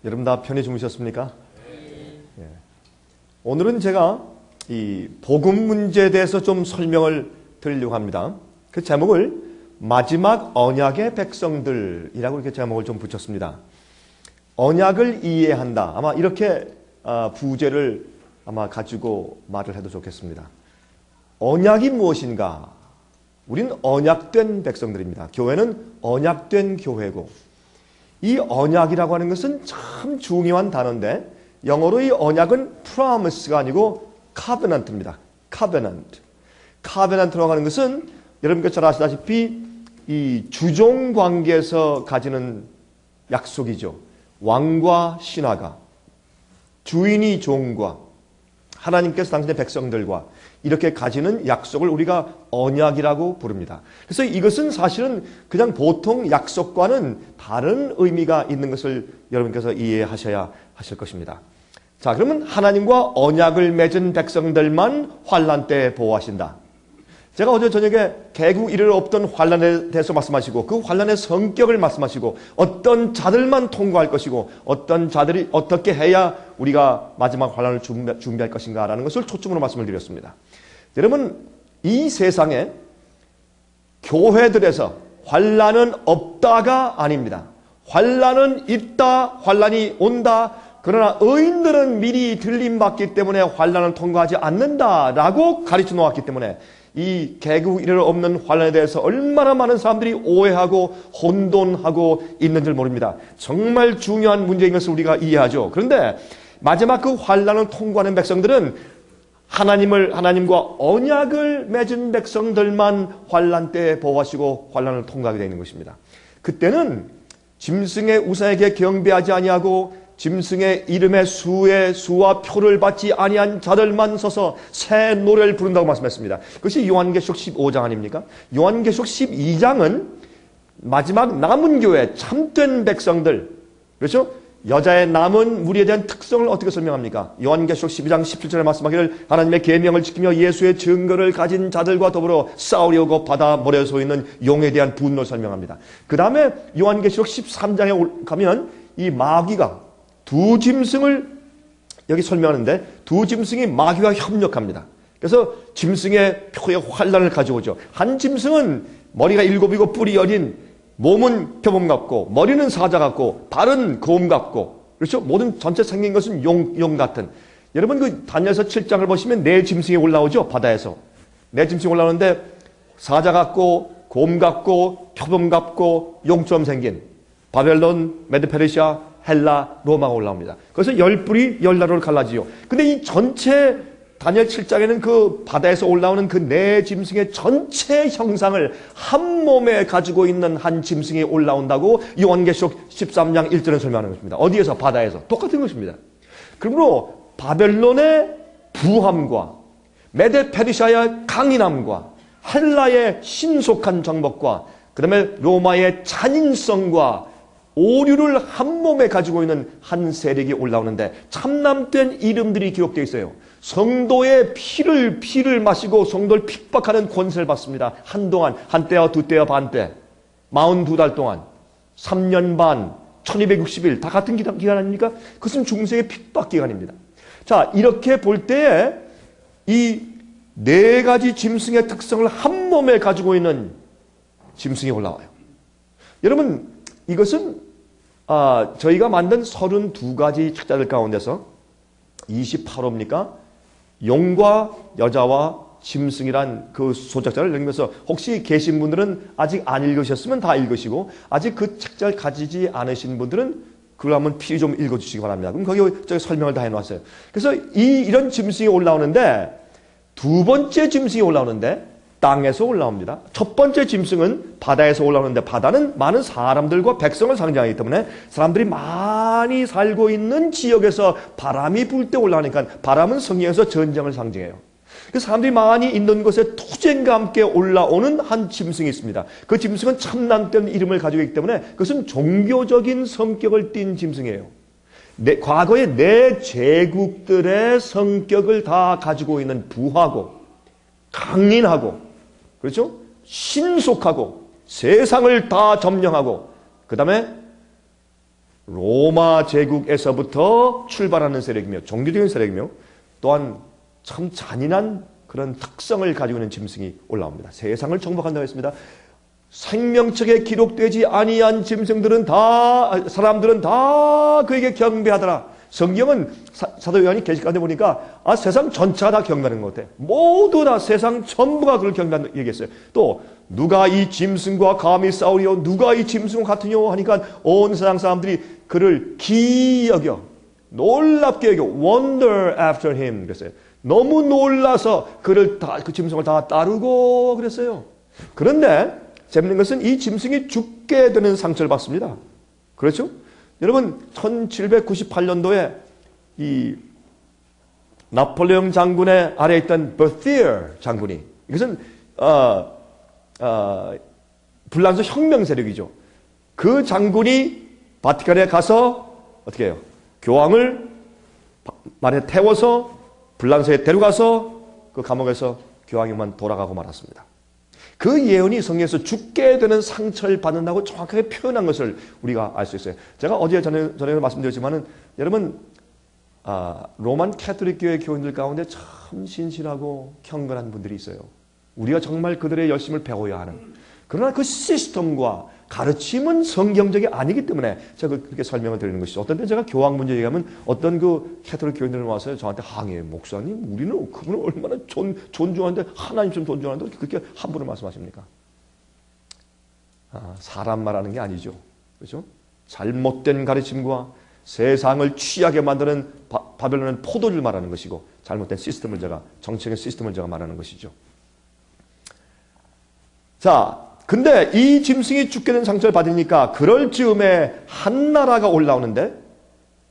여러분 다 편히 주무셨습니까? 예. 오늘은 제가 이 복음 문제에 대해서 좀 설명을 드리려고 합니다. 그 제목을 마지막 언약의 백성들이라고 이렇게 제목을 좀 붙였습니다. 언약을 이해한다. 아마 이렇게 부제를 아마 가지고 말을 해도 좋겠습니다. 언약이 무엇인가? 우린 언약된 백성들입니다. 교회는 언약된 교회고, 이 언약이라고 하는 것은 참 중요한 단어인데 영어로 이 언약은 promise가 아니고 covenant입니다. covenant. covenant라고 하는 것은 여러분께서 잘 아시다시피 이 주종 관계에서 가지는 약속이죠. 왕과 신하가, 주인이 종과 하나님께서 당신의 백성들과 이렇게 가지는 약속을 우리가 언약이라고 부릅니다. 그래서 이것은 사실은 그냥 보통 약속과는 다른 의미가 있는 것을 여러분께서 이해하셔야 하실 것입니다. 자, 그러면 하나님과 언약을 맺은 백성들만 환난 때 보호하신다. 제가 어제 저녁에 개국 이를 없던 환난에 대해서 말씀하시고 그 환난의 성격을 말씀하시고 어떤 자들만 통과할 것이고 어떤 자들이 어떻게 해야 우리가 마지막 환난을 준비할 것인가 라는 것을 초점으로 말씀을 드렸습니다. 여러분, 이 세상에 교회들에서 환난은 없다가 아닙니다. 환난은 있다, 환난이 온다. 그러나 의인들은 미리 들림받기 때문에 환난을 통과하지 않는다라고 가르쳐 놓았기 때문에 이 개국 이를 없는 환난에 대해서 얼마나 많은 사람들이 오해하고 혼돈하고 있는 줄 모릅니다. 정말 중요한 문제인 것을 우리가 이해하죠. 그런데 마지막 그 환난을 통과하는 백성들은 하나님과 언약을 맺은 백성들만 환난 때 보호하시고 환난을 통과하게 되는 것입니다. 그때는 짐승의 우상에게 경배하지 아니하고 짐승의 이름의 수와 표를 받지 아니한 자들만 서서 새 노래를 부른다고 말씀했습니다. 그것이 요한계시록 15장 아닙니까? 요한계시록 12장은 마지막 남은 교회 참된 백성들, 그렇죠? 여자의 남은 무리에 대한 특성을 어떻게 설명합니까? 요한계시록 12장 17절에 말씀하기를 하나님의 계명을 지키며 예수의 증거를 가진 자들과 더불어 싸우려고 바다 모래에 서 있는 용에 대한 분노를 설명합니다. 그 다음에 요한계시록 13장에 가면 이 마귀가 두 짐승을 여기 설명하는데 두 짐승이 마귀와 협력합니다. 그래서 짐승의 표에 환난을 가져오죠. 한 짐승은 머리가 7이고 뿔이 10인, 몸은 표범 같고 머리는 사자 같고 발은 곰 같고, 그렇죠? 모든 전체 생긴 것은 용 같은. 여러분 그 다니엘서 7장을 보시면 네 짐승이 올라오죠. 바다에서 네 짐승이 올라오는데 사자 같고 곰 같고 표범 같고 용처럼 생긴 바벨론, 메드페르시아, 헬라, 로마가 올라옵니다. 그래서 10뿔이 10나라로 갈라지요. 근데 이 전체 다니엘 7장에는 그 바다에서 올라오는 그 네 짐승의 전체 형상을 한 몸에 가지고 있는 한 짐승이 올라온다고 요한계시록 13장 1절에 설명하는 것입니다. 어디에서? 바다에서. 똑같은 것입니다. 그러므로 바벨론의 부함과 메데페르시아의 강인함과 헬라의 신속한 정복과 그 다음에 로마의 잔인성과 오류를 한 몸에 가지고 있는 한 세력이 올라오는데 참남된 이름들이 기록되어 있어요. 성도의 피를 마시고 성도를 핍박하는 권세를 받습니다. 한동안, 한때와 두때와 반때, 42달 동안, 3년 반, 1260일 다 같은 기간 아닙니까? 그것은 중세의 핍박 기간입니다. 자, 이렇게 볼 때에 이 네 가지 짐승의 특성을 한 몸에 가지고 있는 짐승이 올라와요. 여러분, 이것은 저희가 만든 32가지 책자들 가운데서 28호입니까? 용과 여자와 짐승이란 그 소책자를 읽으면서 혹시 계신 분들은 아직 안 읽으셨으면 다 읽으시고 아직 그 책자를 가지지 않으신 분들은 그걸 한번 필히 좀 읽어주시기 바랍니다. 그럼 거기 저기 설명을 다 해놨어요. 그래서 이런 짐승이 올라오는데 두 번째 짐승이 올라오는데 땅에서 올라옵니다. 첫 번째 짐승은 바다에서 올라오는데 바다는 많은 사람들과 백성을 상징하기 때문에 사람들이 많이 살고 있는 지역에서 바람이 불 때 올라오니까 바람은 성경에서 전쟁을 상징해요. 그 사람들이 많이 있는 곳에 투쟁과 함께 올라오는 한 짐승이 있습니다. 그 짐승은 참남된 이름을 가지고 있기 때문에 그것은 종교적인 성격을 띤 짐승이에요. 과거의 내 제국들의 성격을 다 가지고 있는 부하고 강인하고, 그렇죠? 신속하고 세상을 다 점령하고 그 다음에 로마 제국에서부터 출발하는 세력이며 종교적인 세력이며 또한 참 잔인한 그런 특성을 가지고 있는 짐승이 올라옵니다. 세상을 정복한다고 했습니다. 생명책에 기록되지 아니한 짐승들은 다 사람들은 다 그에게 경배하더라. 성경은 사도 요한이 계시 가운데 보니까 세상 전체가 다 경배하는 것 같아. 모두 다 세상 전부가 그걸 경배한다고 얘기했어요. 또 누가 이 짐승과 감히 싸우리요 누가 이 짐승과 같으뇨 하니까 온 세상 사람들이 그를 기이 여겨 놀랍게 여겨 wonder after him 그랬어요. 너무 놀라서 그를 그 짐승을 다 따르고 그랬어요. 그런데 재밌는 것은 이 짐승이 죽게 되는 상처를 받습니다. 그렇죠? 여러분 1798년도에 이 나폴레옹 장군의 아래에 있던 버티어 장군이 이것은 불란서 혁명 세력이죠. 그 장군이 바티칸에 가서 어떻게 해요? 교황을 말에 태워서 불란서에 데려가서 그 감옥에서 교황이만 돌아가고 말았습니다. 그 예언이 성경에서 죽게 되는 상처를 받는다고 정확하게 표현한 것을 우리가 알 수 있어요. 제가 어제 전에 말씀드렸지만은 여러분 로만 캐톨릭 교회 교인들 가운데 참 신실하고 경건한 분들이 있어요. 우리가 정말 그들의 열심을 배워야 하는. 그러나 그 시스템과 가르침은 성경적이 아니기 때문에 제가 그렇게 설명을 드리는 것이죠. 어떤 때 제가 교황 문제 얘기하면 어떤 그 캐톨릭 교인들이 와서 저한테 항의해요. 목사님, 우리는 그분을 얼마나 존중하는데 하나님처럼 존중하는데 그렇게 함부로 말씀하십니까? 사람 말하는 게 아니죠. 그렇죠? 잘못된 가르침과 세상을 취하게 만드는 바벨론은 포도를 말하는 것이고 잘못된 시스템을 정치적인 시스템을 제가 말하는 것이죠. 자, 근데 이 짐승이 죽게 된 상처를 받으니까 그럴 즈음에 한 나라가 올라오는데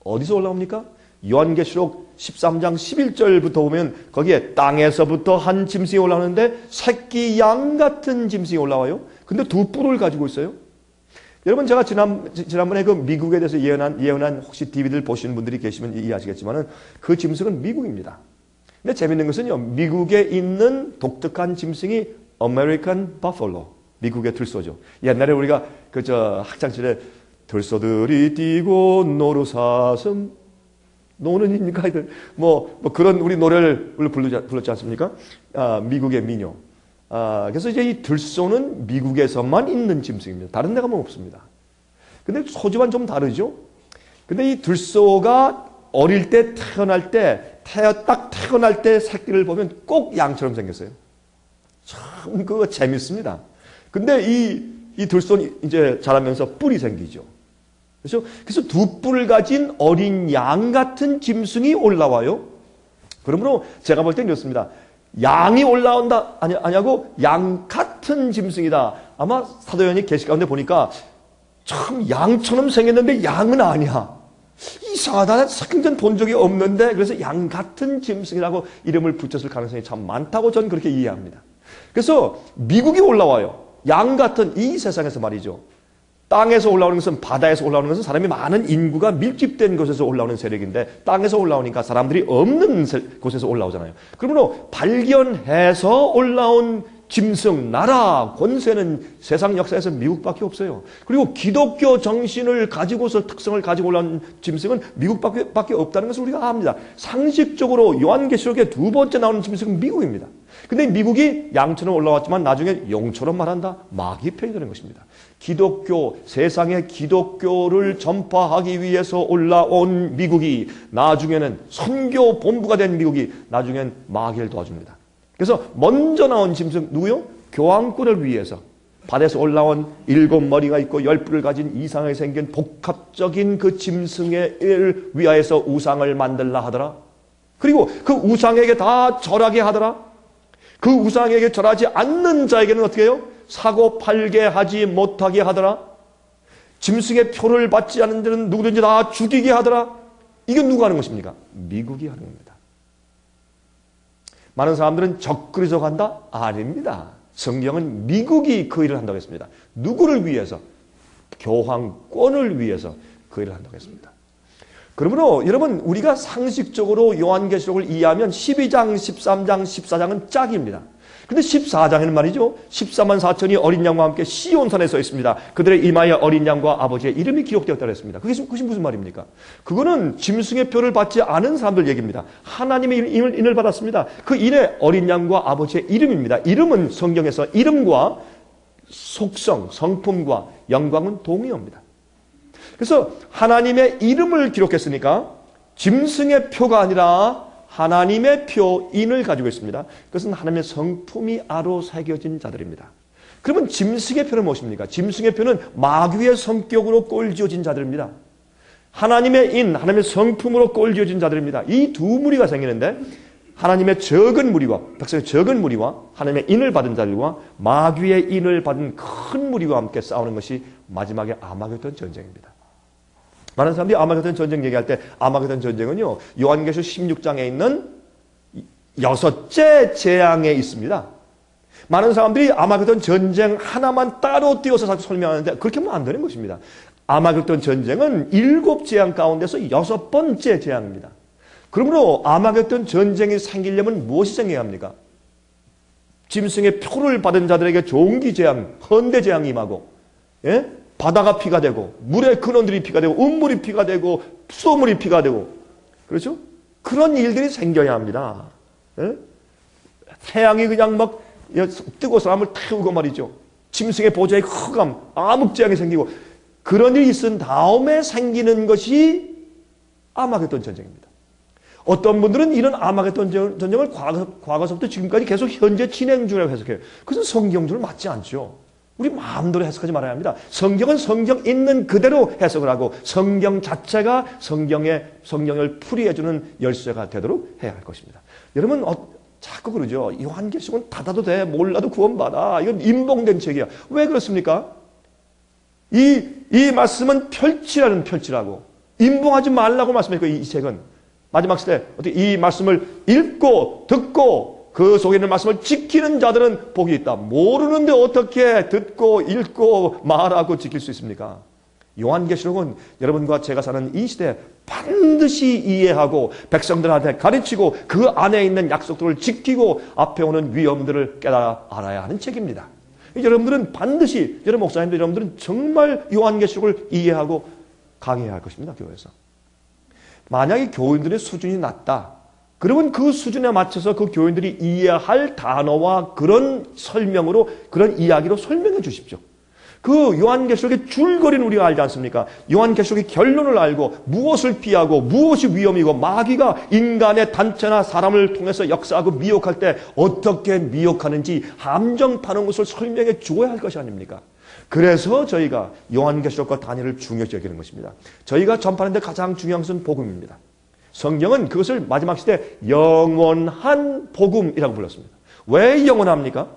어디서 올라옵니까? 요한계시록 13장 11절부터 보면 거기에 땅에서부터 한 짐승이 올라오는데 새끼 양 같은 짐승이 올라와요. 근데 두 뿔을 가지고 있어요. 여러분 제가 지난번에 그 미국에 대해서 예언한 혹시 DVD를 보시는 분들이 계시면 이해하시겠지만은 그 짐승은 미국입니다. 근데 재밌는 것은요. 미국에 있는 독특한 짐승이 아메리칸 버팔로. 미국의 들소죠. 옛날에 우리가 학창시절에 들소들이 뛰고 노루사슴 노는 입니까? 뭐 그런 우리 노래를 불렀지 않습니까? 미국의 민요. 그래서 이제 이 들소는 미국에서만 있는 짐승입니다. 다른 데 가면 없습니다. 근데 소지와는 좀 다르죠? 근데 이 들소가 어릴 때 딱 태어날 때 새끼를 보면 꼭 양처럼 생겼어요. 참 그거 재밌습니다. 근데 이 들소는 이제 자라면서 뿔이 생기죠. 그래서 두 뿔을 가진 어린 양 같은 짐승이 올라와요. 그러므로 제가 볼 때는 이렇습니다. 양이 올라온다 아니고 양 같은 짐승이다. 아마 사도 요한이 계시 가운데 보니까 참 양처럼 생겼는데 양은 아니야. 이상하다. 생전 본 적이 없는데 그래서 양 같은 짐승이라고 이름을 붙였을 가능성이 참 많다고 저는 그렇게 이해합니다. 그래서 미국이 올라와요. 양 같은 이 세상에서 말이죠. 땅에서 올라오는 것은 바다에서 올라오는 것은 사람이 많은 인구가 밀집된 곳에서 올라오는 세력인데 땅에서 올라오니까 사람들이 없는 곳에서 올라오잖아요. 그러므로 발견해서 올라온 짐승, 나라, 권세는 세상 역사에서 미국밖에 없어요. 그리고 기독교 정신을 가지고서 특성을 가지고 올라온 짐승은 미국밖에 없다는 것을 우리가 압니다. 상식적으로 요한계시록에 두 번째 나오는 짐승은 미국입니다. 근데 미국이 양처럼 올라왔지만 나중에 용처럼 말한다. 마귀 편이 되는 것입니다. 기독교, 세상의 기독교를 전파하기 위해서 올라온 미국이 나중에는 선교 본부가 된 미국이 나중엔 마귀를 도와줍니다. 그래서 먼저 나온 짐승 누구요? 교황권을 위해서 바다에서 올라온 7머리가 있고 10뿔을 가진 이상하게 생긴 복합적인 그 짐승을 위하여서 우상을 만들라 하더라. 그리고 그 우상에게 다 절하게 하더라. 그 우상에게 절하지 않는 자에게는 어떻게 해요? 사고 팔게 하지 못하게 하더라. 짐승의 표를 받지 않는 자는 누구든지 다 죽이게 하더라. 이건 누가 하는 것입니까? 미국이 하는 겁니다. 많은 사람들은 적그리스도가 한다? 아닙니다. 성경은 미국이 그 일을 한다고 했습니다. 누구를 위해서? 교황권을 위해서 그 일을 한다고 했습니다. 그러므로 여러분 우리가 상식적으로 요한계시록을 이해하면 12장, 13장, 14장은 짝입니다. 근데 14장에는 말이죠. 14만 4천이 어린 양과 함께 시온산에 서 있습니다. 그들의 이마에 어린 양과 아버지의 이름이 기록되었다고 했습니다. 그것이 무슨 말입니까? 그거는 짐승의 표를 받지 않은 사람들 얘기입니다. 하나님의 인을 받았습니다. 그 인에 어린 양과 아버지의 이름입니다. 이름은 성경에서 이름과 속성, 성품과 영광은 동의어입니다. 그래서 하나님의 이름을 기록했으니까 짐승의 표가 아니라 하나님의 표인을 가지고 있습니다. 그것은 하나님의 성품이 아로 새겨진 자들입니다. 그러면 짐승의 표는 무엇입니까? 짐승의 표는 마귀의 성격으로 꼴지어진 자들입니다. 하나님의 인, 하나님의 성품으로 꼴지어진 자들입니다. 이 두 무리가 생기는데 하나님의 적은 무리와 백성의 적은 무리와 하나님의 인을 받은 자들과 마귀의 인을 받은 큰 무리와 함께 싸우는 것이 마지막에 아마겟돈 전쟁입니다. 많은 사람들이 아마겟돈 전쟁 얘기할 때 아마겟돈 전쟁은요, 요한계시록 16장에 있는 6째 재앙에 있습니다. 많은 사람들이 아마겟돈 전쟁 하나만 따로 띄워서 자꾸 설명하는데 그렇게 하면 안 되는 것입니다. 아마겟돈 전쟁은 7재앙 가운데서 6번째 재앙입니다. 그러므로 아마겟돈 전쟁이 생기려면 무엇이 생겨야 합니까? 짐승의 표를 받은 자들에게 종기 재앙, 헌대 재앙이 임하고, 예? 바다가 피가 되고, 물의 근원들이 피가 되고, 음물이 피가 되고, 수소물이 피가 되고, 그렇죠? 그런 일들이 생겨야 합니다. 예? 태양이 그냥 막 뜨고 사람을 태우고 말이죠. 짐승의 보좌의 흑암, 암흑재앙이 생기고, 그런 일이 있은 다음에 생기는 것이 아마겟돈 전쟁입니다. 어떤 분들은 이런 아마겟돈 전쟁을 과거서부터 지금까지 계속 현재 진행 중이라고 해석해요. 그것은 성경적으로 맞지 않죠. 우리 마음대로 해석하지 말아야 합니다. 성경은 성경 있는 그대로 해석을 하고 성경 자체가 성경을 풀이해주는 열쇠가 되도록 해야 할 것입니다. 여러분 자꾸 그러죠. 요한계시록은 닫아도 돼. 몰라도 구원받아. 이건 인봉된 책이야. 왜 그렇습니까? 이 말씀은 펼치라고 인봉하지 말라고 말씀했고 이 책은 마지막 시대 어떻게 이 말씀을 읽고 듣고 그 속에 있는 말씀을 지키는 자들은 복이 있다. 모르는데 어떻게 듣고 읽고 말하고 지킬 수 있습니까? 요한계시록은 여러분과 제가 사는 이 시대에 반드시 이해하고 백성들한테 가르치고 그 안에 있는 약속들을 지키고 앞에 오는 위험들을 깨달아 알아야 하는 책입니다. 여러분들은 반드시 여러분 목사님들 여러분들은 정말 요한계시록을 이해하고 강의해야 할 것입니다. 교회에서. 만약에 교인들의 수준이 낮다. 그러면 그 수준에 맞춰서 그 교인들이 이해할 단어와 그런 설명으로 그런 이야기로 설명해 주십시오. 그 요한계시록의 줄거리는 우리가 알지 않습니까? 요한계시록의 결론을 알고 무엇을 피하고 무엇이 위험이고 마귀가 인간의 단체나 사람을 통해서 역사하고 미혹할 때 어떻게 미혹하는지 함정파는 것을 설명해 주어야 할 것이 아닙니까? 그래서 저희가 요한계시록과 다니엘을 중요시 여기는 것입니다. 저희가 전파하는 데 가장 중요한 것은 복음입니다. 성경은 그것을 마지막 시대 영원한 복음이라고 불렀습니다. 왜 영원합니까?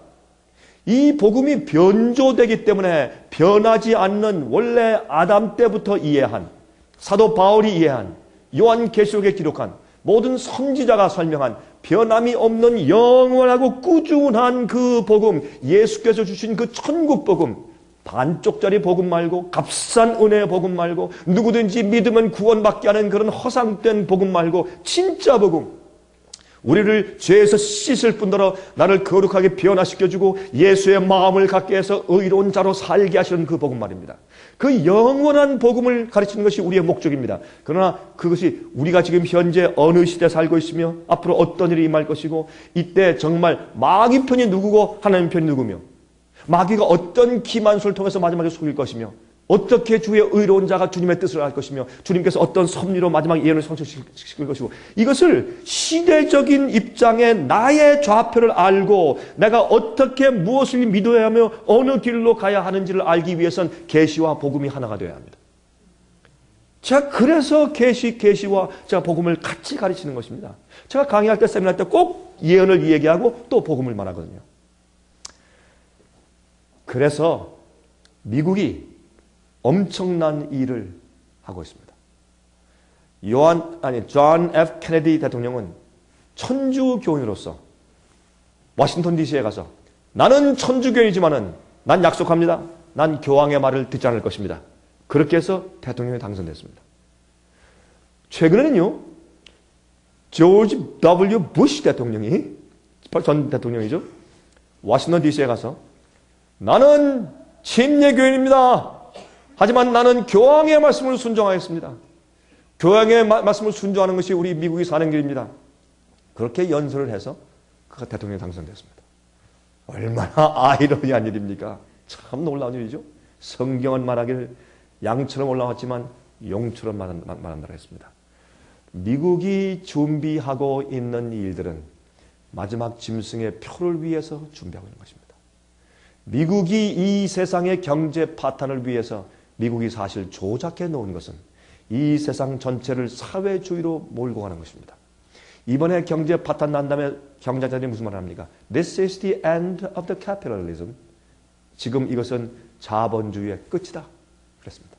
이 복음이 변조되기 때문에 변하지 않는 원래 아담 때부터 이해한 사도 바울이 이해한 요한계시록에 기록한 모든 선지자가 설명한 변함이 없는 영원하고 꾸준한 그 복음, 예수께서 주신 그 천국 복음, 반쪽짜리 복음 말고 값싼 은혜의 복음 말고 누구든지 믿으면 구원받게 하는 그런 허상된 복음 말고 진짜 복음, 우리를 죄에서 씻을 뿐더러 나를 거룩하게 변화시켜주고 예수의 마음을 갖게 해서 의로운 자로 살게 하시는 그 복음 말입니다. 그 영원한 복음을 가르치는 것이 우리의 목적입니다. 그러나 그것이 우리가 지금 현재 어느 시대에 살고 있으며 앞으로 어떤 일이 임할 것이고 이때 정말 마귀 편이 누구고 하나님 편이 누구며 마귀가 어떤 기만수를 통해서 마지막에 속일 것이며 어떻게 주의 의로운 자가 주님의 뜻을 할 것이며 주님께서 어떤 섭리로 마지막 예언을 성취시킬 것이고 이것을 시대적인 입장에 나의 좌표를 알고 내가 어떻게 무엇을 믿어야 하며 어느 길로 가야 하는지를 알기 위해선 계시와 복음이 하나가 되어야 합니다. 제가 그래서 계시와 제가 복음을 같이 가르치는 것입니다. 제가 강의할 때 세미나 때 꼭 예언을 얘기하고 또 복음을 말하거든요. 그래서 미국이 엄청난 일을 하고 있습니다. 존 F. 케네디 대통령은 천주교인으로서 워싱턴 DC에 가서 나는 천주교인이지만은 난 약속합니다. 난 교황의 말을 듣지 않을 것입니다. 그렇게 해서 대통령이 당선됐습니다. 최근에는요, 조지 W. 부시 대통령이 전 대통령이죠. 워싱턴 DC에 가서 나는 침례교인입니다. 하지만 나는 교황의 말씀을 순종하겠습니다. 교황의 말씀을 순종하는 것이 우리 미국이 사는 길입니다. 그렇게 연설을 해서 그가 대통령에 당선됐습니다. 얼마나 아이러니한 일입니까? 참 놀라운 일이죠. 성경은 말하기를 양처럼 올라왔지만 용처럼 말한다고 했습니다. 미국이 준비하고 있는 일들은 마지막 짐승의 표를 위해서 준비하고 있는 것입니다. 미국이 이 세상의 경제 파탄을 위해서 미국이 사실 조작해 놓은 것은 이 세상 전체를 사회주의로 몰고 가는 것입니다. 이번에 경제 파탄 난 다음에 경제자들이 무슨 말을 합니까? This is the end of the capitalism. 지금 이것은 자본주의의 끝이다. 그랬습니다.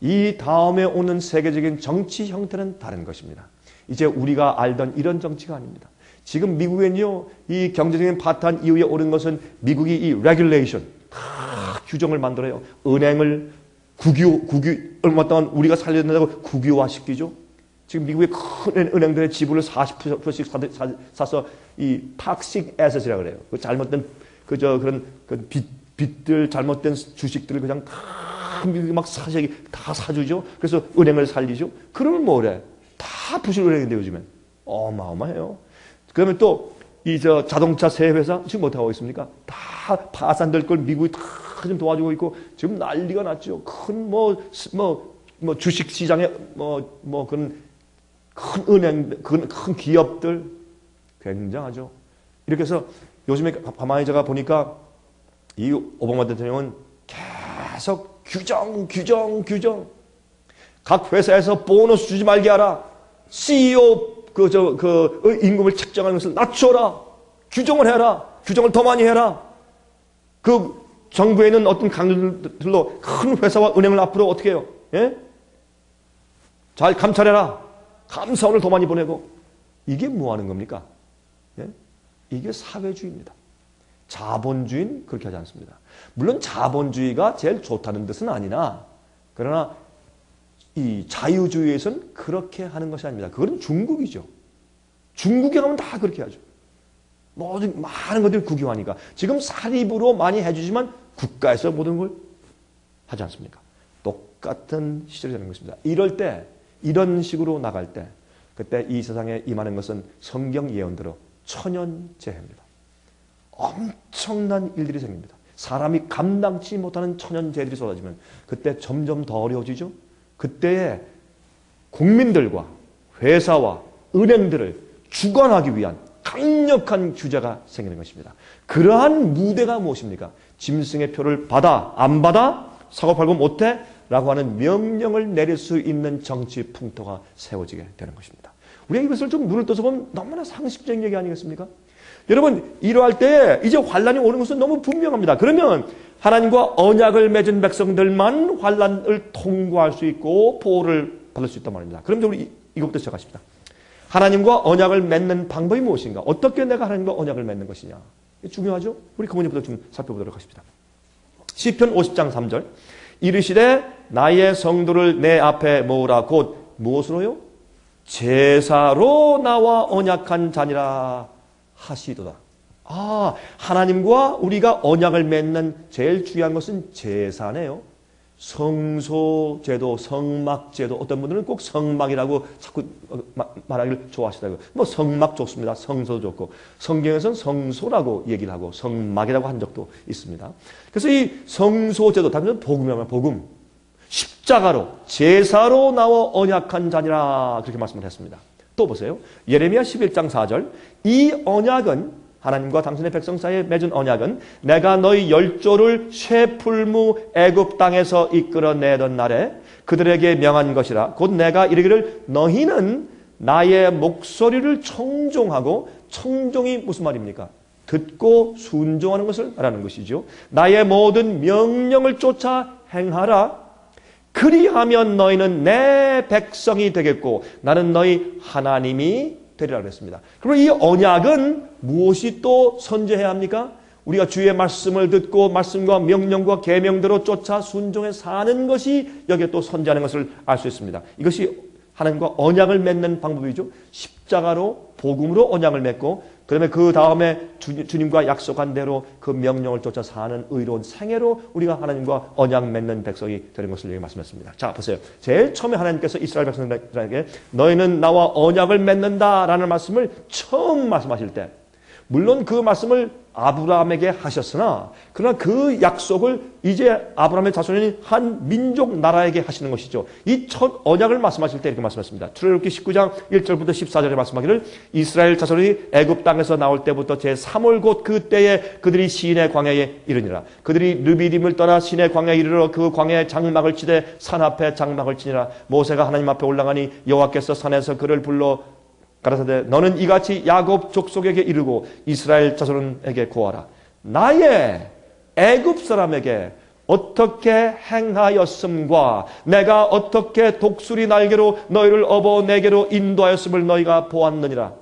이 다음에 오는 세계적인 정치 형태는 다른 것입니다. 이제 우리가 알던 이런 정치가 아닙니다. 지금 미국엔요, 이 경제적인 파탄 이후에 오른 것은 미국이 이 레귤레이션, 다 규정을 만들어요. 은행을 얼마 동안 우리가 살려야 된다고 국유화시키죠. 지금 미국의 큰 은행들의 지분을 40%씩 사서 이 탁식 에셋이라고 그래요. 그 잘못된 그런 빚들, 잘못된 주식들을 그냥 다 미국이 막 다 사주죠. 그래서 은행을 살리죠. 그러면 뭐래? 다 부실 은행인데 요즘엔 어마어마해요. 그러면 또 이 자동차 세 회사 지금 뭐 하고 있습니까? 다 파산될 걸 미국이 다 좀 도와주고 있고 지금 난리가 났죠. 큰 주식 시장에 그런 큰 은행, 큰 기업들 굉장하죠. 이렇게 해서 요즘에 가만히 제가 보니까 이 오바마 대통령은 계속 규정. 각 회사에서 보너스 주지 말게 하라. CEO 임금을 책정하는 것을 낮춰라. 규정을 해라. 규정을 더 많이 해라. 그 정부에 있는 어떤 강들로 큰 회사와 은행을 앞으로 어떻게 해요? 예? 잘 감찰해라. 감사원을 더 많이 보내고. 이게 뭐 하는 겁니까? 예? 이게 사회주의입니다. 자본주의는 그렇게 하지 않습니다. 물론 자본주의가 제일 좋다는 뜻은 아니나 그러나 이 자유주의에서는 그렇게 하는 것이 아닙니다. 그건 중국이죠. 중국에 가면 다 그렇게 하죠. 모든 많은 것들이 국유화니까. 지금 사립으로 많이 해주지만 국가에서 모든 걸 하지 않습니까? 똑같은 시절이 되는 것입니다. 이럴 때 이런 식으로 나갈 때 그때 이 세상에 임하는 것은 성경 예언대로 천연재해입니다. 엄청난 일들이 생깁니다. 사람이 감당치 못하는 천연재해들이 쏟아지면 그때 점점 더 어려워지죠. 그때에 국민들과 회사와 은행들을 주관하기 위한 강력한 규제가 생기는 것입니다. 그러한 무대가 무엇입니까? 짐승의 표를 받아 안 받아 사고 팔고 못해 라고 하는 명령을 내릴 수 있는 정치 풍토가 세워지게 되는 것입니다. 우리가 이것을 좀 눈을 떠서 보면 너무나 상식적인 얘기 아니겠습니까? 여러분 이러할 때 이제 환란이 오는 것은 너무 분명합니다. 그러면 하나님과 언약을 맺은 백성들만 환란을 통과할 수 있고 보호를 받을 수 있단 말입니다. 그럼 우리 이것부터 시작하십니다. 하나님과 언약을 맺는 방법이 무엇인가? 어떻게 내가 하나님과 언약을 맺는 것이냐? 중요하죠? 우리 그 문제부터 좀 살펴보도록 하십니다. 시편 50장 3절 이르시되 나의 성도를 내 앞에 모으라. 곧 무엇으로요? 제사로 나와 언약한 자니라 하시도다. 하나님과 우리가 언약을 맺는 제일 중요한 것은 제사네요. 성소제도, 성막제도. 어떤 분들은 꼭 성막이라고 자꾸 말하기를 좋아하시더라고요. 성막 좋습니다. 성소도 좋고. 성경에서는 성소라고 얘기를 하고 성막이라고 한 적도 있습니다. 그래서 이 성소제도, 다른 복음이라면 복음. 십자가로, 제사로 나와 언약한 자니라. 그렇게 말씀을 했습니다. 또 보세요. 예레미야 11장 4절. 이 언약은 하나님과 당신의 백성 사이에 맺은 언약은 내가 너희 열조를 쇠풀무 애굽 땅에서 이끌어내던 날에 그들에게 명한 것이라. 곧 내가 이르기를 너희는 나의 목소리를 청종하고 청종이 무슨 말입니까? 듣고 순종하는 것을 말하는 것이죠. 나의 모든 명령을 쫓아 행하라. 그리하면 너희는 내 백성이 되겠고 나는 너희 하나님이 되리라 그랬습니다. 그리고 이 언약은 무엇이 또 선제해야 합니까? 우리가 주의 말씀을 듣고 말씀과 명령과 계명대로 쫓아 순종해 사는 것이 여기에 또 선제하는 것을 알 수 있습니다. 이것이 하나님과 언약을 맺는 방법이죠. 십자가로 복음으로 언약을 맺고 그다음에 그 다음에 주님과 약속한 대로 그 명령을 쫓아 사는 의로운 생애로 우리가 하나님과 언약 맺는 백성이 되는 것을 여기 말씀했습니다. 자, 보세요. 제일 처음에 하나님께서 이스라엘 백성들에게 너희는 나와 언약을 맺는다라는 말씀을 처음 말씀하실 때 물론 그 말씀을 아브라함에게 하셨으나 그러나 그 약속을 이제 아브라함의 자손인 한 민족 나라에게 하시는 것이죠. 이 첫 언약을 말씀하실 때 이렇게 말씀했습니다. 출애굽기 19장 1절부터 14절에 말씀하기를 이스라엘 자손이 애굽 땅에서 나올 때부터 제3월 곧 그때에 그들이 시내 광야에 이르니라. 그들이 르비딤을 떠나 시내 광야에 이르러 그 광야에 장막을 치되 산 앞에 장막을 치니라. 모세가 하나님 앞에 올라가니 여호와께서 산에서 그를 불러 가라사대 너는 이같이 야곱 족속에게 이르고 이스라엘 자손에게 고하라. 나의 애굽 사람에게 어떻게 행하였음과 내가 어떻게 독수리 날개로 너희를 업어 내게로 인도하였음을 너희가 보았느니라.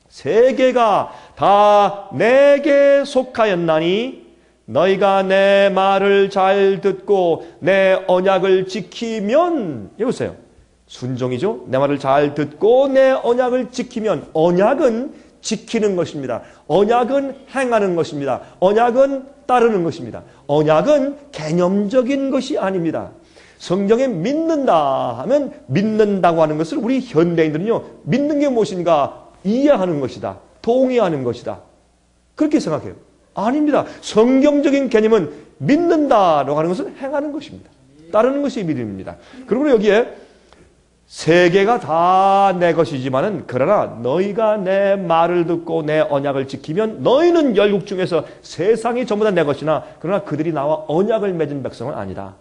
세계가 다 내게 속하였나니 너희가 내 말을 잘 듣고 내 언약을 지키면 여보세요. 순종이죠. 내 말을 잘 듣고 내 언약을 지키면 언약은 지키는 것입니다. 언약은 행하는 것입니다. 언약은 따르는 것입니다. 언약은 개념적인 것이 아닙니다. 성경에 믿는다 하면 믿는다고 하는 것을 우리 현대인들은요. 믿는 게 무엇인가 이해하는 것이다. 동의하는 것이다. 그렇게 생각해요. 아닙니다. 성경적인 개념은 믿는다라고 하는 것은 행하는 것입니다. 따르는 것이 믿음입니다. 그리고 여기에 세계가 다 내 것이지만은 그러나 너희가 내 말을 듣고 내 언약을 지키면 너희는 열국 중에서 세상이 전부 다 내 것이나 그러나 그들이 나와 언약을 맺은 백성은 아니다.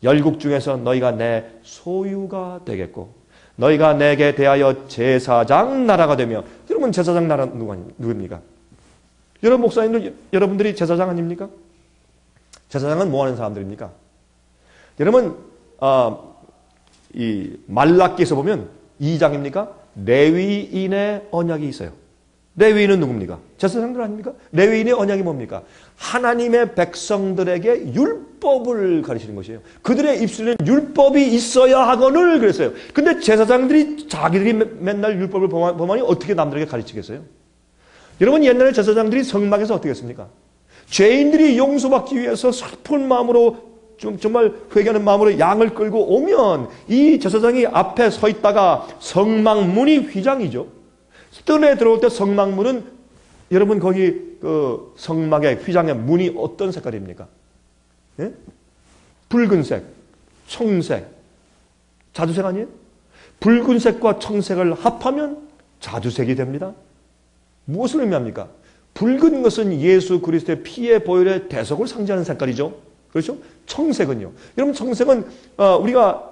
열국 중에서 너희가 내 소유가 되겠고 너희가 내게 대하여 제사장 나라가 되며 여러분 제사장 나라 누굽니까? 여러분 목사님들 여러분들이 제사장 아닙니까? 제사장은 뭐 하는 사람들입니까? 여러분 이 말라기에서 보면 2장입니까? 레위인의 언약이 있어요. 레위인은 누굽니까? 제사장들 아닙니까? 레위인의 언약이 뭡니까? 하나님의 백성들에게 율법을 가르치는 것이에요. 그들의 입술에는 율법이 있어야 하거늘 그랬어요. 근데 제사장들이 자기들이 맨날 율법을 범하니 어떻게 남들에게 가르치겠어요? 여러분 옛날에 제사장들이 성막에서 어떻게 했습니까? 죄인들이 용서받기 위해서 슬픈 마음으로 정말 회개하는 마음으로 양을 끌고 오면 이 제사장이 앞에 서 있다가 성막문이 휘장이죠. 뜰에 들어올 때 성막문은 여러분 거기 그 성막의 휘장의 문이 어떤 색깔입니까? 예? 붉은색, 청색, 자주색 아니에요? 붉은색과 청색을 합하면 자주색이 됩니다. 무엇을 의미합니까? 붉은 것은 예수 그리스도의 피의 보혈의 대속을 상징하는 색깔이죠. 그렇죠? 청색은요. 여러분 청색은 우리가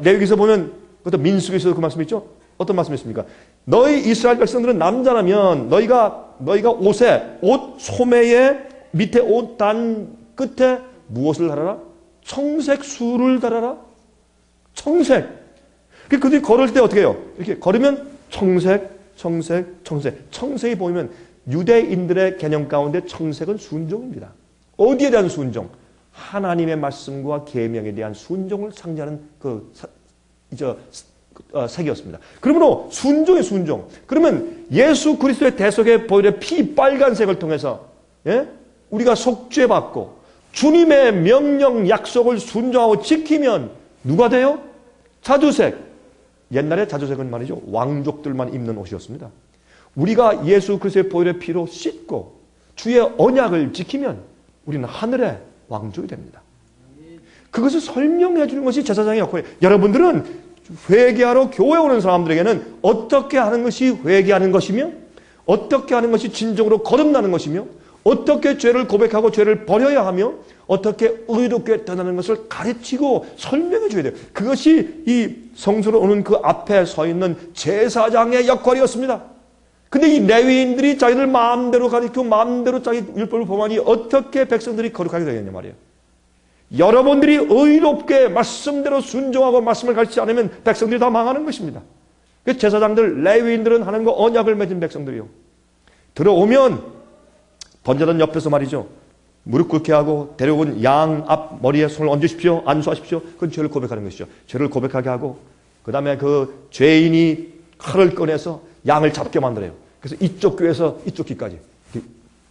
레위기서 보면 그것도 민수기에서도 그 말씀이 있죠. 어떤 말씀이 있습니까? 너희 이스라엘 백성들은 남자라면 너희가 옷 소매의 밑에 옷 단 끝에 무엇을 달아라? 청색 수를 달아라. 청색. 그들이 걸을 때 어떻게 해요? 이렇게 걸으면 청색. 청색이 보이면 유대인들의 개념 가운데 청색은 순종입니다. 어디에 대한 순종? 하나님의 말씀과 계명에 대한 순종을 상징하는 색이었습니다. 그러므로 순종의 순종. 그러면 예수 그리스도의 대속의 보혈의 피 빨간색을 통해서 우리가 속죄받고 주님의 명령 약속을 순종하고 지키면 누가 돼요? 자주색. 옛날에 자주색은 말이죠. 왕족들만 입는 옷이었습니다. 우리가 예수 그리스도의 보혈의 피로 씻고 주의 언약을 지키면 우리는 하늘의 왕족이 됩니다. 그것을 설명해 주는 것이 제사장의 역할이에요. 여러분들은 회개하러 교회 오는 사람들에게는 어떻게 하는 것이 회개하는 것이며 어떻게 하는 것이 진정으로 거듭나는 것이며 어떻게 죄를 고백하고 죄를 버려야 하며 어떻게 의롭게 떠나는 것을 가르치고 설명해 줘야 돼요. 그것이 이 성소로 오는 그 앞에 서 있는 제사장의 역할이었습니다. 근데 이 레위인들이 자기들 마음대로 가르치고 마음대로 자기 율법을 범하니 어떻게 백성들이 거룩하게 되겠냐 말이에요. 여러분들이 의롭게 말씀대로 순종하고 말씀을 가르치지 않으면 백성들이 다 망하는 것입니다. 그 제사장들, 레위인들은 하나님과 언약을 맺은 백성들이요. 들어오면 번제단 옆에서 말이죠. 무릎 꿇게 하고 데려온 양 앞 머리에 손을 얹으십시오. 안수하십시오. 그건 죄를 고백하는 것이죠. 죄를 고백하게 하고 그 다음에 그 죄인이 칼을 꺼내서 양을 잡게 만들어요. 그래서 이쪽 귀에서 이쪽 귀까지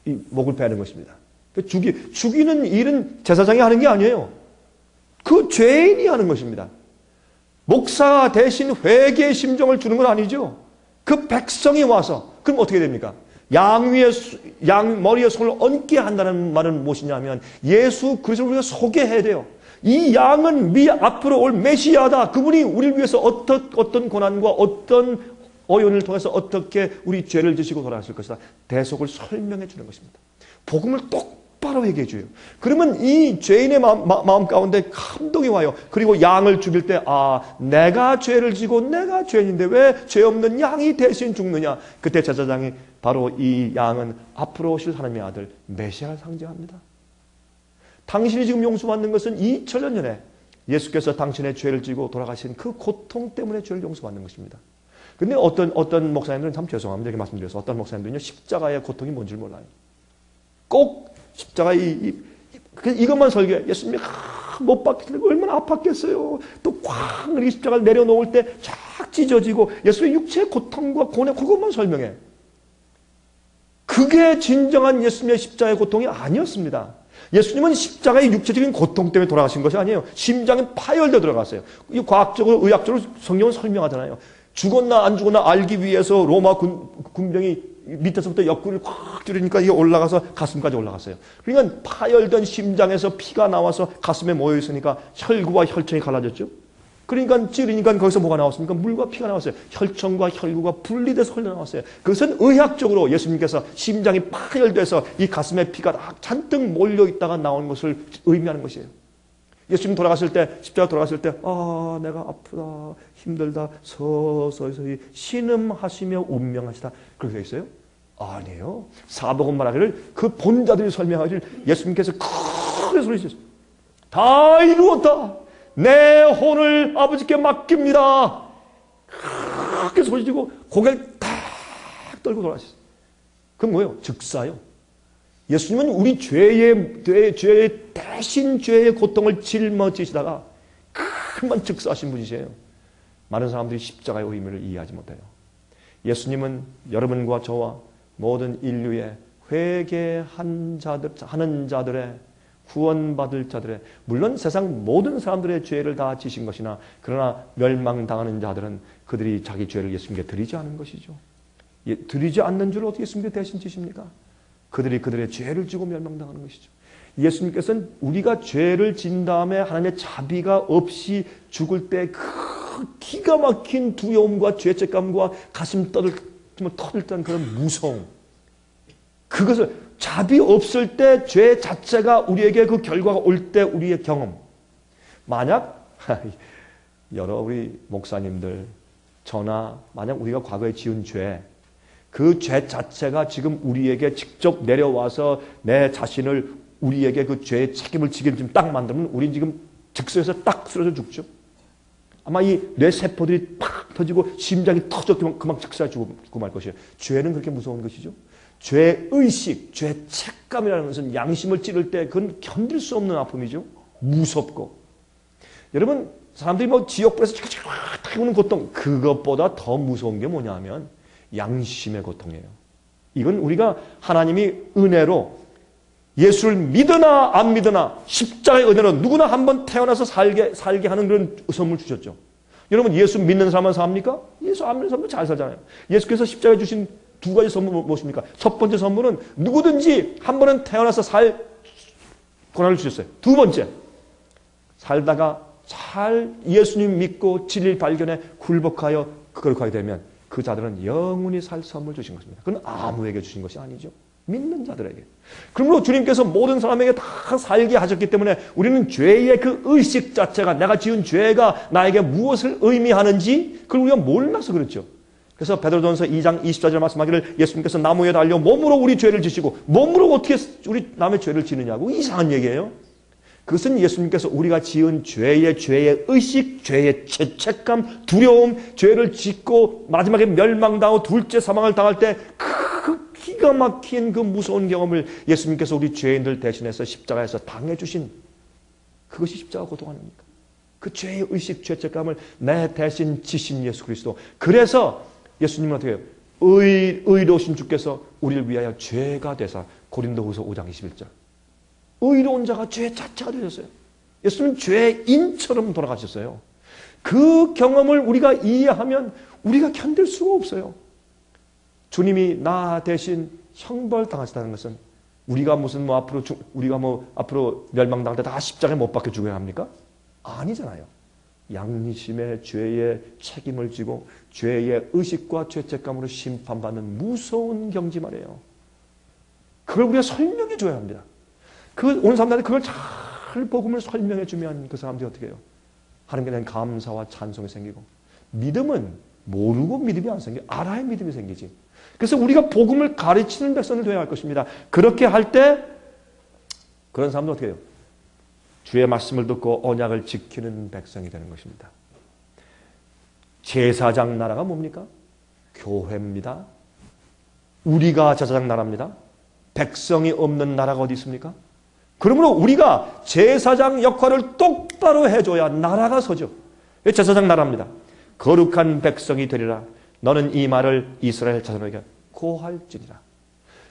이 목을 베는 것입니다. 죽이는 일은 제사장이 하는 게 아니에요. 그 죄인이 하는 것입니다. 목사 대신 회개의 심정을 주는 건 아니죠. 그 백성이 와서 그럼 어떻게 됩니까? 양 머리에 손을 얹게 한다는 말은 무엇이냐 하면 예수 그리스도를 우리가 소개해야 돼요. 이 양은 앞으로 올 메시아다. 그분이 우리를 위해서 어떤 고난과 어떤 어려움을 통해서 어떻게 우리 죄를 지시고 돌아가실 것이다. 대속을 설명해 주는 것입니다. 복음을 똑바로 얘기해 줘요. 그러면 이 죄인의 마음 가운데 감동이 와요. 그리고 양을 죽일 때 내가 죄를 지고 내가 죄인인데 왜 죄 없는 양이 대신 죽느냐. 그때 제사장이 바로 이 양은 앞으로 오실 하나님의 아들 메시아를 상징합니다. 당신이 지금 용서받는 것은 2000년 전에 예수께서 당신의 죄를 지고 돌아가신 그 고통 때문에 죄를 용서받는 것입니다. 근데 어떤 목사님들은 참 죄송합니다. 이렇게 말씀드려서 어떤 목사님들은요, 십자가의 고통이 뭔지 몰라요. 꼭 십자가 이것만 설교해. 예수님이 못 박히는 거 얼마나 아팠겠어요. 또 꽉 이렇게 십자가를 내려놓을 때 쫙 찢어지고 예수의 육체의 고통과 고뇌 그것만 설명해. 그게 진정한 예수님의 십자가의 고통이 아니었습니다. 예수님은 십자가의 육체적인 고통 때문에 돌아가신 것이 아니에요. 심장이 파열돼 들어갔어요. 이 과학적으로 의학적으로 성경은 설명하잖아요. 죽었나 안 죽었나 알기 위해서 로마 군병이 밑에서부터 옆구리를 꽉 찌르니까 이게 올라가서 가슴까지 올라갔어요. 그러니까 파열된 심장에서 피가 나와서 가슴에 모여 있으니까 혈구와 혈청이 갈라졌죠. 그러니까 찌르니까 거기서 뭐가 나왔습니까? 물과 피가 나왔어요. 혈청과 혈구가 분리돼서 흘러나왔어요. 그것은 의학적으로 예수님께서 심장이 파열돼서 이 가슴에 피가 잔뜩 몰려있다가 나온 것을 의미하는 것이에요. 예수님 돌아갔을 때, 십자가 돌아갔을 때, 내가 아프다, 힘들다, 서서히 신음하시며 운명하시다. 그렇게 되어 있어요? 아니에요. 사복음 말하기를 그 본자들이 설명하기를 예수님께서 크게 소리치셨어요. 다 이루었다. 내 혼을 아버지께 맡깁니다. 그렇게 소리치고 고개를 탁 떨고 돌아가셨어요. 그건 뭐예요? 즉사요. 예수님은 우리 죄의 대신 죄의 고통을 짊어지시다가 그만 즉사하신 분이세요. 많은 사람들이 십자가의 의미를 이해하지 못해요. 예수님은 여러분과 저와 모든 인류의 회개하는 자들의 구원받을 자들의 물론 세상 모든 사람들의 죄를 다 지신 것이나 그러나 멸망당하는 자들은 그들이 자기 죄를 예수님께 드리지 않은 것이죠. 드리지 않는 줄 어떻게 예수님께 대신 지십니까? 그들이 그들의 죄를 지고 멸망당하는 것이죠. 예수님께서는 우리가 죄를 진 다음에 하나님의 자비가 없이 죽을 때 그 기가 막힌 두려움과 죄책감과 가슴 터질 듯한 그런 무서움, 그것을 자비 없을 때 죄 자체가 우리에게 그 결과가 올 때 우리의 경험. 만약 여러 우리 목사님들 저나 만약 우리가 과거에 지은 죄, 그 죄 자체가 지금 우리에게 직접 내려와서 내 자신을 우리에게 그 죄의 책임을 지게 지금 딱 만들면 우린 지금 즉석에서 딱 쓰러져 죽죠. 아마 이 뇌세포들이 팍 터지고 심장이 터졌기만 그만 즉사에 죽고 말 것이에요. 죄는 그렇게 무서운 것이죠. 죄의식, 죄책감이라는 것은 양심을 찌를 때 그건 견딜 수 없는 아픔이죠. 무섭고. 여러분, 사람들이 뭐 지옥불에서 타오는 고통, 그것보다 더 무서운 게 뭐냐 하면 양심의 고통이에요. 이건 우리가 하나님이 은혜로 예수를 믿으나 안 믿으나 십자가의 은혜로 누구나 한번 태어나서 살게 하는 그런 선물 주셨죠. 여러분, 예수 믿는 사람만 삽니까? 예수 안 믿는 사람도 잘 살잖아요. 예수께서 십자가에 주신 두 가지 선물 무엇입니까? 첫 번째 선물은 누구든지 한 번은 태어나서 살 권한을 주셨어요. 두 번째, 살다가 잘 예수님 믿고 진리를 발견해 굴복하여 거룩하게 되면 그 자들은 영원히 살 선물 주신 것입니다. 그건 아무에게 주신 것이 아니죠. 믿는 자들에게. 그러므로 주님께서 모든 사람에게 다 살게 하셨기 때문에 우리는 죄의 그 의식 자체가 내가 지은 죄가 나에게 무엇을 의미하는지 그걸 우리가 몰라서 그렇죠. 그래서 베드로전서 2장 24절 말씀하기를 예수님께서 나무에 달려 몸으로 우리 죄를 지시고 몸으로 어떻게 우리 남의 죄를 지느냐고 이상한 얘기예요. 그것은 예수님께서 우리가 지은 죄의 의식, 죄의 죄책감, 두려움, 죄를 짓고 마지막에 멸망당하고 둘째 사망을 당할 때 그 기가 막힌 그 무서운 경험을 예수님께서 우리 죄인들 대신해서 십자가에서 당해주신 그것이 십자가 고통 아닙니까? 그 죄의 의식, 죄책감을 내 대신 지신 예수 그리스도. 그래서 예수님은 어떻게 해요? 의로우신 주께서 우리를 위하여 죄가 되사. 고린도후서 5장 21절. 의로운 자가 죄 자체가 되셨어요. 예수님은 죄인처럼 돌아가셨어요. 그 경험을 우리가 이해하면 우리가 견딜 수가 없어요. 주님이 나 대신 형벌 당하셨다는 것은 우리가 무슨 앞으로 멸망당할 때 다 십자가에 못 박혀 죽어야 합니까? 아니잖아요. 양심의 죄의 책임을 지고 죄의 의식과 죄책감으로 심판받는 무서운 경지 말이에요. 그걸 우리가 설명해 줘야 합니다. 온 사람들한테 그걸 잘 복음을 설명해 주면 그 사람들이 어떻게 해요? 하나님께 대한 감사와 찬송이 생기고, 믿음은 모르고 믿음이 안 생겨. 알아야 믿음이 생기지. 그래서 우리가 복음을 가르치는 백성을 되어야 할 것입니다. 그렇게 할 때 그런 사람들 어떻게 해요? 주의 말씀을 듣고 언약을 지키는 백성이 되는 것입니다. 제사장 나라가 뭡니까? 교회입니다. 우리가 제사장 나라입니다. 백성이 없는 나라가 어디 있습니까? 그러므로 우리가 제사장 역할을 똑바로 해줘야 나라가 서죠. 제사장 나라입니다. 거룩한 백성이 되리라. 너는 이 말을 이스라엘 자손에게 고할지니라.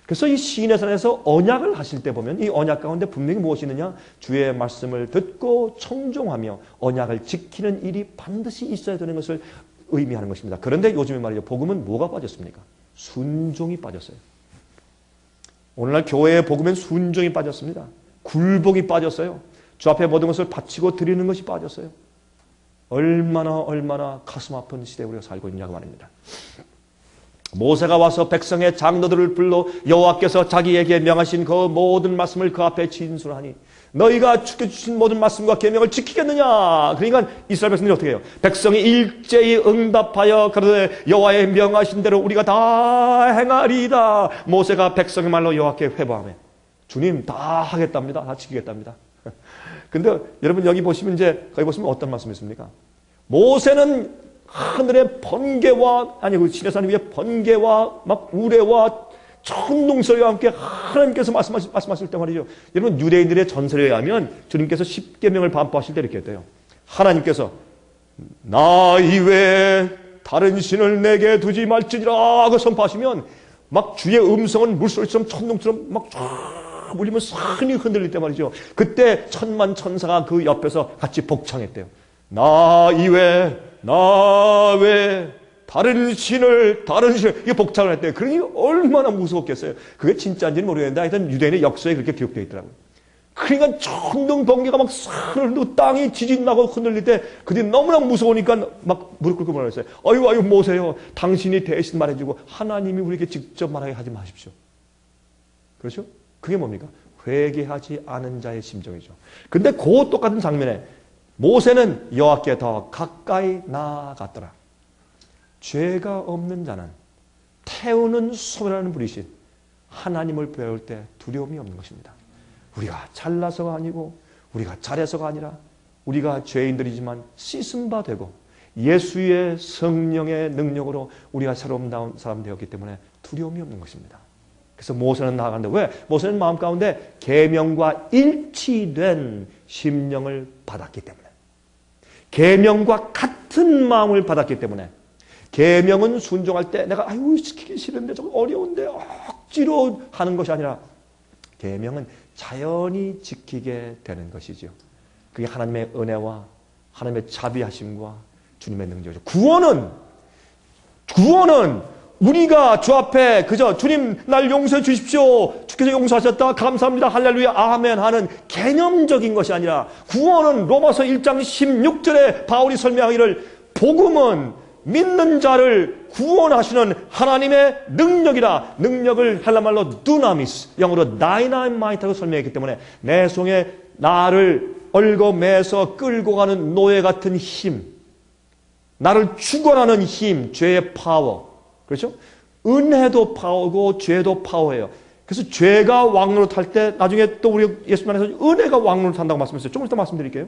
그래서 이 시인의 산에서 언약을 하실 때 보면 이 언약 가운데 분명히 무엇이 있느냐? 주의 말씀을 듣고 청종하며 언약을 지키는 일이 반드시 있어야 되는 것을 의미하는 것입니다. 그런데 요즘에 말이죠. 복음은 뭐가 빠졌습니까? 순종이 빠졌어요. 오늘날 교회의 복음엔 순종이 빠졌습니다. 굴복이 빠졌어요. 주 앞에 모든 것을 바치고 드리는 것이 빠졌어요. 얼마나 가슴 아픈 시대에 우리가 살고 있냐고 말입니다. 모세가 와서 백성의 장로들을 불러 여호와께서 자기에게 명하신 그 모든 말씀을 그 앞에 진술하니 너희가 주께 주신 모든 말씀과 계명을 지키겠느냐? 그러니까 이스라엘 백성들이 어떻게 해요? 백성이 일제히 응답하여 그러되 여호와의 명하신 대로 우리가 다 행하리이다. 모세가 백성의 말로 여호와께 회복하며 주님 다 하겠답니다. 다 지키겠답니다. 근데 여러분 여기 보시면 거기 보시면 어떤 말씀이 있습니까? 모세는 하늘의 번개와 그 시내산 위에 번개와 막 우레와 천둥소리와 함께 하나님께서 말씀하실 때 말이죠. 여러분 유대인들의 전설에 의하면 주님께서 십계명을 반포하실 때 이렇게 했대요. 하나님께서 나 이외에 다른 신을 내게 두지 말지니라 그 선포하시면 막 주의 음성은 물소리처럼 천둥처럼 막 쫙 울리면 산이 흔들릴 때 말이죠. 그때 천만 천사가 그 옆에서 같이 복창했대요. 나 이외에 나 외에 다른 신을 이게 복창을 했대요. 그러니 얼마나 무서웠겠어요. 그게 진짜인지는 모르겠는데 하여튼 유대인의 역사에 그렇게 기록되어 있더라고요. 그러니까 천둥 번개가 막 산을 땅이 지진 나고 흔들릴 때 그들이 너무나 무서우니까 막 무릎 꿇고 뭐라 했어요. 아유 모세요. 당신이 대신 말해주고 하나님이 우리에게 직접 말하게 하지 마십시오. 그렇죠? 그게 뭡니까? 회개하지 않은 자의 심정이죠. 근데 그 똑같은 장면에 모세는 여호와께 더 가까이 나아갔더라. 죄가 없는 자는 태우는 소멸하는 불이신 하나님을 배울 때 두려움이 없는 것입니다. 우리가 잘나서가 아니고 우리가 잘해서가 아니라 우리가 죄인들이지만 씻은 바 되고 예수의 성령의 능력으로 우리가 새로운 사람 되었기 때문에 두려움이 없는 것입니다. 그래서 모세는 나아가는데 왜? 모세는 마음 가운데 계명과 일치된 심령을 받았기 때문에 계명과 같은 마음을 받았기 때문에 계명은 순종할 때 내가 지키기 싫은데 좀 어려운데 억지로 하는 것이 아니라 계명은 자연히 지키게 되는 것이죠. 그게 하나님의 은혜와 하나님의 자비하심과 주님의 능력이죠. 구원은 우리가 주 앞에 그저 주님 날 용서해 주십시오. 주께서 용서하셨다. 감사합니다. 할렐루야. 아멘 하는 개념적인 것이 아니라 구원은 로마서 1장 16절에 바울이 설명하기를 복음은 믿는 자를 구원하시는 하나님의 능력이라. 능력을 헬라말로 두나미스, 영어로 다이나마이트라고 설명했기 때문에 내 속에 나를 얽어매서 끌고 가는 노예 같은 힘, 나를 축원하는 힘, 죄의 파워. 그렇죠? 은혜도 파워고 죄도 파워예요. 그래서 죄가 왕노릇할 때 나중에 또 우리 예수님 안에서 은혜가 왕노릇한다고 말씀했어요. 조금 이따 말씀드릴게요.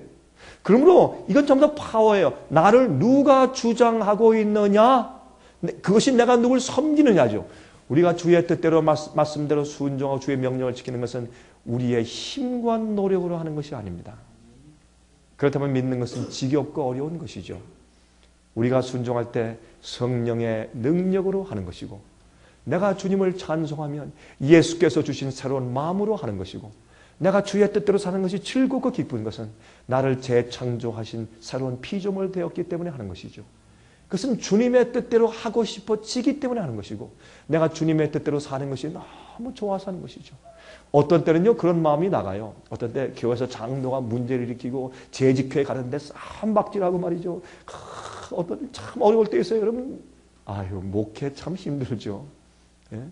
그러므로 이건 전부 다 파워예요. 나를 누가 주장하고 있느냐? 그것이 내가 누굴 섬기느냐죠. 우리가 주의 뜻대로 말씀대로 순종하고 주의 명령을 지키는 것은 우리의 힘과 노력으로 하는 것이 아닙니다. 그렇다면 믿는 것은 지겹고 어려운 것이죠. 우리가 순종할 때 성령의 능력으로 하는 것이고, 내가 주님을 찬송하면 예수께서 주신 새로운 마음으로 하는 것이고, 내가 주의 뜻대로 사는 것이 즐겁고 기쁜 것은 나를 재창조하신 새로운 피조물 되었기 때문에 하는 것이죠. 그것은 주님의 뜻대로 하고 싶어지기 때문에 하는 것이고, 내가 주님의 뜻대로 사는 것이 너무 좋아서 하는 것이죠. 어떤 때는요 그런 마음이 나가요. 어떤 때 교회에서 장로가 문제를 일으키고 재직회에 가는데 쌈박질하고 말이죠. 어떤 참 어려울 때 있어요. 여러분, 아유 목회 참 힘들죠. 예?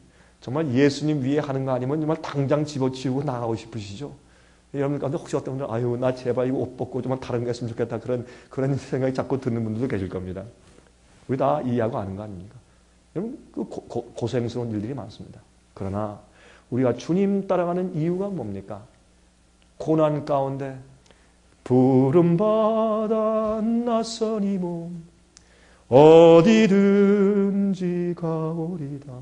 정말 예수님 위에 하는 거 아니면 정말 당장 집어치우고 나가고 싶으시죠. 여러분 가운데 혹시 어떤 분들 아유 나 제발 이거 옷 벗고 좀 다른 거 했으면 좋겠다 그런 생각이 자꾸 드는 분들도 계실 겁니다. 우리 다 이해하고 아는 거 아닙니까? 여러분 그 고생스러운 일들이 많습니다. 그러나 우리가 주님 따라가는 이유가 뭡니까? 고난 가운데 부름받아 낯선 이 몸 어디든지 가오리다.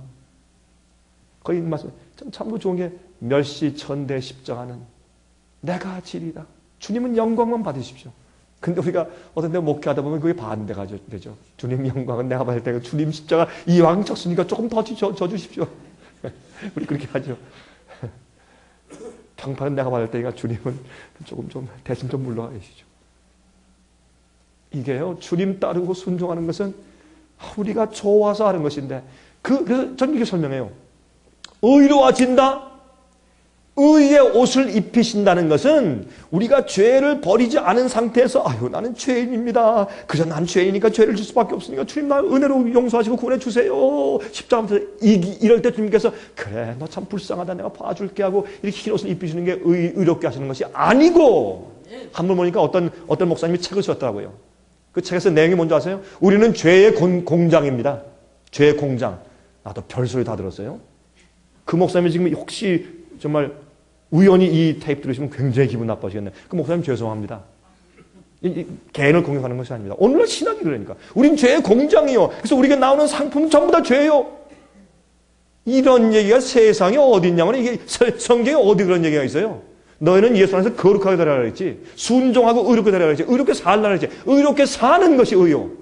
거기 말씀 참도 좋은 게 멸시천대 십자가는 내가 지리다. 주님은 영광만 받으십시오. 근데 우리가 어떤 데 목회하다 보면 그게 반대가 되죠. 주님 영광은 내가 받을 때가 주님 십자가 이왕 쳤으니까 조금 더 져주십시오. 우리 그렇게 하죠. 평판은 내가 받을 때니까 주님은 조금 좀 대신 좀 물러가 계시죠. 이게요 주님 따르고 순종하는 것은 우리가 좋아서 하는 것인데 그래서 저는 이렇게 설명해요. 의로워진다. 의의 옷을 입히신다는 것은 우리가 죄를 버리지 않은 상태에서 아유 나는 죄인입니다. 그저 난 죄이니까 죄를 질 수밖에 없으니까 주님 나 은혜로 용서하시고 구원해 주세요. 십자가부터 이럴 때 주님께서 그래 너 참 불쌍하다 내가 봐줄게 하고 이렇게 흰 옷을 입히시는 게 의롭게 하시는 것이 아니고, 한번 보니까 어떤 목사님이 책을 썼더라고요. 그 책에서 내용이 뭔지 아세요? 우리는 죄의 공장입니다. 죄의 공장. 나도 별소리 다 들었어요. 그 목사님이 지금 혹시 정말 우연히 이 테이프 들으시면 굉장히 기분 나빠지겠네요. 그 목사님 죄송합니다. 개인을 공격하는 것이 아닙니다. 오늘날 신학이 그러니까. 우린 죄의 공장이요. 그래서 우리가 나오는 상품은 전부 다 죄예요. 이런 얘기가 세상에 어디 있냐면 이게 성경에 어디 그런 얘기가 있어요. 너희는 예수 안에서 거룩하게 되라 그랬지. 순종하고 의롭게 되라 그랬지. 의롭게 살라 그랬지. 의롭게 사는 것이 의요.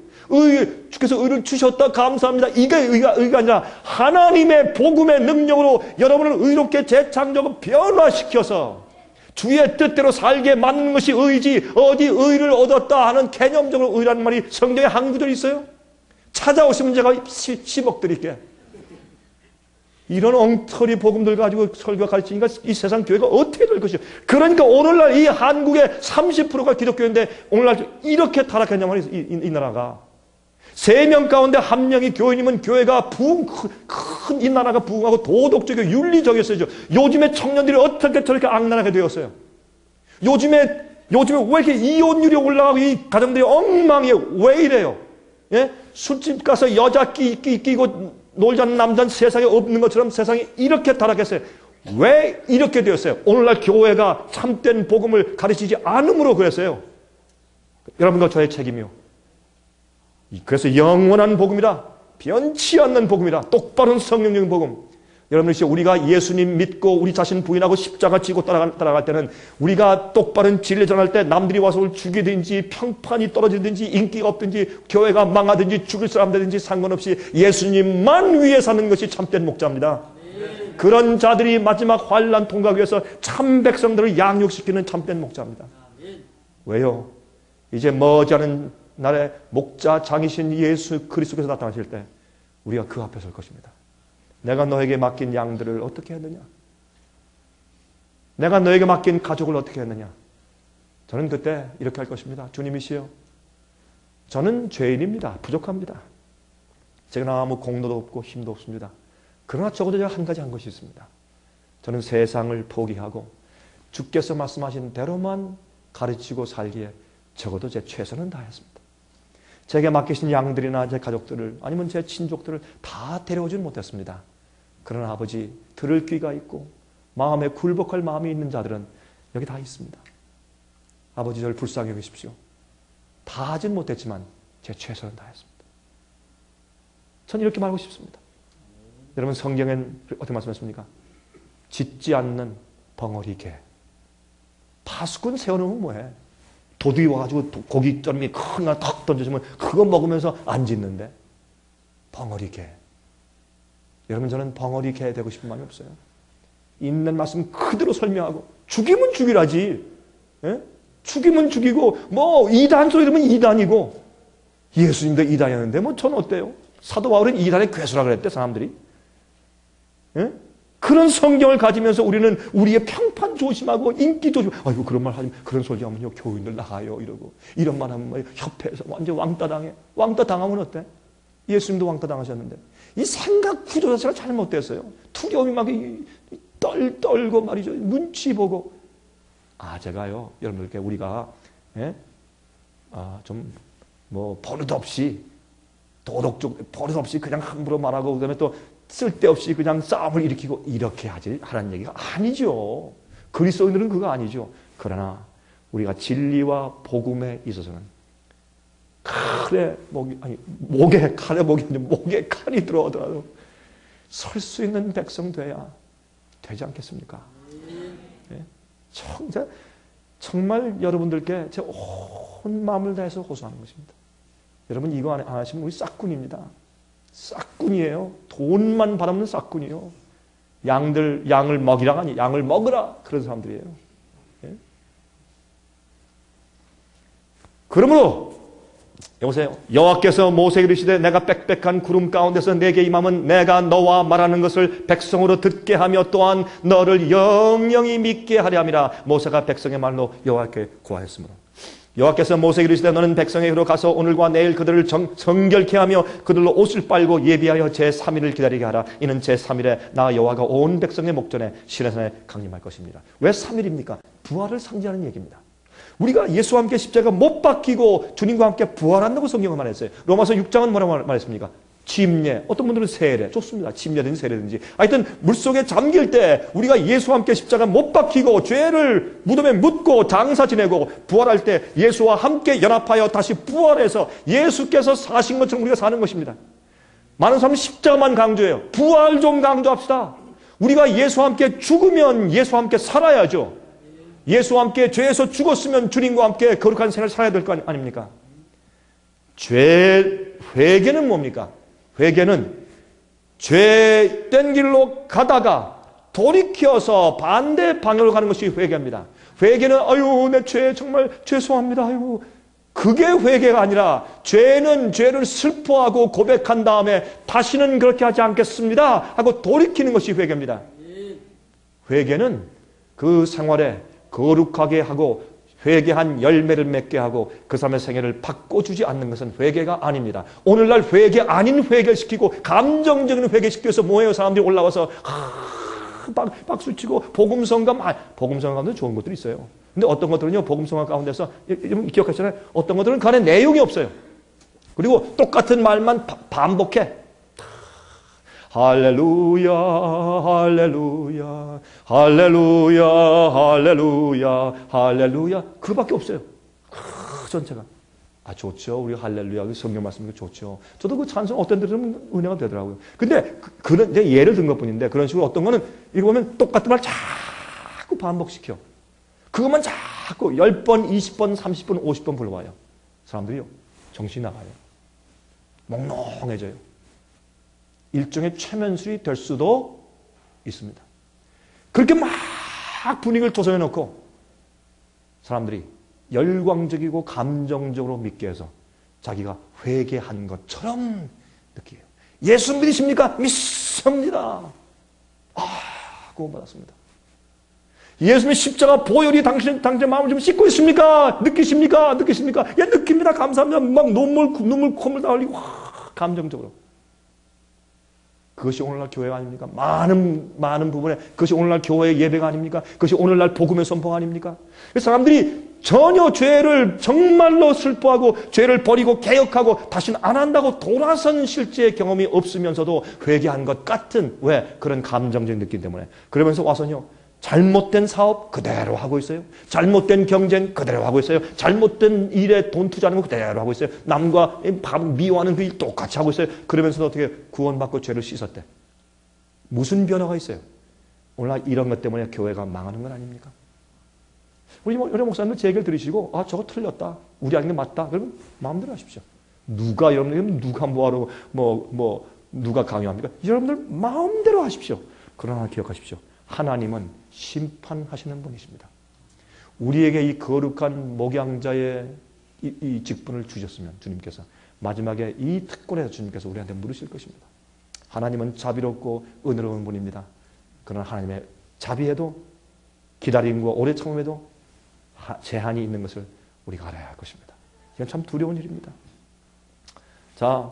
주께서 의를 주셨다 감사합니다. 이게 의가 아니라 하나님의 복음의 능력으로 여러분을 의롭게 재창조하고 변화시켜서 주의 뜻대로 살게 만드는 것이 의지, 어디 의를 얻었다 하는 개념적으로 의라는 말이 성경에 한 구절 있어요. 찾아오시면 제가 10억 드릴게. 이런 엉터리 복음들 가지고 설교 가르치니까 이 세상 교회가 어떻게 될 것이요. 그러니까 오늘날 이 한국의 30%가 기독교인데 오늘날 이렇게 타락했냐면 이 나라가 3명 가운데 1명이 교인이면 교회가 큰 이 나라가 부흥하고 도덕적이고 윤리적이었어요. 요즘에 청년들이 어떻게 저렇게 악랄하게 되었어요. 요즘에 왜 이렇게 이혼율이 올라가고 이 가정들이 엉망이에요. 왜 이래요? 예? 술집 가서 여자 끼고 놀자는 남자는 세상에 없는 것처럼 세상이 이렇게 타락했어요. 왜 이렇게 되었어요? 오늘날 교회가 참된 복음을 가르치지 않음으로 그랬어요. 여러분과 저의 책임이요. 그래서 영원한 복음이다. 변치 않는 복음이다. 똑바른 성령적인 복음. 여러분, 우리가 예수님 믿고 우리 자신 부인하고 십자가 지고 따라갈 때는 우리가 똑바른 진리 전할 때 남들이 와서 우리를 죽이든지 평판이 떨어지든지 인기가 없든지 교회가 망하든지 죽일 사람 되든지 상관없이 예수님만 위해 사는 것이 참된 목자입니다. 그런 자들이 마지막 환난 통과하기 위해서 참 백성들을 양육시키는 참된 목자입니다. 왜요? 이제 머지않은 날에 목자 장이신 예수 그리스도께서 나타나실 때 우리가 그 앞에 설 것입니다. 내가 너에게 맡긴 양들을 어떻게 했느냐? 내가 너에게 맡긴 가족을 어떻게 했느냐? 저는 그때 이렇게 할 것입니다. 주님이시여, 저는 죄인입니다. 부족합니다. 제가 아무 공로도 없고 힘도 없습니다. 그러나 적어도 제가 한 가지 한 것이 있습니다. 저는 세상을 포기하고 주께서 말씀하신 대로만 가르치고 살기에 적어도 제 최선은 다했습니다. 제게 맡기신 양들이나 제 가족들을 아니면 제 친족들을 다 데려오지는 못했습니다. 그러나 아버지, 들을 귀가 있고 마음에 굴복할 마음이 있는 자들은 여기 다 있습니다. 아버지, 저를 불쌍히 여기십시오. 다 하진 못했지만 제 최선은 다했습니다. 전 이렇게 말하고 싶습니다. 여러분, 성경엔 어떻게 말씀하십니까? 짖지 않는 벙어리 개. 파수꾼 세워놓으면 뭐해? 도둑이 와가지고 고깃절미 큰 거 턱 던져주면 그거 먹으면서 안 짖는데. 벙어리 개. 여러분, 저는 벙어리 개 되고 싶은 마음이 없어요. 있는 말씀 그대로 설명하고, 죽이면 죽이라지. 예? 죽이면 죽이고, 뭐 이단 소리 들으면 이단이고, 예수님도 이단이었는데 뭐 전 어때요? 사도 바울은 이단의 괴수라 그랬대, 사람들이. 예? 그런 성경을 가지면서 우리는 우리의 평판 조심하고 인기 조심. 아이고, 그런 말 하면, 그런 소리 하면요 교인들 나가요 이러고, 이런 말 하면 뭐 협회에서 완전 왕따 당해. 왕따 당하면 어때? 예수님도 왕따 당하셨는데. 이 생각 구조 자체가 잘못됐어요. 투겸이 막 떨고 말이죠. 눈치 보고. 제가요, 여러분들께 우리가, 예? 좀, 뭐, 버릇 없이, 도덕적, 버릇 없이 그냥 함부로 말하고, 그 다음에 또 쓸데없이 그냥 싸움을 일으키고, 이렇게 하라는 얘기가 아니죠. 그리스도인들은 그거 아니죠. 그러나, 우리가 진리와 복음에 있어서는, 칼에 목에 칼이 들어오더라도 설 수 있는 백성 돼야 되지 않겠습니까? 네? 정말 여러분들께 제 온 마음을 다해서 호소하는 것입니다. 여러분, 이거 안 하시면 우리 싹군입니다. 싹군이에요. 돈만 받아먹는 싹군이요. 양을 먹이라가 아니, 양을 먹으라. 그런 사람들이에요. 네? 그러므로 여보세요. 여호와께서 모세에게 이르시되 내가 빽빽한 구름 가운데서 내게 임함은 내가 너와 말하는 것을 백성으로 듣게 하며 또한 너를 영영히 믿게 하려 함이라. 모세가 백성의 말로 여호와께 고하였으므로 여호와께서 모세에게 이르시되 너는 백성에게로 가서 오늘과 내일 그들을 정결케 하며 그들로 옷을 빨고 예비하여 제3일을 기다리게 하라. 이는 제3일에 나 여호와가 온 백성의 목전에 시내산에 강림할 것입니다. 왜 3일입니까? 부활을 상징하는 얘기입니다. 우리가 예수와 함께 십자가 못 박히고 주님과 함께 부활한다고 성경은 말했어요. 로마서 6장은 뭐라고 말했습니까? 침례, 어떤 분들은 세례, 좋습니다. 침례든지 세례든지. 하여튼 물속에 잠길 때 우리가 예수와 함께 십자가 못 박히고 죄를 무덤에 묻고 장사 지내고 부활할 때 예수와 함께 연합하여 다시 부활해서 예수께서 사신 것처럼 우리가 사는 것입니다. 많은 사람은 십자가만 강조해요. 부활 좀 강조합시다. 우리가 예수와 함께 죽으면 예수와 함께 살아야죠. 예수와 함께 죄에서 죽었으면 주님과 함께 거룩한 생활을 살아야 될 거 아닙니까? 회개는 뭡니까? 회개는 죄된 길로 가다가 돌이켜서 반대 방향으로 가는 것이 회개입니다. 회개는 아유, 내 죄 정말 죄송합니다. 아유, 그게 회개가 아니라 죄는 죄를 슬퍼하고 고백한 다음에 다시는 그렇게 하지 않겠습니다 하고 돌이키는 것이 회개입니다. 회개는 그 생활에 거룩하게 하고 회개한 열매를 맺게 하고 그 사람의 생애를 바꿔주지 않는 것은 회개가 아닙니다. 오늘날 회개 아닌 회개를 시키고 감정적인 회개시켜서 뭐예요? 사람들이 올라와서 박수치고 복음성가 가운데 좋은 것들이 있어요. 근데 어떤 것들은요, 복음성가 가운데서 기억하시잖아요. 어떤 것들은 그 안에 내용이 없어요. 그리고 똑같은 말만 반복해. 할렐루야, 할렐루야, 할렐루야, 할렐루야, 할렐루야. 그밖에 없어요. 전체가. 좋죠. 우리 할렐루야. 성경 말씀이 좋죠. 저도 그 찬송 어떤 데는 은혜가 되더라고요. 근데 그런 이제 예를 든 것 뿐인데 그런 식으로 어떤 거는 이거 보면 똑같은 말 자꾸 반복시켜. 그것만 자꾸 10번, 20번, 30번, 50번 불러와요. 사람들이요. 정신이 나가요. 몽롱해져요. 일종의 최면술이 될 수도 있습니다. 그렇게 막 분위기를 조성해 놓고 사람들이 열광적이고 감정적으로 믿게 해서 자기가 회개한 것처럼 느끼게요. 예수 믿으십니까? 믿습니다. 구원받았습니다. 예수님의 십자가 보혈이 당신 마음을 좀 씻고 있습니까? 느끼십니까? 예, 느낍니다. 감사합니다. 막 눈물 콧물 다 흘리고 감정적으로. 그것이 오늘날 교회가 아닙니까? 많은 부분에 그것이 오늘날 교회의 예배가 아닙니까? 그것이 오늘날 복음의 선포가 아닙니까? 사람들이 전혀 죄를 정말로 슬퍼하고 죄를 버리고 개혁하고 다시는 안 한다고 돌아선 실제 경험이 없으면서도 회개한 것 같은 왜? 그런 감정적인 느낌 때문에. 그러면서 와서요. 잘못된 사업 그대로 하고 있어요. 잘못된 경쟁 그대로 하고 있어요. 잘못된 일에 돈 투자하는 거 그대로 하고 있어요. 남과 미워하는 그 일 똑같이 하고 있어요. 그러면서도 어떻게 구원받고 죄를 씻었대. 무슨 변화가 있어요? 오늘날 이런 것 때문에 교회가 망하는 건 아닙니까? 우리 여러 목사님들 제 얘기를 들으시고 아 저거 틀렸다. 우리 하는 게 맞다. 그러면 마음대로 하십시오. 누가 여러분들 누가 뭐하러 누가 강요합니까? 여러분들 마음대로 하십시오. 그러나 기억하십시오. 하나님은 심판하시는 분이십니다. 우리에게 이 거룩한 목양자의 이 직분을 주셨으면 주님께서 마지막에 이 특권에서 주님께서 우리한테 물으실 것입니다. 하나님은 자비롭고 은혜로운 분입니다. 그러나 하나님의 자비에도 기다림과 오래 참음에도 제한이 있는 것을 우리가 알아야 할 것입니다. 이건 참 두려운 일입니다. 자,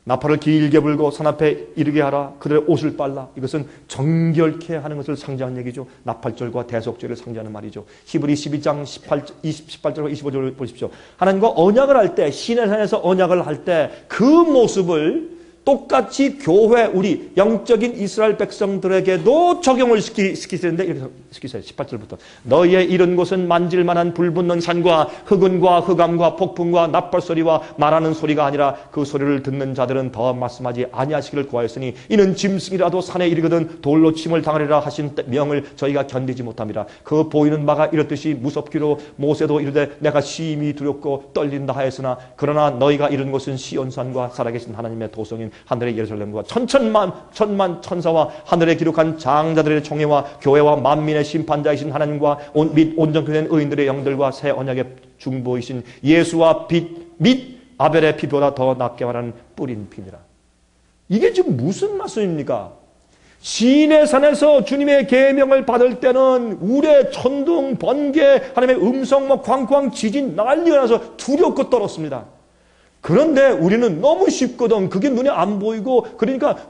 나팔을 길게 불고 산 앞에 이르게 하라. 그들의 옷을 빨라. 이것은 정결케 하는 것을 상징하는 얘기죠. 나팔절과 대속절을 상징하는 말이죠. 히브리 12장 18절과 25절을 보십시오. 하나님과 언약을 할 때, 시내산에서 언약을 할 때 그 모습을 똑같이 교회 우리 영적인 이스라엘 백성들에게도 적용을 시키시는데 이렇게 시키세요. 18절부터 너희의 이른 곳은 만질만한 불붙는 산과 흑은과 흑암과 폭풍과 나팔소리와 말하는 소리가 아니라 그 소리를 듣는 자들은 더 말씀하지 아니하시기를 구하였으니 이는 짐승이라도 산에 이르거든 돌로 침을 당하리라 하신 명을 저희가 견디지 못함이라. 그 보이는 바가 이렇듯이 무섭기로 모세도 이르되 내가 심히 두렵고 떨린다 하였으나 그러나 너희가 이른 곳은 시온산과 살아계신 하나님의 도성인 하늘의 예루살렘과 천만 천사와 하늘에 기록한 장자들의 총회와 교회와 만민의 심판자이신 하나님과 및 온전케 된 의인들의 영들과 새 언약의 중보이신 예수와 빛 및 아벨의 피보다 더 낫게 말하는 뿌린 피니라. 이게 지금 무슨 말씀입니까? 시내산에서 주님의 계명을 받을 때는 우레, 천둥, 번개, 하나님의 음성, 광광, 지진 난리가 나서 두렵고 떨었습니다. 그런데 우리는 너무 쉽거든. 그게 눈에 안 보이고 그러니까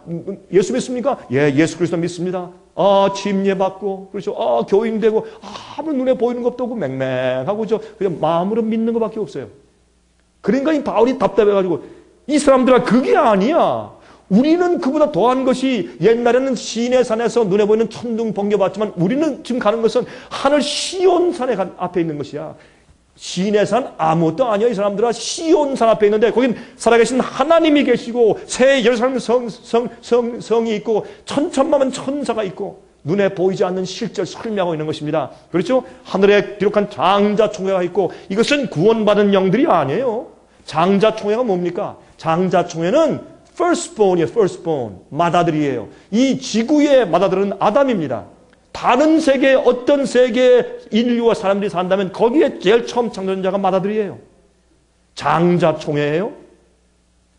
예수 믿습니까? 예, 예수 그리스도 믿습니다. 침례 받고 그렇죠. 교인 되고 아무 눈에 보이는 것도 없고 맹맹하고 그냥 마음으로 믿는 것밖에 없어요. 그러니까 이 바울이 답답해가지고 이 사람들아 그게 아니야. 우리는 그보다 더한 것이 옛날에는 시내산에서 눈에 보이는 천둥 번개 봤지만 우리는 지금 가는 것은 하늘 시온산에 앞에 있는 것이야. 시내산 아무것도 아니야. 이 사람들아 시온산 앞에 있는데 거긴 살아계신 하나님이 계시고 새 예루살렘 성이 있고 천천만만 천사가 있고 눈에 보이지 않는 실제를 설명하고 있는 것입니다. 그렇죠? 하늘에 기록한 장자총회가 있고 이것은 구원받은 영들이 아니에요. 장자총회가 뭡니까? 장자총회는 firstborn이에요. firstborn. 맏아들이에요. 이 지구의 맏아들은 아담입니다. 다른 세계 어떤 세계에 인류와 사람들이 산다면 거기에 제일 처음 창조된 자가 맏아들이에요. 장자총회예요.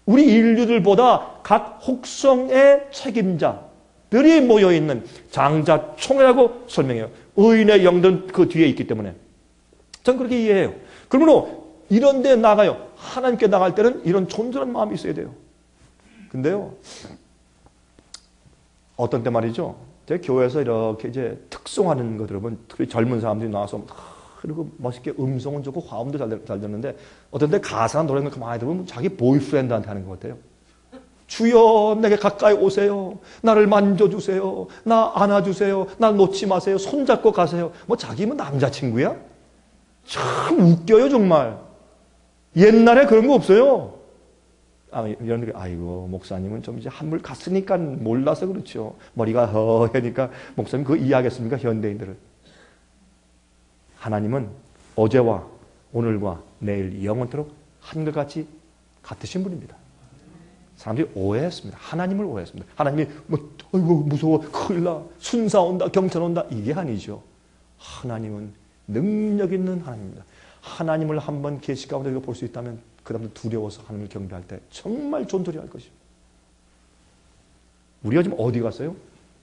우리 인류들보다 각 혹성의 책임자들이 모여있는 장자총회라고 설명해요. 의인의 영들은 그 뒤에 있기 때문에 전 그렇게 이해해요. 그러므로 이런 데 나가요. 하나님께 나갈 때는 이런 존재한 마음이 있어야 돼요. 근데요 어떤 때 말이죠, 제 교회에서 이렇게 이제 특송하는 거 들으면 특히 젊은 사람들이 나와서 그리고 멋있게 음성은 좋고 화음도 잘 듣는데 어떤 때 가사나 노래를 많이 들으면 자기 보이프렌드한테 하는 것 같아요. 주여 내게 가까이 오세요. 나를 만져주세요. 나 안아주세요. 나 놓지 마세요. 손잡고 가세요. 뭐 자기 뭐 남자친구야? 참 웃겨요 정말. 옛날에 그런 거 없어요. 여러분들이 아이고 목사님은 좀 이제 한물 갔으니까 몰라서 그렇죠. 머리가 허하니까 목사님 그거 이해하겠습니까? 현대인들을. 하나님은 어제와 오늘과 내일 영원토록 한결같이 같으신 분입니다. 사람들이 오해했습니다. 하나님을 오해했습니다. 하나님이 아이고 무서워 큰일 나 순사 온다 경찰 온다 이게 아니죠. 하나님은 능력 있는 하나님입니다. 하나님을 한번 계시 가운데 볼 수 있다면 그 다음에 두려워서 하나님을 경배할 때 정말 존절히 할 것이죠. 우리가 지금 어디 갔어요?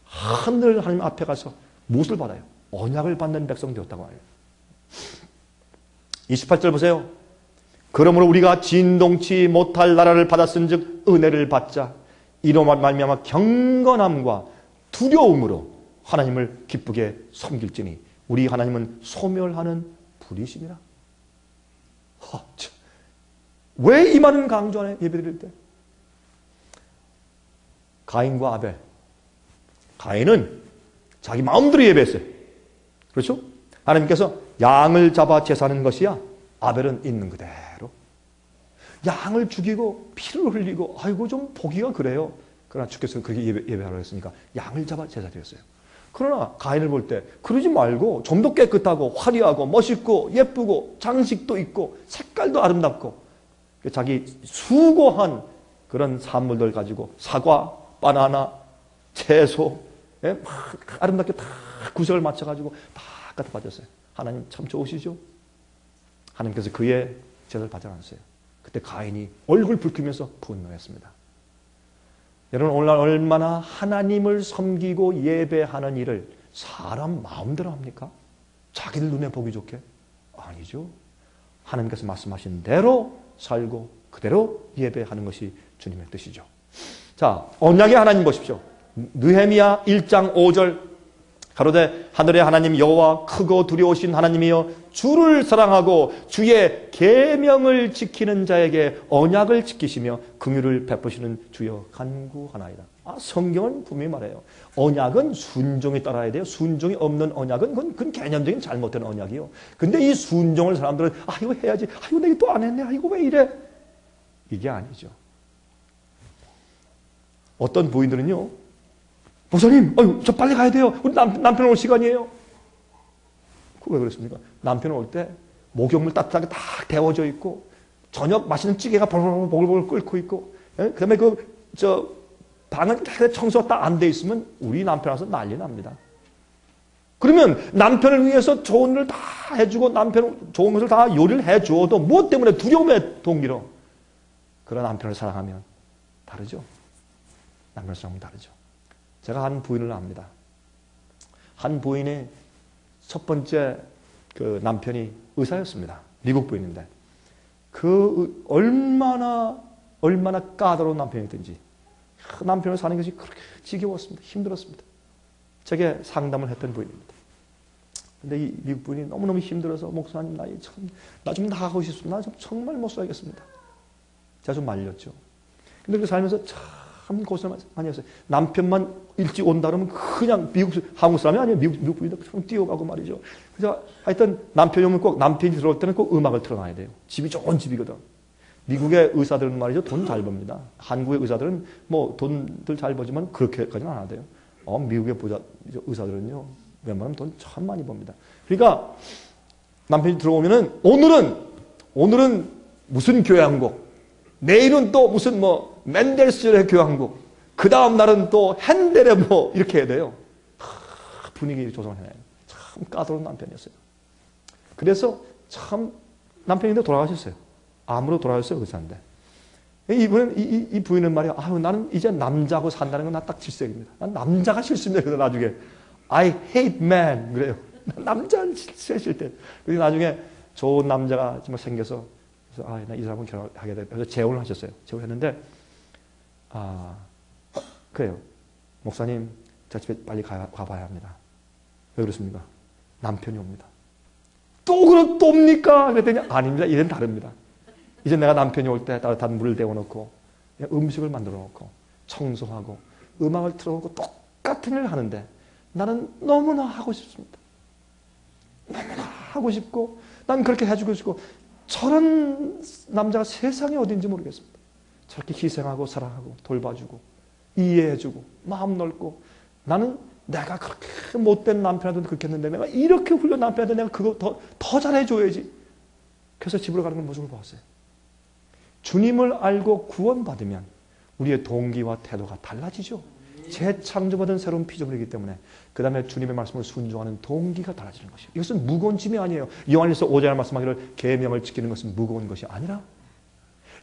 하늘 하나님 앞에 가서 무엇을 받아요? 언약을 받는 백성 되었다고 하요. 28절 보세요. 그러므로 우리가 진동치 못할 나라를 받았은 즉 은혜를 받자. 이로 말미암아 경건함과 두려움으로 하나님을 기쁘게 섬길지니 우리 하나님은 소멸하는 불이시니라. 왜 이 말은 강조하네? 예배드릴 때 가인과 아벨. 가인은 자기 마음대로 예배했어요. 그렇죠? 하나님께서 양을 잡아 제사하는 것이야. 아벨은 있는 그대로 양을 죽이고 피를 흘리고 아이고 좀 보기가 그래요. 그러나 주께서는 그렇게 예배하라고 했으니까 양을 잡아 제사 드렸어요. 그러나 가인을 볼 때 그러지 말고 좀 더 깨끗하고 화려하고 멋있고 예쁘고 장식도 있고 색깔도 아름답고 자기 수고한 그런 산물들 가지고 사과, 바나나, 채소 막 아름답게 다 구색을 맞춰가지고 다 갖다 바쳤어요. 하나님 참 좋으시죠? 하나님께서 그의 제사를 받지 않았어요. 그때 가인이 얼굴 붉히면서 분노했습니다. 여러분 오늘날 얼마나 하나님을 섬기고 예배하는 일을 사람 마음대로 합니까? 자기들 눈에 보기 좋게? 아니죠. 하나님께서 말씀하신 대로 살고 그대로 예배하는 것이 주님의 뜻이죠. 자, 언약의 하나님 보십시오. 느헤미야 1장 5절 가로되 하늘의 하나님 여호와 크고 두려우신 하나님이여 주를 사랑하고 주의 계명을 지키는 자에게 언약을 지키시며 긍휼을 베푸시는 주여 간구하나이다. 성경은 분명히 말해요. 언약은 순종에 따라야 돼요. 순종이 없는 언약은 그건 개념적인 잘못된 언약이요. 근데 이 순종을 사람들은 이거 해야지. 이거 내가 또 안 했네. 이거 왜 이래? 이게 아니죠. 어떤 부인들은요. 목사님, 저 빨리 가야 돼요. 우리 남편 올 시간이에요. 왜 그랬습니까? 남편 올 때 목욕물 따뜻하게 딱 데워져 있고 저녁 맛있는 찌개가 보글보글 끓고 있고 그 다음에 방은 청소가 딱 안 돼 있으면 우리 남편 와서 난리 납니다. 그러면 남편을 위해서 좋은 일을 다 해주고 남편 좋은 것을 다 요리를 해주어도 무엇 때문에 두려움의 동기로 그런 남편을 사랑하면 다르죠. 남편을 사랑하면 다르죠. 제가 한 부인을 압니다. 한 부인의 첫 번째 그 남편이 의사였습니다. 미국 부인인데 얼마나 까다로운 남편이든지 남편을 사는 것이 그렇게 지겨웠습니다. 힘들었습니다. 제게 상담을 했던 부인입니다. 근데 이 미국 부인이 너무너무 힘들어서 목사님 나 좀 나가고 싶습니다. 나 좀 정말 못 살겠습니다. 제가 좀 말렸죠. 근데 그 살면서 참 고생을 많이 했어요. 남편만 일찍 온다 그러면 그냥 한국 사람이 아니에요. 미국 부인도 좀 뛰어가고 말이죠. 그래서 하여튼 남편이 오면 꼭 남편이 들어올 때는 꼭 음악을 틀어놔야 돼요. 집이 좋은 집이거든. 미국의 의사들은 말이죠. 돈 잘 법니다. 한국의 의사들은 뭐 돈들 잘 벌지만 그렇게까지는 안 하대요. 미국의 의사들은요. 웬만하면 돈 참 많이 법니다. 그러니까 남편이 들어오면은 오늘은 무슨 교향곡, 내일은 또 무슨 맨델스의 교향곡, 그 다음 날은 또 핸델의 이렇게 해야 돼요. 분위기 조성을 해놔요. 참 까다로운 남편이었어요. 그래서 참 남편인데 돌아가셨어요. 암으로 돌아가셨어요. 의사인데. 이 부인은 말이야. 나는 이제 남자하고 산다는 건 나 딱 질색입니다. 난 남자가 싫습니다. 그래서 나중에 I hate man 그래요. 남자는 싫대. 그리고 나중에 좋은 남자가 정말 생겨서 그래서 나 이 사람은 결혼하게 돼. 그래서 재혼을 하셨어요. 재혼했는데 그래요. 목사님 저 집에 빨리 가봐야 합니다. 왜 그렇습니까? 남편이 옵니다. 또 옵니까? 그랬더니 아닙니다. 이젠 다릅니다. 이제 내가 남편이 올 때 따뜻한 물을 데워놓고 음식을 만들어 놓고 청소하고 음악을 틀어놓고 똑같은 일을 하는데 나는 너무나 하고 싶습니다. 너무나 하고 싶고 난 그렇게 해주고 싶고 저런 남자가 세상에 어딘지 모르겠습니다. 저렇게 희생하고 사랑하고 돌봐주고 이해해주고 마음 넓고 나는 내가 그렇게 못된 남편한테 그렇게 했는데 내가 이렇게 훌륭한 남편한테 내가 그거 더 잘해줘야지. 그래서 집으로 가는 걸 모습을 보았어요. 주님을 알고 구원받으면 우리의 동기와 태도가 달라지죠. 재창조받은 새로운 피조물이기 때문에 그 다음에 주님의 말씀을 순종하는 동기가 달라지는 것이에요. 이것은 무거운 짐이 아니에요. 요한일서 5장에 말씀하기를 계명을 지키는 것은 무거운 것이 아니라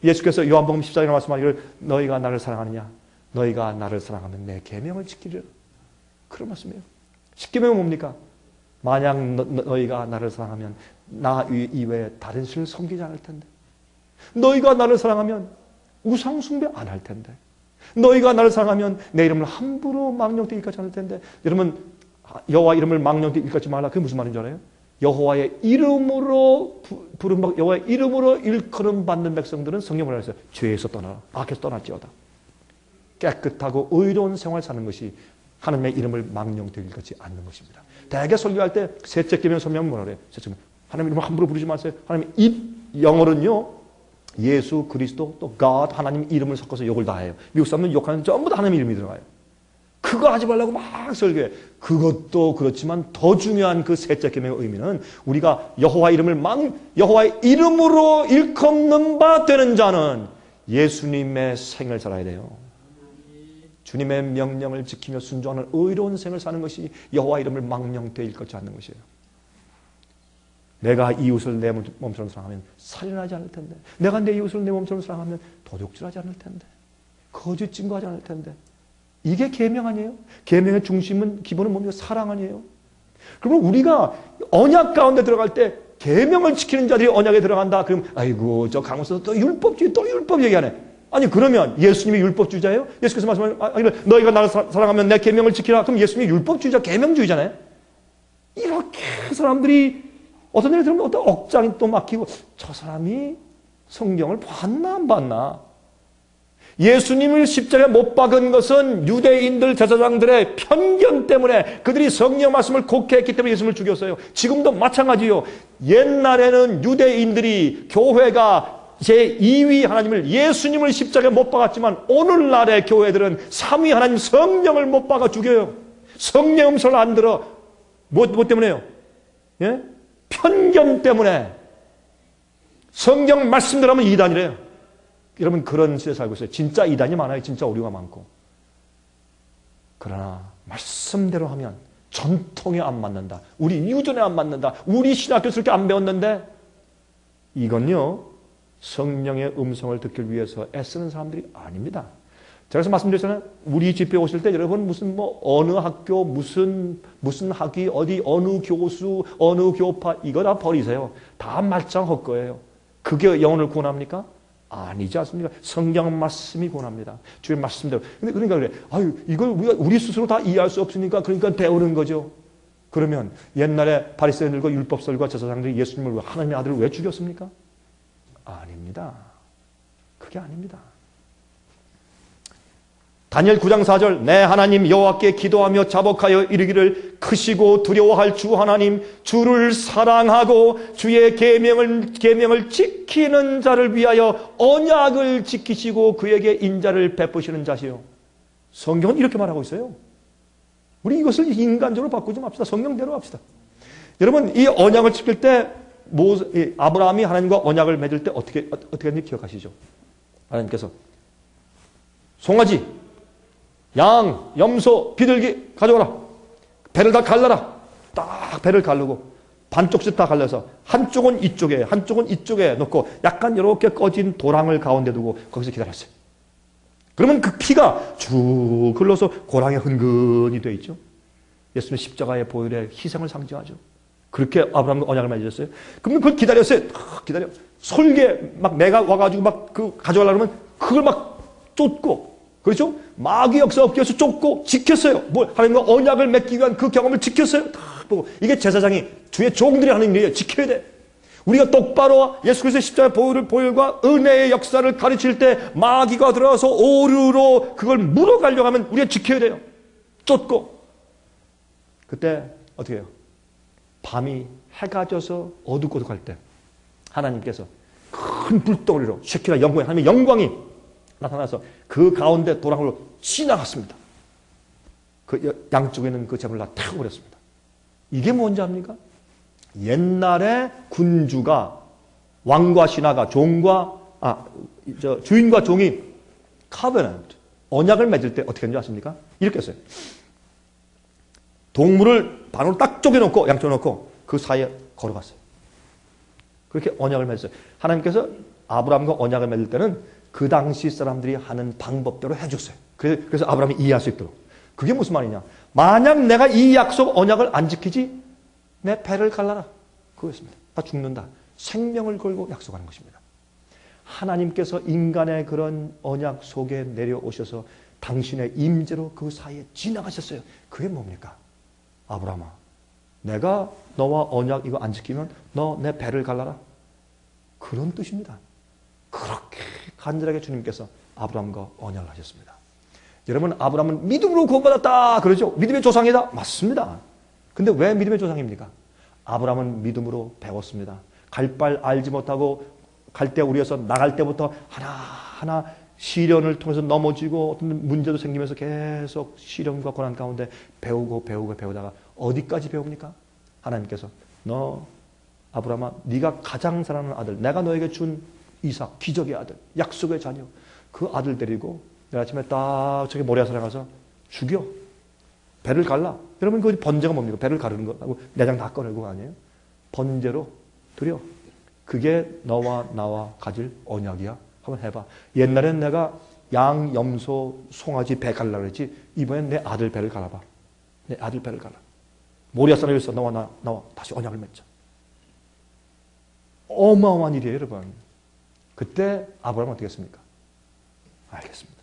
예수께서 요한복음 14장에 말씀하기를 너희가 나를 사랑하느냐 너희가 나를 사랑하면 내 계명을 지키리라. 그런 말씀이에요. 십계명은 뭡니까? 만약 너희가 나를 사랑하면 나 이외에 다른 신을 섬기지 않을 텐데 너희가 나를 사랑하면 우상 숭배 안 할 텐데 너희가 나를 사랑하면 내 이름을 함부로 망령되이 일컫지 않을 텐데 여러분 여호와 이름을 망령되이 일컫지 말라. 그게 무슨 말인 줄 알아요? 여호와의 이름으로 여호와의 이름으로 일컬음 받는 백성들은 성경을 말했어요. 죄에서 떠나라. 악에서 떠날지어다. 깨끗하고 의로운 생활 사는 것이 하나님의 이름을 망령되이 일컫지 않는 것입니다. 대개 설교할 때 셋째 계명 설명은 뭐라 그래요? 하나님 이름을 함부로 부르지 마세요. 하나님 영어는요. 예수 그리스도 또 God 하나님 이름을 섞어서 욕을 다 해요. 미국 사람은 욕하는 전부 다 하나님 이름이 들어가요. 그거 하지 말라고 막 설교해. 그것도 그렇지만 더 중요한 그 셋째 계명의 의미는 우리가 여호와 여호와의 이름으로 일컫는 바 되는 자는 예수님의 생을 살아야 돼요. 주님의 명령을 지키며 순종하는 의로운 생을 사는 것이 여호와 이름을 망령되이 일컫지 않는 것이에요. 내가 이웃을 내 몸처럼 사랑하면 살인하지 않을 텐데, 내가 내 이웃을 내 몸처럼 사랑하면 도둑질하지 않을 텐데, 거짓 증거하지 않을 텐데, 이게 계명 아니에요? 계명의 중심은 기본은 뭡니까? 사랑 아니에요? 그러면 우리가 언약 가운데 들어갈 때 계명을 지키는 자들이 언약에 들어간다. 그럼 아이고 저 강호서 또 율법 얘기하네. 아니 그러면 예수님이 율법주의자예요? 예수께서 말씀하시면 너희가 나를 사랑하면 내 계명을 지키라. 그럼 예수님이 율법주의자, 계명주의자네. 이렇게 사람들이 어떤 예를 들면 어떤 억장이 또 막히고 저 사람이 성경을 봤나 안 봤나? 예수님을 십자가에 못 박은 것은 유대인들 제사장들의 편견 때문에 그들이 성경 말씀을 곡해했기 때문에 예수님을 죽였어요. 지금도 마찬가지요. 옛날에는 유대인들이 교회가 제2위 하나님을 예수님을 십자가에 못 박았지만 오늘날의 교회들은 3위 하나님 성령을 못 박아 죽여요. 성령 음성을 안 들어. 뭐 때문에요? 예? 편견 때문에. 성경 말씀대로 하면 이단이래요. 여러분 그런 시대에 살고 있어요. 진짜 이단이 많아요. 진짜 오류가 많고. 그러나 말씀대로 하면 전통에 안 맞는다. 우리 유전에 안 맞는다. 우리 신학교에서 그렇게 안 배웠는데 이건요. 성령의 음성을 듣기 위해서 애쓰는 사람들이 아닙니다. 제가 그래서 말씀드렸잖아요. 우리 집회 오실 때 여러분 무슨 어느 학교 무슨 학위 어디 어느 교수 어느 교파 이거 다 버리세요. 다 말짱 헛거예요. 그게 영혼을 구원합니까? 아니지 않습니까? 성경 말씀이 구원합니다. 주의 말씀대로. 근데 그러니까 그래. 아유, 이걸 우리 스스로 다 이해할 수 없으니까 그러니까 배우는 거죠. 그러면 옛날에 바리새인들과 율법설과 제사장들이 예수님을 하나님의 아들을 왜 죽였습니까? 아닙니다. 그게 아닙니다. 다니엘 9장 4절 내 하나님 여호와께 기도하며 자복하여 이르기를 크시고 두려워할 주 하나님 주를 사랑하고 주의 계명을 지키는 자를 위하여 언약을 지키시고 그에게 인자를 베푸시는 자시요. 성경은 이렇게 말하고 있어요. 우리 이것을 인간적으로 바꾸지 맙시다. 성경대로 합시다. 여러분 이 언약을 지킬 때 아브라함이 하나님과 언약을 맺을 때 어떻게 했는지 기억하시죠? 하나님께서 송아지 양, 염소, 비둘기 가져와라. 배를 다 갈라라. 딱 배를 갈르고 반쪽씩 다 갈려서 한쪽은 이쪽에 한쪽은 이쪽에 놓고 약간 이렇게 꺼진 도랑을 가운데 두고 거기서 기다렸어요. 그러면 그 피가 쭉 흘러서 고랑에 흔근히 되어 있죠. 예수님의 십자가의 보혈의 희생을 상징하죠. 그렇게 아브라함과 언약을 맺으셨어요. 그러면 그걸 기다렸어요. 기다려. 솔개 막 내가 와가지고 막 그 가져가려면 그걸 막 쫓고 그렇죠? 마귀 역사 없게 해서 쫓고 지켰어요. 하나님과 언약을 맺기 위한 그 경험을 지켰어요. 다 보고 이게 제사장이 주의 종들이 하는 일이에요. 지켜야 돼. 우리가 똑바로 예수 그리스도의 십자가의 보혈과 은혜의 역사를 가르칠 때 마귀가 들어와서 오류로 그걸 물어가려고 하면 우리가 지켜야 돼요. 쫓고. 그때 어떻게 해요? 밤이 해가 져서 어둑어둑할 때 하나님께서 큰 불덩어리로 쉐키나 영광이 하나님의 영광이 나타나서 그 가운데 도랑으로 지나갔습니다. 그 양쪽에 있는 그 재물을 다 태워버렸습니다. 이게 뭔지 압니까? 옛날에 군주가 왕과 신하가 주인과 종이 covenant 언약을 맺을 때 어떻게 했는지 아십니까? 이렇게 했어요. 동물을 반으로 딱 쪼개놓고 양쪽에 놓고 그 사이에 걸어갔어요. 그렇게 언약을 맺었어요. 하나님께서 아브라함과 언약을 맺을 때는 그 당시 사람들이 하는 방법대로 해줬어요. 그래서 아브라함이 이해할 수 있도록. 그게 무슨 말이냐? 만약 내가 이 약속 언약을 안 지키지 내 배를 갈라라. 그거였습니다. 다 죽는다. 생명을 걸고 약속하는 것입니다. 하나님께서 인간의 그런 언약 속에 내려오셔서 당신의 임재로 그 사이에 지나가셨어요. 그게 뭡니까? 아브라함아, 내가 너와 언약 이거 안 지키면 너 내 배를 갈라라. 그런 뜻입니다. 그렇게 간절하게 주님께서 아브라함과 언약을 하셨습니다. 여러분 아브라함은 믿음으로 구원받았다 그러죠. 믿음의 조상이다. 맞습니다. 근데 왜 믿음의 조상입니까? 아브라함은 믿음으로 배웠습니다. 갈 바 알지 못하고 갈 때 우리에서 나갈 때부터 하나하나 시련을 통해서 넘어지고 어떤 문제도 생기면서 계속 시련과 고난 가운데 배우다가 어디까지 배웁니까? 하나님께서 너 아브라함아, 네가 가장 사랑하는 아들, 내가 너에게 준 이삭, 기적의 아들, 약속의 자녀, 그 아들 데리고 내일 아침에 딱 저기 모리아산에 가서 죽여. 배를 갈라. 여러분 그 번제가 뭡니까? 배를 가르는 거하고 내장 다 꺼내고 아니에요? 번제로 드려. 그게 너와 나와 가질 언약이야. 한번 해봐. 옛날엔 내가 양, 염소, 송아지 배 갈라 그랬지. 이번엔 내 아들 배를 갈아봐. 내 아들 배를 갈아. 모리아산에 있어. 나와 다시 언약을 맺자. 어마어마한 일이에요, 여러분. 그때 아브라함은 어떻게 했습니까? 알겠습니다.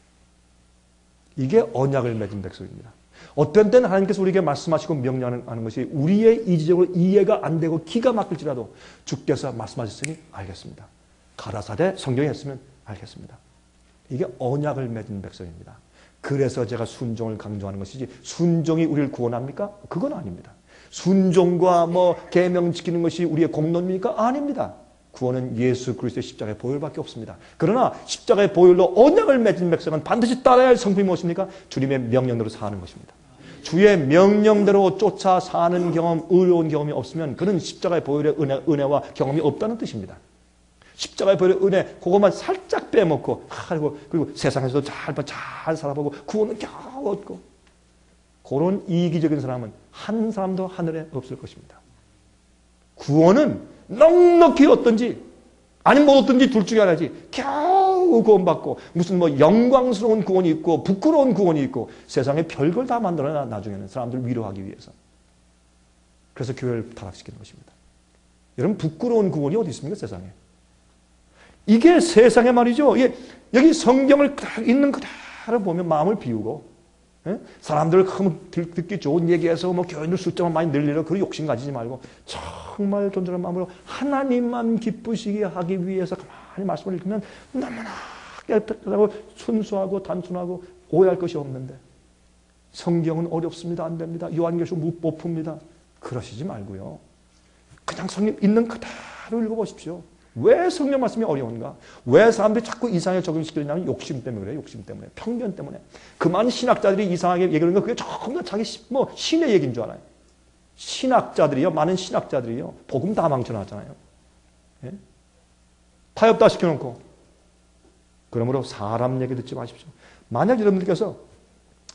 이게 언약을 맺은 백성입니다. 어떤 때는 하나님께서 우리에게 말씀하시고 명령하는 것이 우리의 이지적으로 이해가 안 되고 기가 막힐지라도 주께서 말씀하셨으니 알겠습니다. 가라사대 성경에 했으면 알겠습니다. 이게 언약을 맺은 백성입니다. 그래서 제가 순종을 강조하는 것이지 순종이 우리를 구원합니까? 그건 아닙니다. 순종과 계명 지키는 것이 우리의 공로입니까? 아닙니다. 구원은 예수 그리스도의 십자가의 보혈밖에 없습니다. 그러나 십자가의 보혈로 언약을 맺은 백성은 반드시 따라야 할 성품이 무엇입니까? 주님의 명령대로 사는 것입니다. 주의 명령대로 쫓아 사는 경험, 의로운 경험이 없으면 그는 십자가의 보혈의 은혜와 경험이 없다는 뜻입니다. 십자가의 보혈의 은혜, 그것만 살짝 빼먹고, 그리고 세상에서도 잘 살아보고, 구원은 겨우 얻고, 그런 이기적인 사람은 한 사람도 하늘에 없을 것입니다. 구원은 넉넉히 얻든지, 아니면 못 얻든지 둘 중에 하나지, 겨우 구원받고, 무슨 영광스러운 구원이 있고, 부끄러운 구원이 있고, 세상에 별걸 다 만들어놔, 나중에는 사람들을 위로하기 위해서. 그래서 교회를 타락시키는 것입니다. 여러분, 부끄러운 구원이 어디 있습니까, 세상에? 이게 세상에 말이죠. 여기 성경을 있는 그대로 보면 마음을 비우고, 사람들 듣기 좋은 얘기해서 교인들 숫자만 많이 늘리려 그런 욕심 가지지 말고 정말 존재하는 마음으로 하나님만 기쁘시게 하기 위해서 가만히 말씀을 읽으면 너무나 깨끗하고 순수하고 단순하고 오해할 것이 없는데 성경은 어렵습니다. 안 됩니다. 요한계시록 못 풉니다. 그러시지 말고요. 그냥 성경 있는 그대로 읽어보십시오. 왜 성경 말씀이 어려운가? 왜 사람들이 자꾸 이상하게 적용시키려냐면 욕심 때문에 그래요. 욕심 때문에. 편견 때문에. 그 많은 신학자들이 이상하게 얘기하는 거 그게 전부 다 자기 신의 얘기인 줄 알아요. 신학자들이요. 많은 신학자들이요. 복음 다 망쳐놨잖아요. 예? 타협다 시켜놓고. 그러므로 사람 얘기 듣지 마십시오. 만약 여러분들께서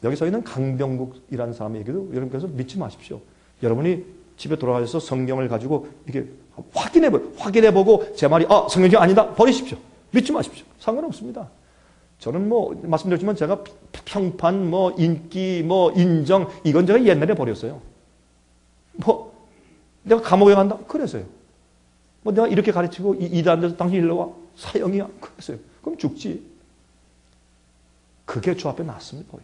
여기서 있는 강병국이라는 사람의 얘기도 여러분께서 믿지 마십시오. 여러분이 집에 돌아가셔서 성경을 가지고 이렇게 확인해보고 제 말이 성경이 아니다 버리십시오. 믿지 마십시오. 상관없습니다. 저는 말씀드렸지만 제가 평판, 인기, 인정 이건 제가 옛날에 버렸어요. 내가 감옥에 간다? 그래서요. 내가 이렇게 가르치고 이단에서 당신 일로 와? 사형이야? 그래서요. 그럼 죽지. 그게 주 앞에 놨습니다.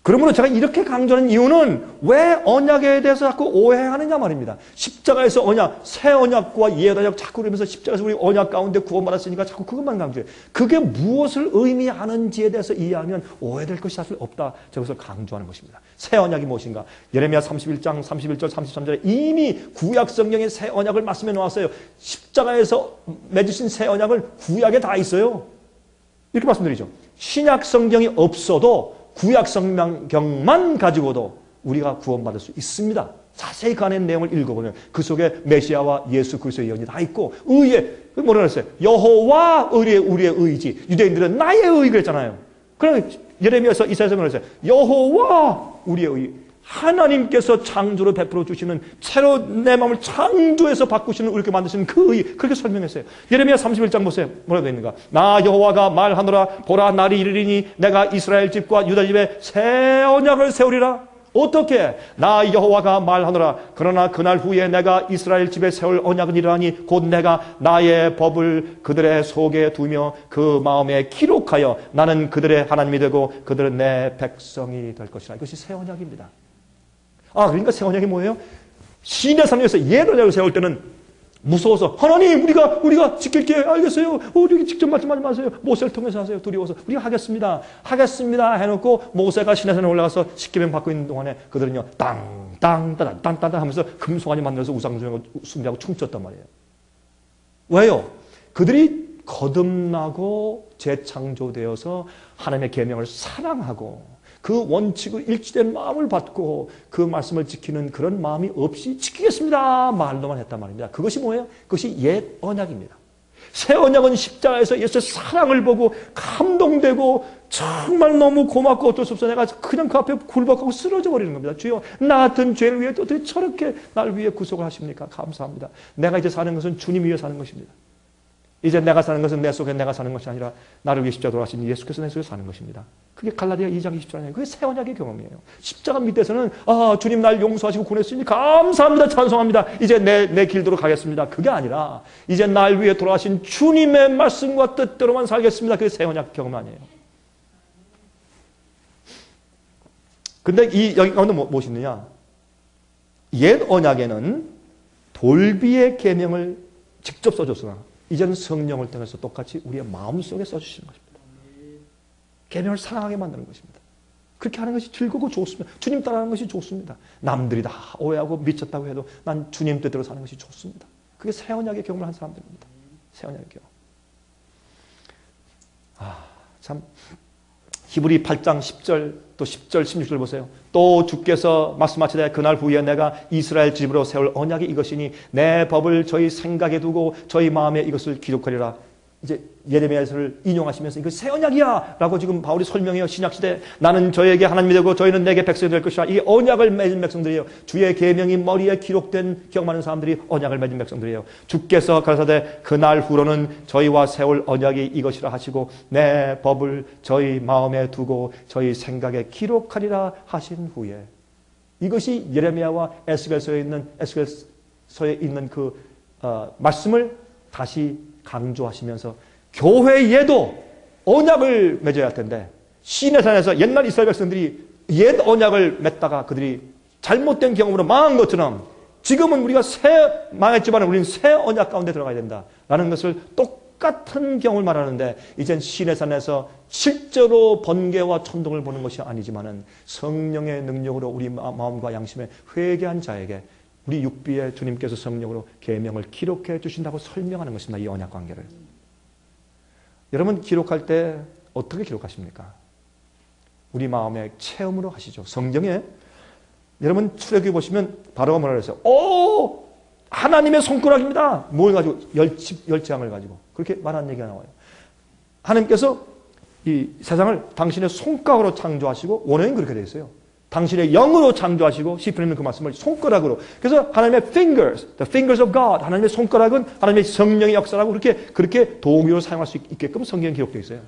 그러므로 제가 이렇게 강조하는 이유는 왜 언약에 대해서 자꾸 오해하느냐 말입니다. 십자가에서 언약, 새 언약과 옛 언약 자꾸 그러면서 십자가에서 우리 언약 가운데 구원받았으니까 자꾸 그것만 강조해요. 그게 무엇을 의미하는지에 대해서 이해하면 오해될 것이 사실 없다. 제가 그것을 강조하는 것입니다. 새 언약이 무엇인가? 예레미야 31장 31절 33절에 이미 구약 성경에 새 언약을 말씀해 놓았어요. 십자가에서 맺으신 새 언약을 구약에 다 있어요. 이렇게 말씀드리죠. 신약 성경이 없어도 구약 성경만 가지고도 우리가 구원받을 수 있습니다. 자세히 그 안에 내용을 읽어보면 그 속에 메시아와 예수 그리스도의 예언이 다 있고 의의 뭐라 그랬어요? 여호와 우리의 의지. 유대인들은 나의 의 그랬잖아요. 그러면 예레미야서 이사야서 뭐라 그랬어요? 여호와 우리의 의. 하나님께서 창조로 베풀어 주시는 새로 내 마음을 창조해서 바꾸시는 이렇게 만드시는 그 의 그렇게 설명했어요. 예레미야 31장 보세요. 뭐라고 되어 있는가? 나 여호와가 말하노라 보라 날이 이르리니 내가 이스라엘 집과 유다 집에 새 언약을 세우리라. 어떻게? 나 여호와가 말하노라. 그러나 그날 후에 내가 이스라엘 집에 세울 언약은 이러하니 곧 내가 나의 법을 그들의 속에 두며 그 마음에 기록하여 나는 그들의 하나님이 되고 그들은 내 백성이 될 것이라. 이것이 새 언약입니다. 그러니까 새 언약이 뭐예요? 시내 산에서 옛 언약을 세울 때는 무서워서 하나님 우리가 지킬게. 알겠어요. 우리 직접 말씀하지 마세요. 모세를 통해서 하세요. 두려워서 우리가 하겠습니다 해놓고 모세가 시내산에 올라가서 십계명 받고 있는 동안에 그들은요 땅땅땅땅땅 하면서 금송아지 만들어서 우상 숭배하고 춤췄단 말이에요. 왜요? 그들이 거듭나고 재창조되어서 하나님의 계명을 사랑하고 그 원칙을 일치된 마음을 받고 그 말씀을 지키는 그런 마음이 없이 지키겠습니다 말로만 했단 말입니다. 그것이 뭐예요? 그것이 옛 언약입니다. 새 언약은 십자가에서 예수의 사랑을 보고 감동되고 정말 너무 고맙고 어쩔 수 없어 내가 그냥 그 앞에 굴복하고 쓰러져 버리는 겁니다. 주여 나 같은 죄를 위해 어떻게 저렇게 날 위해 구속을 하십니까? 감사합니다. 내가 이제 사는 것은 주님 위해 사는 것입니다. 이제 내가 사는 것은 내 속에 내가 사는 것이 아니라 나를 위해 십자가 돌아가신 예수께서 내 속에 사는 것입니다. 그게 갈라디아 2장 20절이에요. 그게 새 언약의 경험이에요. 십자가 밑에서는 주님 날 용서하시고 구원했으니 감사합니다. 찬송합니다. 이제 내 길도로 가겠습니다. 그게 아니라 이제 날 위해 돌아가신 주님의 말씀과 뜻대로만 살겠습니다. 그게 새 언약 경험 아니에요. 근데 여기 가운데 무엇이 있느냐? 옛 언약에는 돌비의 계명을 직접 써줬으나 이제는 성령을 통해서 똑같이 우리의 마음속에 써주시는 것입니다. 계명을 사랑하게 만드는 것입니다. 그렇게 하는 것이 즐겁고 좋습니다. 주님 따라하는 것이 좋습니다. 남들이 다 오해하고 미쳤다고 해도 난 주님 뜻대로 사는 것이 좋습니다. 그게 새 언약의 경험을 한 사람들입니다. 새 언약의 경험. 참 히브리 8장 10절 또 10절 16절 보세요. 또 주께서 말씀하시되 그날 후에 내가 이스라엘 집으로 세울 언약이 이것이니 내 법을 저희 생각에 두고 저희 마음에 이것을 기록하리라. 이제 예레미야서를 인용하시면서 이거 새 언약이야 라고 지금 바울이 설명해요. 신약시대 나는 저에게 하나님이 되고 저희는 내게 백성이 될 것이라. 이게 언약을 맺은 백성들이에요. 주의 계명이 머리에 기록된 경험하는 사람들이 언약을 맺은 백성들이에요. 주께서 가라사대 그날 후로는 저희와 세울 언약이 이것이라 하시고 내 법을 저희 마음에 두고 저희 생각에 기록하리라 하신 후에 이것이 예레미야와 에스겔서에 있는 그 말씀을 다시 강조하시면서 교회에도 언약을 맺어야 할 텐데 시내산에서 옛날 이스라엘 백성들이 옛 언약을 맺다가 그들이 잘못된 경험으로 망한 것처럼 지금은 우리가 망했지만 우리는 새 언약 가운데 들어가야 된다라는 것을 똑같은 경험을 말하는데 이젠 시내산에서 실제로 번개와 천둥을 보는 것이 아니지만은 성령의 능력으로 우리 마음과 양심에 회개한 자에게 우리 육비에 주님께서 성령으로 계명을 기록해 주신다고 설명하는 것입니다. 이 언약 관계를. 여러분 기록할 때 어떻게 기록하십니까? 우리 마음의 체험으로 하시죠. 성경에 여러분 출애굽기 보시면 바로가 뭐라 그랬어요? 하나님의 손가락입니다. 뭘 가지고? 열지함을 가지고. 그렇게 말하는 얘기가 나와요. 하나님께서 이 세상을 당신의 손가락으로 창조하시고 원어는 그렇게 되어 있어요. 당신의 영으로 창조하시고 시편에는 그 말씀을 손가락으로. 그래서 하나님의 fingers, the fingers of God. 하나님의 손가락은 하나님의 성령의 역사라고 그렇게 동의로 사용할 수 있게끔 성경에 기록되어 있어요.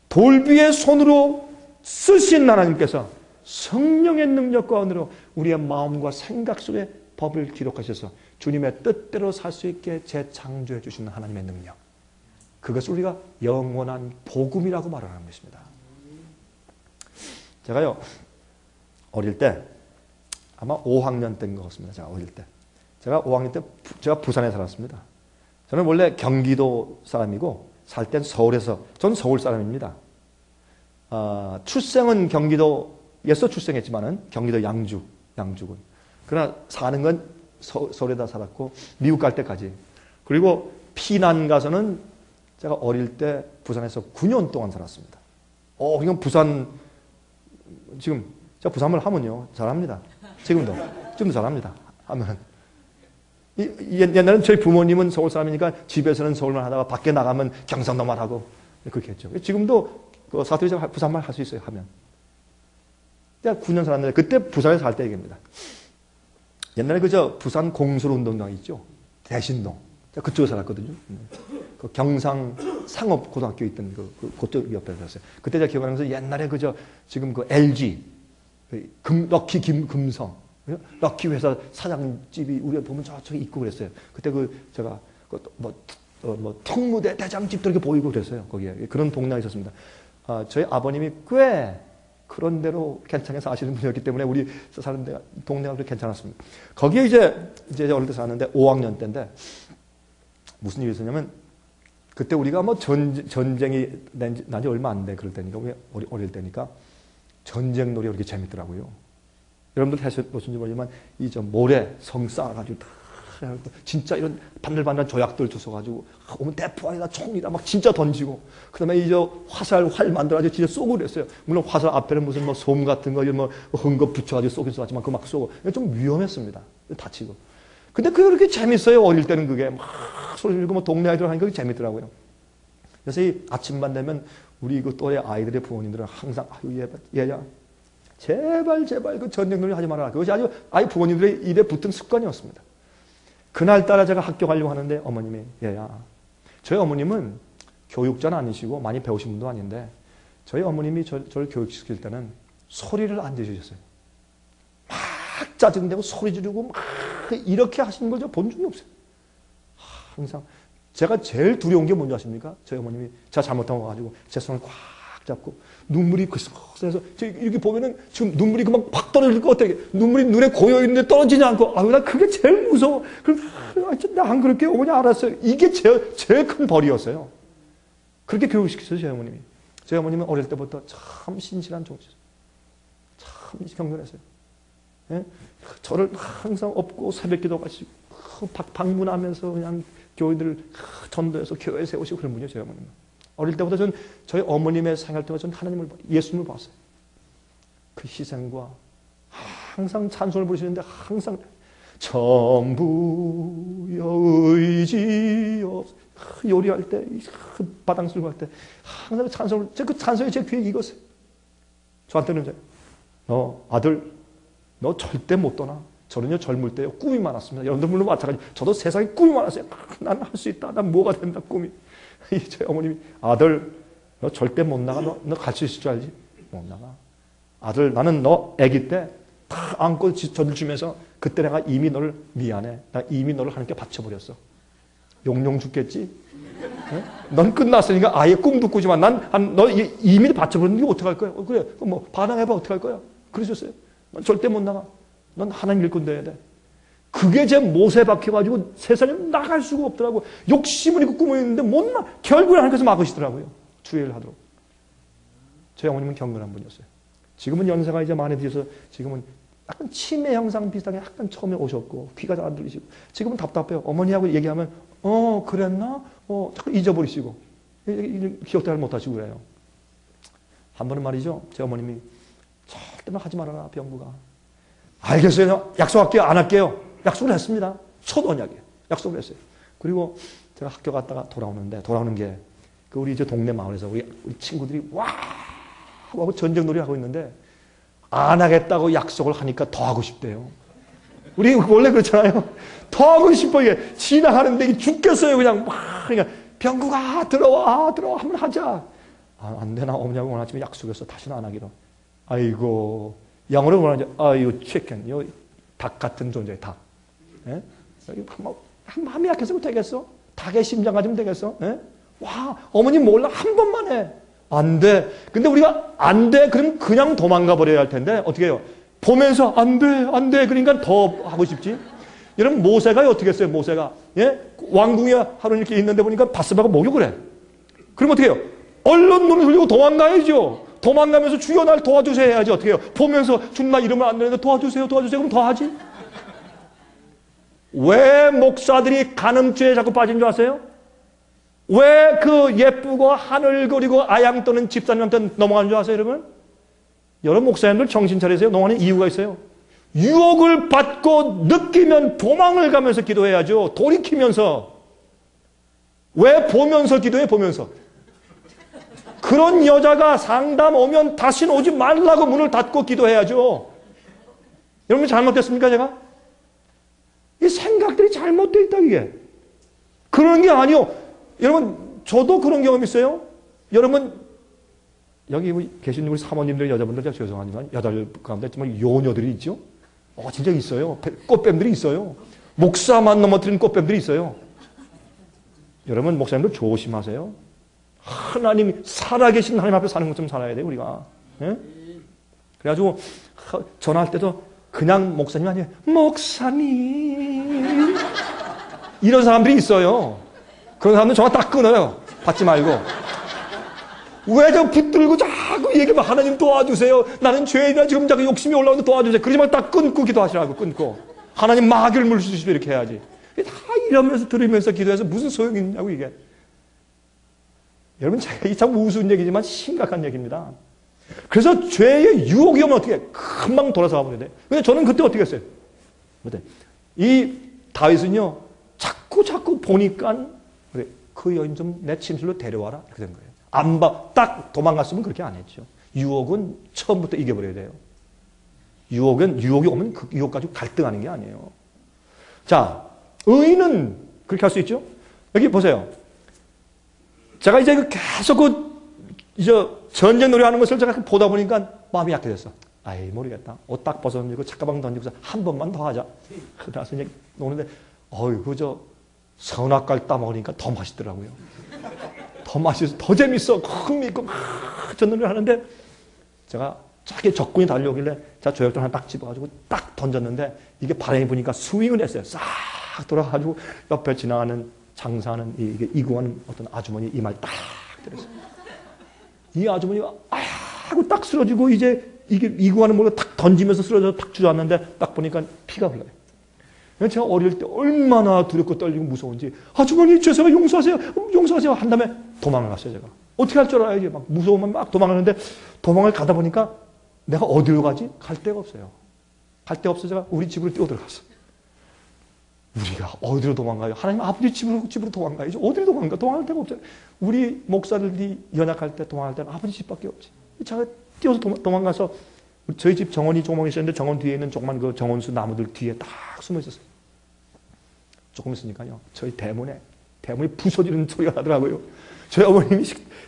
돌비의 손으로 쓰신 하나님께서 성령의 능력 가운데로 우리의 마음과 생각 속에 법을 기록하셔서 주님의 뜻대로 살 수 있게 재창조해 주시는 하나님의 능력. 그것을 우리가 영원한 복음이라고 말하는 것입니다. 제가요, 어릴 때, 아마 5학년 때인 것 같습니다. 제가 어릴 때. 제가 5학년 때, 제가 부산에 살았습니다. 저는 원래 경기도 사람이고, 살 땐 서울에서, 전 서울 사람입니다. 출생은 경기도에서 출생했지만은, 경기도 양주군. 그러나 사는 건 서울에다 살았고, 미국 갈 때까지. 그리고 피난 가서는 제가 어릴 때 부산에서 9년 동안 살았습니다. 그러니까 부산, 지금 제가 부산말 하면요 잘합니다. 지금도 잘합니다. 하면 옛날에는 저희 부모님은 서울 사람이니까 집에서는 서울말 하다가 밖에 나가면 경상도말 하고 그렇게 했죠. 지금도 그 사투리 부산말 할 수 있어요. 하면 제가 9년 살았는데 그때 부산에 살 때 얘기입니다. 옛날에 그저 부산 공설운동장 있죠. 대신동. 제가 그쪽에 살았거든요. 그 경상 상업고등학교 있던 그쪽 옆에 살았어요. 그때 제가 기억하면서 옛날에 그저 지금 그 LG, 럭키 금성, 럭키 회사 사장집이 우리가 보면 저쪽에 있고 그랬어요. 그때 제가 통무대 대장집도 이렇게 보이고 그랬어요. 거기에 그런 동네가 있었습니다. 저희 아버님이 꽤 그런 대로 괜찮게 사시는 분이었기 때문에 우리 사는 동네가 그렇게 괜찮았습니다. 거기에 이제 어릴 때 사는데 5학년 때인데 무슨 일이 있었냐면 그때 우리가 뭐 전쟁이 난 지 얼마 안 돼 그럴 때니까 우리 어릴 때니까 전쟁 놀이 그렇게 재밌더라고요. 여러분들 해보신지 모르지만 이 모래 성 쌓아가지고 다 진짜 이런 반들반들 조약들 주워가지고 오면 대포아니다 총이다 막 진짜 던지고 그다음에 이제 화살 활 만들어가지고 진짜 쏘고 그랬어요. 물론 화살 앞에는 무슨 뭐 솜 같은 거 뭐 흥거 붙여가지고 쏘긴 쏘았지만 그거 막 쏘고 좀 위험했습니다. 다치고. 근데 그게 그렇게 재밌어요. 어릴 때는 그게 막 소리 지르고 뭐 동네 아이들 하니까 그게 재밌더라고요. 그래서 이 아침만 되면 우리 그 또래 아이들의 부모님들은 항상 아유 얘야 제발 그 전쟁놀이 하지 말아라. 그것이 아주 아이 부모님들의 입에 붙은 습관이었습니다. 그날따라 제가 학교 가려고 하는데 어머님이 얘야 저희 어머님은 교육자는 아니시고 많이 배우신 분도 아닌데 저희 어머님이 저를 교육시킬 때는 소리를 안 지르셨어요. 막 짜증내고 소리 지르고 막 이렇게 하시는 걸 제가 본 적이 없어요. 항상 제가 제일 두려운 게 뭔지 아십니까? 저희 어머님이 제가 잘못한 거 가지고 제 손을 꽉 잡고 눈물이 그래서 이렇게 보면은 지금 눈물이 그만 팍 떨어질 것 같아. 눈물이 눈에 고여 있는데 떨어지지 않고 아유 나 그게 제일 무서워. 그럼 나 안 그럴게요. 어머니 알았어요. 이게 제일 큰 벌이었어요. 그렇게 교육시켰어요 저희 어머님이. 저희 어머님은 어릴 때부터 참 신실한 종이셨어요. 참 경건했어요. 예? 저를 항상 업고 새벽기도 가시고 방문하면서 그냥 교인들을 전도해서 교회에 세우시고 그런 분이에요 저희 어머님은. 어릴 때부터 전 저희 어머님의 생활 동안 전 하나님을 예수님을 봤어요. 그 희생과 항상 찬송을 부르시는데 항상 전부여 의지여 요리할 때 바당 쓸고 할 때 항상 찬송을 그 찬송이 제 귀에 익었어요. 저한테는 이제 너 아들 너 절대 못 떠나. 저는요 젊을 때 꿈이 많았습니다. 여러분들 물론 마찬가지. 저도 세상에 꿈이 많았어요. 난 할 수 있다. 난 뭐가 된다 꿈이. 저희 어머님이 아들 너 절대 못 나가. 너 갈 수 있을 줄 알지? 못 나가. 아들 나는 너 아기 때 다 안고 저들 주면서 그때 내가 이미 너를 미안해. 나 이미 너를 하나님께 바쳐버렸어. 용용 죽겠지? 네? 넌 끝났으니까 아예 꿈도 꾸지만 난 너 이미 바쳐버렸는데 어떡할 거야? 그래 뭐 반항해봐 어떡할 거야? 그러셨어요. 넌 절대 못 나가. 넌 하나님 일꾼 돼야 돼. 그게 제 못에 박혀가지고 세상에 나갈 수가 없더라고. 욕심을 입고 꿈을 있는데 못 나. 결국에 하나님께서 막으시더라고요. 주의를 하도록. 저희 어머님은 경건한 분이었어요. 지금은 연세가 이제 많이 드셔서 지금은 약간 치매 형상 비슷하게 약간 처음에 오셨고 귀가 잘 안 들리시고 지금은 답답해요. 어머니하고 얘기하면 그랬나? 자꾸 잊어버리시고 기억도 잘 못하시고 그래요. 한 번은 말이죠. 제 어머님이 절대 하지 말아라 병구가. 알겠어요. 약속할게요. 안 할게요. 약속을 했습니다. 첫 언약이에요. 약속을 했어요. 그리고 제가 학교 갔다가 돌아오는 게 그 우리 이제 동네 마을에서 우리 친구들이 와 하고 전쟁놀이 하고 있는데 안 하겠다고 약속을 하니까 더 하고 싶대요. 우리 원래 그렇잖아요. 더 하고 싶어 이게 지나가는데 이게 죽겠어요. 그냥 막 그러니까 병구가 들어와 한번 하자. 안 되나 어머니하고 오늘 아침에 약속했어. 다시는 안 하기로. 아이고 영어로 뭐라지? 아유 치킨, 요 닭 같은 존재 닭. 예? 한번 약해서 되겠어? 닭의 심장 가지면 되겠어? 예? 와 어머니 몰라 한 번만 해. 안 돼. 근데 우리가 안 돼. 그럼 그냥 도망가 버려야 할 텐데 어떻게 해요? 보면서 안 돼. 그러니까 더 하고 싶지. 여러분 모세가 어떻게 했어요? 모세가 예? 왕궁에 하루 이렇게 있는데 보니까 바스바가 목욕을 해. 그럼 어떻게 해요? 얼른 눈을 흘리고 도망가야죠. 도망가면서 주여 날 도와주세요 해야지 어떻게 해요? 보면서 주님 나 이러면 안 되는데 도와주세요. 그럼 더 하지. 왜 목사들이 간음죄에 자꾸 빠진 줄 아세요? 왜 그 예쁘고 하늘거리고 아양 떠는 집사님한테 넘어가는 줄 아세요 여러분? 여러분 목사님들 정신 차리세요. 넘어가는 이유가 있어요. 유혹을 받고 느끼면 도망을 가면서 기도해야죠. 돌이키면서. 왜 보면서 기도해? 보면서. 그런 여자가 상담 오면 다시는 오지 말라고 문을 닫고 기도해야죠. 여러분 잘못됐습니까 제가? 이 생각들이 잘못되어 있다 이게. 그런 게 아니요. 여러분 저도 그런 경험 있어요. 여러분 여기 계신 우리 사모님들 여자분들 제가 죄송하지만 여자들 가운데 정말 요녀들이 있죠. 진짜 있어요. 꽃뱀들이 있어요. 목사만 넘어뜨리는 꽃뱀들이 있어요. 여러분 목사님들 조심하세요. 하나님 살아계신 하나님 앞에 사는 것처럼 살아야 돼요 우리가. 예? 그래가지고 전화할 때도 그냥 목사님 아니에요. 목사님 이런 사람들이 있어요. 그런 사람들 전화 딱 끊어요. 받지 말고. 왜 저 붙들고 자꾸 얘기하면 하나님 도와주세요. 나는 죄인이라 지금 자꾸 욕심이 올라오는데 도와주세요. 그러지만 딱 끊고 기도하시라고 끊고. 하나님 마귀를 물수시고 이렇게 해야지. 다 이러면서 들으면서 기도해서 무슨 소용이 있냐고 이게. 여러분 제가 이 참 우스운 얘기지만 심각한 얘기입니다. 그래서 죄의 유혹이 오면 어떻게 금방 돌아서 가버려야 돼. 근데 저는 그때 어떻게 했어요? 이 다윗은요 자꾸 보니까 그래, 그 여인 좀 내 침실로 데려와라 이렇게 된 거예요. 안 봐, 딱 도망갔으면 그렇게 안 했죠. 유혹은 처음부터 이겨버려야 돼요. 유혹이 오면 그 유혹 가지고 갈등하는 게 아니에요. 자, 의인은 그렇게 할 수 있죠. 여기 보세요. 제가 이제 계속 이제 전쟁 놀이하는 것을 제가 보다 보니까 마음이 약해졌어. 아이 모르겠다. 옷 딱 벗어던지고 책가방 던지고서 한 번만 더 하자. 그래서 이제 노는데 어이구 저 선악과를 따먹으니까 더 맛있더라고요. 더 맛있어, 더 재밌어. 흥미있고 전놀이를 하는데 제가 자기 적군이 달려오길래 제가 조약돌 하나 딱 집어가지고 딱 던졌는데 이게 바람이 부니까 스윙을 했어요. 싹 돌아가지고 옆에 지나가는 장사하는 이게 이구하는 어떤 아주머니 이마에 딱 때렸어요. 이 아주머니가 하고 딱 쓰러지고 이제 이게 이구하는 몰래 딱 던지면서 쓰러져서 딱 주저앉는데 딱 보니까 피가 흘러요. 제가 어릴 때 얼마나 두렵고 떨리고 무서운지 아주머니 죄송해요 용서하세요 한 다음에 도망을 갔어요. 제가 어떻게 할 줄 알아야지 막 무서우면 막 도망가는데 도망을 가다 보니까 내가 어디로 가지? 갈 데가 없어요. 갈 데가 없어서 제가 우리 집으로 뛰어들어갔어. 우리가 어디로 도망가요? 하나님 아버지 집으로 도망가야죠. 어디로 도망가? 도망갈 데가 없잖아요. 우리 목사들이 연약할 때 도망갈 때는 아버지 집밖에 없지. 제가 뛰어서 도망가서 저희 집 정원이 조금 있었는데 정원 뒤에 있는 조그만 그 정원수 나무들 뒤에 딱 숨어 있었어요. 조금 있으니까요. 저희 대문이 부서지는 소리가 나더라고요. 저희 어머님이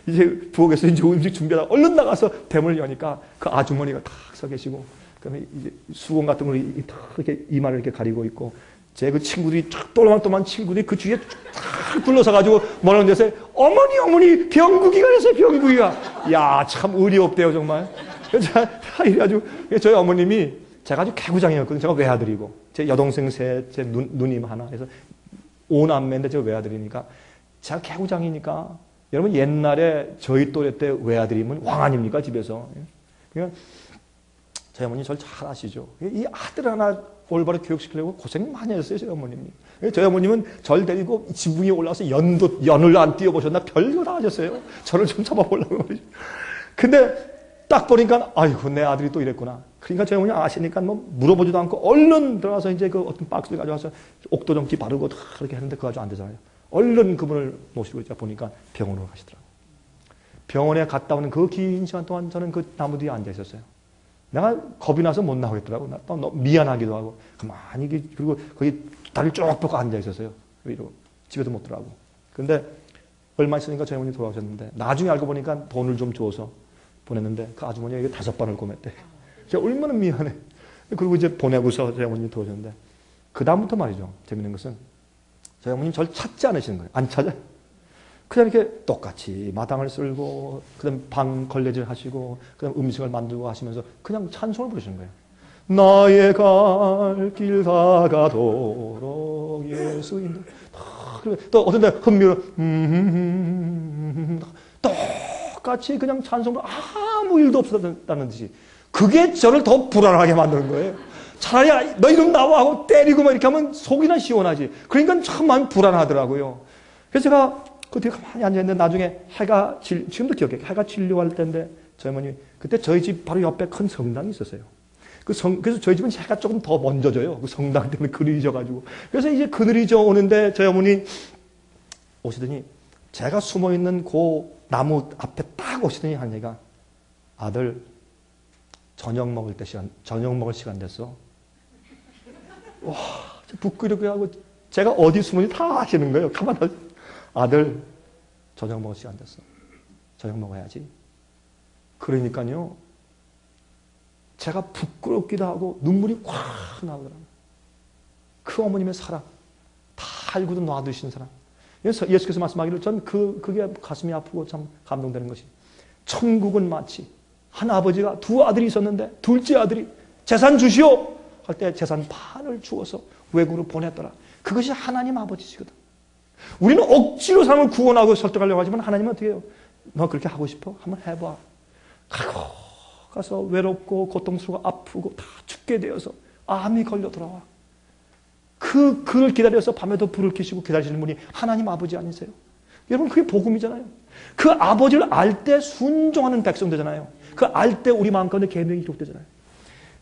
이제 부엌에서 이제 음식 준비하다가 얼른 나가서 대문을 여니까 그 아주머니가 딱 서 계시고 그다음에 이제 수건 같은 걸 이렇게 이마를 이렇게 가리고 있고 제 그 친구들이 또만 친구들이 그 주위에 탁 둘러서가지고 뭐라는 데서 어머니 병국이가 됐어요. 병국이가. 야 참 의리 없대요 정말. 이래가지고 저희 어머님이 제가 아주 개구장이었거든요. 제가 외아들이고 제 여동생 셋, 제 누님 하나 해서 5남매인데 제가 외아들이니까 제가 개구장이니까 여러분 옛날에 저희 또래 때 외아들이면 왕 아닙니까 집에서. 그러니까 저희 어머니 저를 잘 아시죠. 이 아들 하나 올바로 교육시키려고 고생 많이 했어요. 저희 어머님이. 저희 어머님은 절 데리고 지붕 위에 올라와서 연을 안 띄워보셨나 별거 다 하셨어요. 저를 좀 잡아보려고 말이죠. 근데 딱 보니까 아이고 내 아들이 또 이랬구나. 그러니까 저희 어머니 아시니까 뭐 물어보지도 않고 얼른 들어가서 이제 그 어떤 박스를 가져와서 옥도정기 바르고 그렇게 하는데 그거 가지고 안 되잖아요. 얼른 그분을 모시고 이제 보니까 병원으로 가시더라고요. 병원에 갔다 오는 그 긴 시간 동안 저는 그 나무 뒤에 앉아 있었어요. 내가 겁이 나서 못 나오겠더라고. 나 또 미안하기도 하고 가만히 그리고 거기 다리를 쭉 뻗고 앉아 있었어요. 이러고 집에도 못 들어가고. 근데 얼마 있으니까 저희 어머니 돌아오셨는데 나중에 알고 보니까 돈을 좀 줘서 보냈는데 그 아주머니가 이게 5번을 꼬맸대. 제가 얼마나 미안해. 그리고 이제 보내고서 저희 어머니 들어오셨는데 그 다음부터 말이죠. 재밌는 것은 저희 어머님 저를 찾지 않으시는 거예요. 안 찾아요. 그냥 이렇게 똑같이 마당을 쓸고 그다음 방 걸레질 하시고 그다음 음식을 만들고 하시면서 그냥 찬송을 부르시는 거예요. 나의 갈 길 다가도록 예수인도 또 어떤 데 흥미로 똑같이 그냥 찬송을 아무 일도 없었다는 듯이 그게 저를 더 불안하게 만드는 거예요. 차라리 너 이름 나와 하고 때리고 막 이렇게 하면 속이나 시원하지. 그러니까 참 마음이 불안하더라고요. 그래서 제가 그 뒤에 가만히 앉아있는데 나중에 지금도 기억해. 해가 진료할 때인데 저희 어머니 그때 저희 집 바로 옆에 큰 성당이 있었어요. 그래서 저희 집은 해가 조금 더 먼저 져요. 그 성당 때문에 그늘이 져가지고. 그래서 이제 그늘이 져 오는데 저희 어머니 오시더니 제가 숨어있는 그 나무 앞에 딱 오시더니 한 얘기가 아들 저녁 먹을 시간 됐어. 와 부끄럽게 하고 제가 어디 숨은지 다 아시는 거예요. 가만 아들 저녁 먹을 시간 됐어. 저녁 먹어야지. 그러니까요. 제가 부끄럽기도 하고 눈물이 콱 나오더라고요. 그 어머님의 사랑. 다 알고도 놔두신 사랑. 예수께서 말씀하기를 전 그게 가슴이 아프고 참 감동되는 것이 천국은 마치 한 아버지가 두 아들이 있었는데 둘째 아들이 재산 주시오 할 때 재산 반을 주어서 외국으로 보냈더라. 그것이 하나님 아버지시거든. 우리는 억지로 사람을 구원하고 설득하려고 하지만 하나님은 어떻게 해요? 너 그렇게 하고 싶어? 한번 해봐. 가서 외롭고 고통스럽고 아프고 다 죽게 되어서 암이 걸려 돌아와. 그를 기다려서 밤에도 불을 켜시고 기다리시는 분이 하나님 아버지 아니세요? 여러분 그게 복음이잖아요. 그 아버지를 알 때 순종하는 백성 되잖아요. 그 알 때 우리 마음 가운데 계명이 기록되잖아요.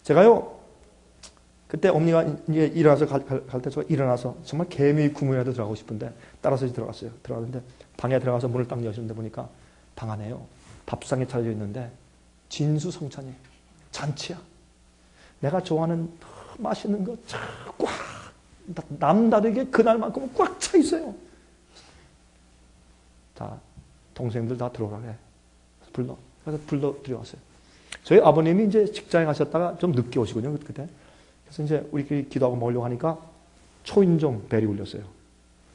제가요 그때 어머니가 이제 일어나서 갈 때 제가 일어나서 정말 개미 구멍이라도 들어가고 싶은데 따라서 들어갔어요. 들어갔는데 방에 들어가서 문을 딱 여시는데 보니까 방 안에요 밥상이 차려져 있는데 진수성찬이에요. 잔치야. 내가 좋아하는 맛있는 거 꽉 남다르게 그날만큼은 꽉 차 있어요. 자, 동생들 다 들어오라 그래. 그래서 불러 들여왔어요. 저희 아버님이 이제 직장에 가셨다가 좀 늦게 오시거든요, 그때. 그래서 이제 우리끼리 기도하고 먹으려고 하니까 초인종 벨이 울렸어요.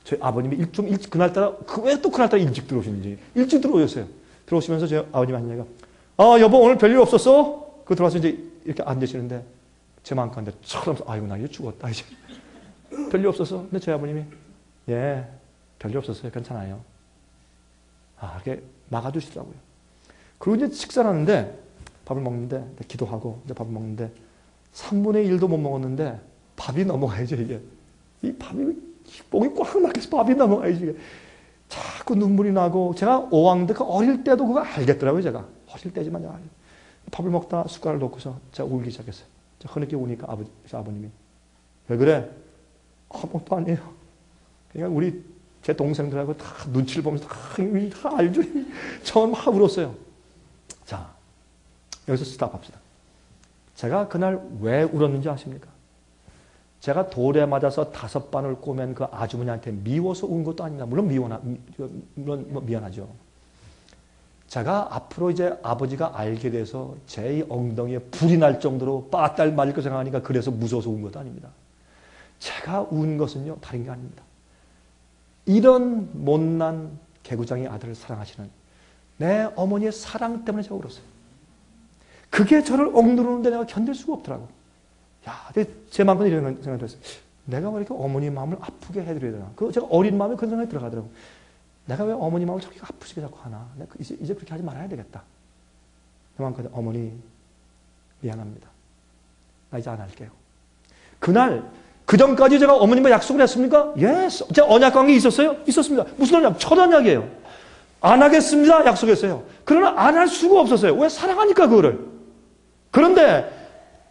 저희 아버님이 좀 일찍, 그날따라, 왜 또 그날따라 일찍 들어오시는지. 일찍 들어오셨어요. 들어오시면서 저희 아버님이 하는 얘기가, 아, 여보, 오늘 별일 없었어? 그 들어와서 이제 이렇게 앉으시는데, 제 마음 가운데 처럼, 아이고, 나 이제 죽었다, 이제. 별일 없었어? 근데 저희 아버님이, 예, 별일 없었어요. 괜찮아요. 아, 이렇게 막아주시더라고요. 그리고 이제 식사를 하는데, 밥을 먹는데, 기도하고, 이제 밥을 먹는데, 3분의 1도 못 먹었는데, 밥이 넘어가야죠, 이게. 이 밥이, 목이 꽉 막혀서 밥이 넘어가야지, 이게. 자꾸 눈물이 나고, 제가 오왕대 그 어릴 때도 그거 알겠더라고요, 제가. 어릴 때지만 제가 알겠어요. 밥을 먹다 숟가락을 놓고서 제가 울기 시작했어요. 제가 흐느끼 우니까 아버님이. 왜 그래? 아무것도 아니에요. 그러니까 우리 제 동생들하고 다 눈치를 보면서 다 알죠. 처음 막 울었어요. 자, 여기서 스탑합시다. 제가 그날 왜 울었는지 아십니까? 제가 돌에 맞아서 5반을 꼬맨 그 아주머니한테 미워서 운 것도 아닙니다. 물론 미안하죠. 제가 앞으로 이제 아버지가 알게 돼서 제 엉덩이에 불이 날 정도로 빠딸 맞을 거 생각하니까 그래서 무서워서 운 것도 아닙니다. 제가 운 것은요, 다른 게 아닙니다. 이런 못난 개구장이 아들을 사랑하시는 내 어머니의 사랑 때문에 제가 울었어요. 그게 저를 억누르는데 내가 견딜 수가 없더라고. 야, 제 마음은 이런 생각이 들었어요. 내가 왜 이렇게 어머니 마음을 아프게 해드려야 되나? 그 제가 어린 마음에 그런 생각이 들어가더라고. 내가 왜 어머니 마음을 저렇게 아프시게 자꾸 하나? 내가 이제 그렇게 하지 말아야 되겠다. 내 마음까지 어머니 미안합니다. 나 이제 안 할게요. 그날 그 전까지 제가 어머님과 약속을 했습니까? 예스. 제가 언약 관계 있었어요? 있었습니다. 무슨 언약? 첫 언약이에요. 안 하겠습니다. 약속했어요. 그러나 안 할 수가 없었어요. 왜? 사랑하니까 그거를. 그런데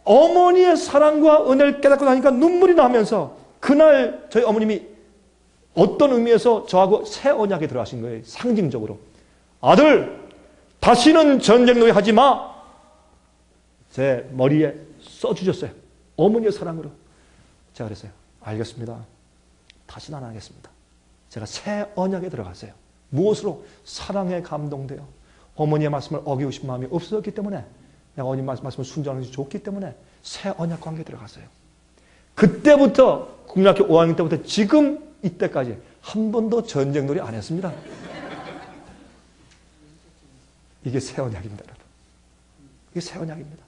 어머니의 사랑과 은혜를 깨닫고 나니까 눈물이 나면서 그날 저희 어머님이 어떤 의미에서 저하고 새 언약에 들어가신 거예요. 상징적으로. 아들, 다시는 전쟁놀이 하지 마. 제 머리에 써주셨어요. 어머니의 사랑으로. 제가 그랬어요. 알겠습니다. 다시는 안 하겠습니다. 제가 새 언약에 들어갔어요. 무엇으로? 사랑에 감동되어 어머니의 말씀을 어기고 싶은 마음이 없어졌기 때문에 내가 어머니 말씀을 순종하는 것이 좋기 때문에 새 언약 관계에 들어갔어요. 그때부터 국민학교 5학년 때부터 지금 이때까지 한 번도 전쟁놀이 안 했습니다. 이게 새 언약입니다, 여러분. 이게 새 언약입니다.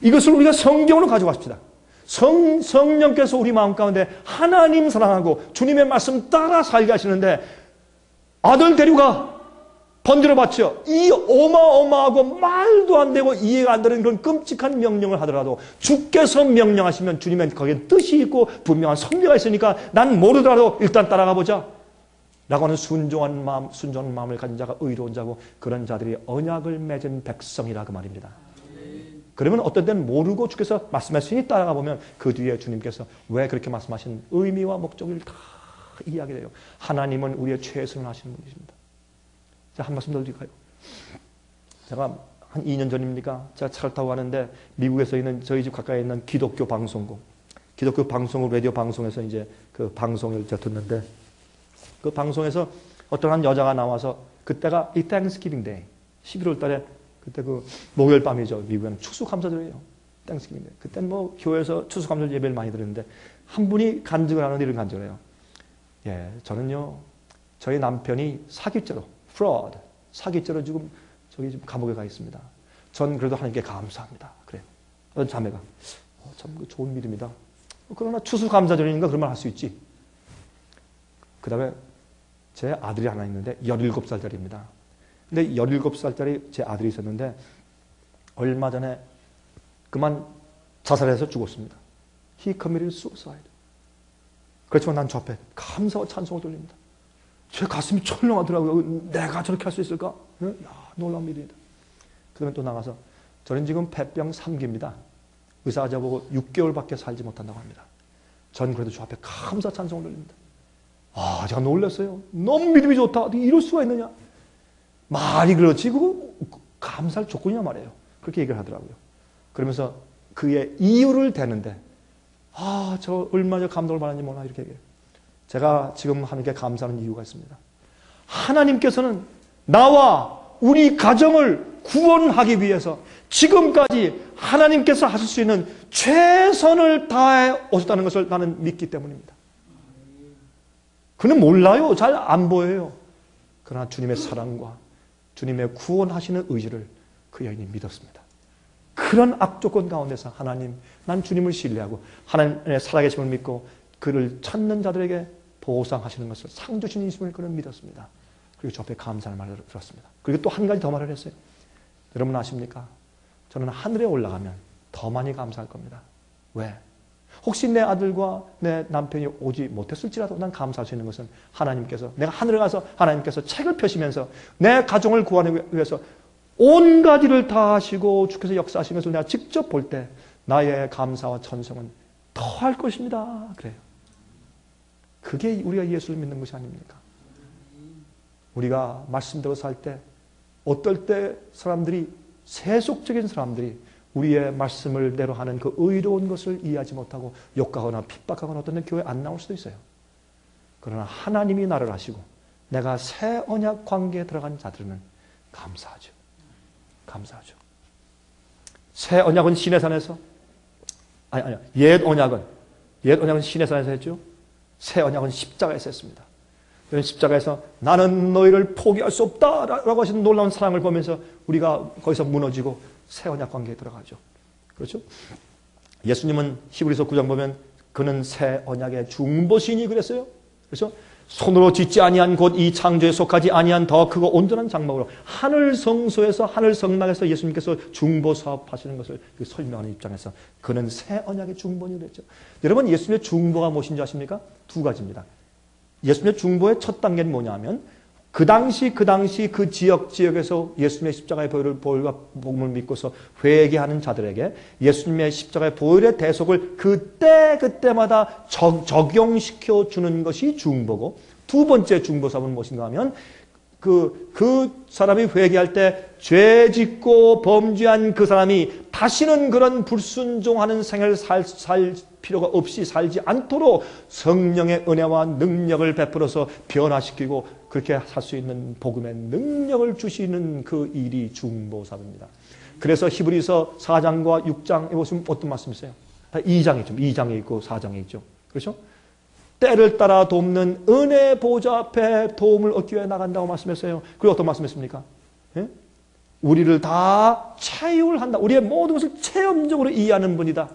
이것을 우리가 성경으로 가져가십시다. 성령께서 우리 마음 가운데 하나님 사랑하고 주님의 말씀 따라 살게 하시는데 아들 데려가 번지러 바쳐 이 어마어마하고 말도 안 되고 이해가 안 되는 그런 끔찍한 명령을 하더라도 주께서 명령하시면 주님의 거기에 뜻이 있고 분명한 섭리가 있으니까 난 모르더라도 일단 따라가 보자 라고 하는 순종한 마음을 가진 자가 의로운 자고 그런 자들이 언약을 맺은 백성이라 그 말입니다. 그러면 어떤 때는 모르고 주께서 말씀하시니 따라가 보면 그 뒤에 주님께서 왜 그렇게 말씀하신 의미와 목적을 다 이야기를 해요. 하나님은 우리의 최선을 하시는 분이십니다. 자, 한 말씀 더 드릴까요? 제가 한 2년 전입니까? 제가 차를 타고 가는데 미국에서 있는 저희 집 가까이 있는 기독교 방송국, 기독교 방송국 라디오 방송에서 이제 그 방송을 제가 듣는데 그 방송에서 어떤 한 여자가 나와서 그때가 이 땡스기빙 데이 11월 달에 그때 그 목요일 밤이죠. 미국에는 추수감사절이에요. 땡스기빙 데이. 그때는 뭐 교회에서 추수감사절 예배를 많이 드리는데 한 분이 간증을 하는데 이런 간증을 해요. 예, 저는요 저희 남편이 사기죄로 fraud, 사기죄로 지금 저기 지금 감옥에 가 있습니다. 전 그래도 하나님께 감사합니다. 그래요. 어떤 자매가 참 좋은 믿음이다. 그러나 추수감사절이니까 그런 말 할 수 있지. 그 다음에 제 아들이 하나 있는데 17살짜리입니다. 근데 17살짜리 제 아들이 있었는데 얼마 전에 그만 자살해서 죽었습니다. He committed suicide. 그렇지만 난 저 앞에 감사와 찬송을 돌립니다. 제 가슴이 철렁하더라고요. 내가 저렇게 할 수 있을까? 야, 놀라운 일이다. 그러면 또 나가서 저는 지금 폐병 3기입니다. 의사가 저보고 6개월밖에 살지 못한다고 합니다. 전 그래도 저 앞에 감사 찬송을 돌립니다. 아, 제가 놀랐어요. 너무 믿음이 좋다. 어떻게 이럴 수가 있느냐? 말이 그렇지 그거 감사할 조건이냐 말이에요. 그렇게 얘기를 하더라고요. 그러면서 그의 이유를 대는데 아, 저 얼마나 감동을 받았는지 몰라 이렇게 얘기해요. 제가 지금 하나님께 감사하는 이유가 있습니다. 하나님께서는 나와 우리 가정을 구원하기 위해서 지금까지 하나님께서 하실 수 있는 최선을 다해 오셨다는 것을 나는 믿기 때문입니다. 그는 몰라요. 잘 안 보여요. 그러나 주님의 사랑과 주님의 구원하시는 의지를 그 여인이 믿었습니다. 그런 악조건 가운데서 하나님, 난 주님을 신뢰하고 하나님의 살아계심을 믿고 그를 찾는 자들에게 보상하시는 것을 상 주신 이심을 그는 믿었습니다. 그리고 저 앞에 감사의 말을 들었습니다. 그리고 또 한 가지 더 말을 했어요. 여러분 아십니까? 저는 하늘에 올라가면 더 많이 감사할 겁니다. 왜? 혹시 내 아들과 내 남편이 오지 못했을지라도 난 감사할 수 있는 것은 하나님께서 내가 하늘에 가서 하나님께서 책을 펴시면서 내 가정을 구하기 위해서 온 가지를 다 하시고 주께서 역사하신 것을 내가 직접 볼 때 나의 감사와 찬송은 더할 것입니다. 그래요. 그게 우리가 예수를 믿는 것이 아닙니까? 우리가 말씀대로 살 때 어떨 때 사람들이 세속적인 사람들이 우리의 말씀을 대로 하는 그 의로운 것을 이해하지 못하고 욕하거나 핍박하거나 어떤 교회에 안 나올 수도 있어요. 그러나 하나님이 나를 아시고 내가 새 언약 관계에 들어간 자들은 감사하죠. 감사하죠. 새 언약은 시내산에서 옛 언약은 시내산에서 했죠. 새 언약은 십자가에서 했습니다. 십자가에서 나는 너희를 포기할 수 없다라고 하시는 놀라운 사랑을 보면서 우리가 거기서 무너지고 새 언약 관계에 들어가죠. 그렇죠? 예수님은 히브리서 9장 보면 그는 새 언약의 중보신이 그랬어요. 그렇죠? 손으로 짓지 아니한 곧 이 창조에 속하지 아니한 더 크고 온전한 장막으로 하늘 성소에서 하늘 성막에서 예수님께서 중보 사업하시는 것을 설명하는 입장에서 그는 새 언약의 중보니 그랬죠. 여러분 예수님의 중보가 무엇인지 아십니까? 두 가지입니다. 예수님의 중보의 첫 단계는 뭐냐면 그 당시 그 지역에서 예수님의 십자가의 보혈과 복음을 믿고서 회개하는 자들에게 예수님의 십자가의 보혈의 대속을 그때마다 적용시켜 주는 것이 중보고, 두 번째 중보 사업은 무엇인가 하면 그 사람이 회개할 때 죄 짓고 범죄한 그 사람이 다시는 그런 불순종하는 생애를 살 필요가 없이 살지 않도록 성령의 은혜와 능력을 베풀어서 변화시키고 그렇게 살 수 있는 복음의 능력을 주시는 그 일이 중보 사업입니다. 그래서 히브리서 4장과 6장에 보시면 어떤 말씀이 있어요? 2장에 있죠. 2장에 있고 4장에 있죠. 그렇죠? 때를 따라 돕는 은혜 보좌 앞에 도움을 얻기 위해 나간다고 말씀했어요. 그리고 어떤 말씀했습니까? 예? 우리를 다 체육을 한다. 우리의 모든 것을 체험적으로 이해하는 분이다.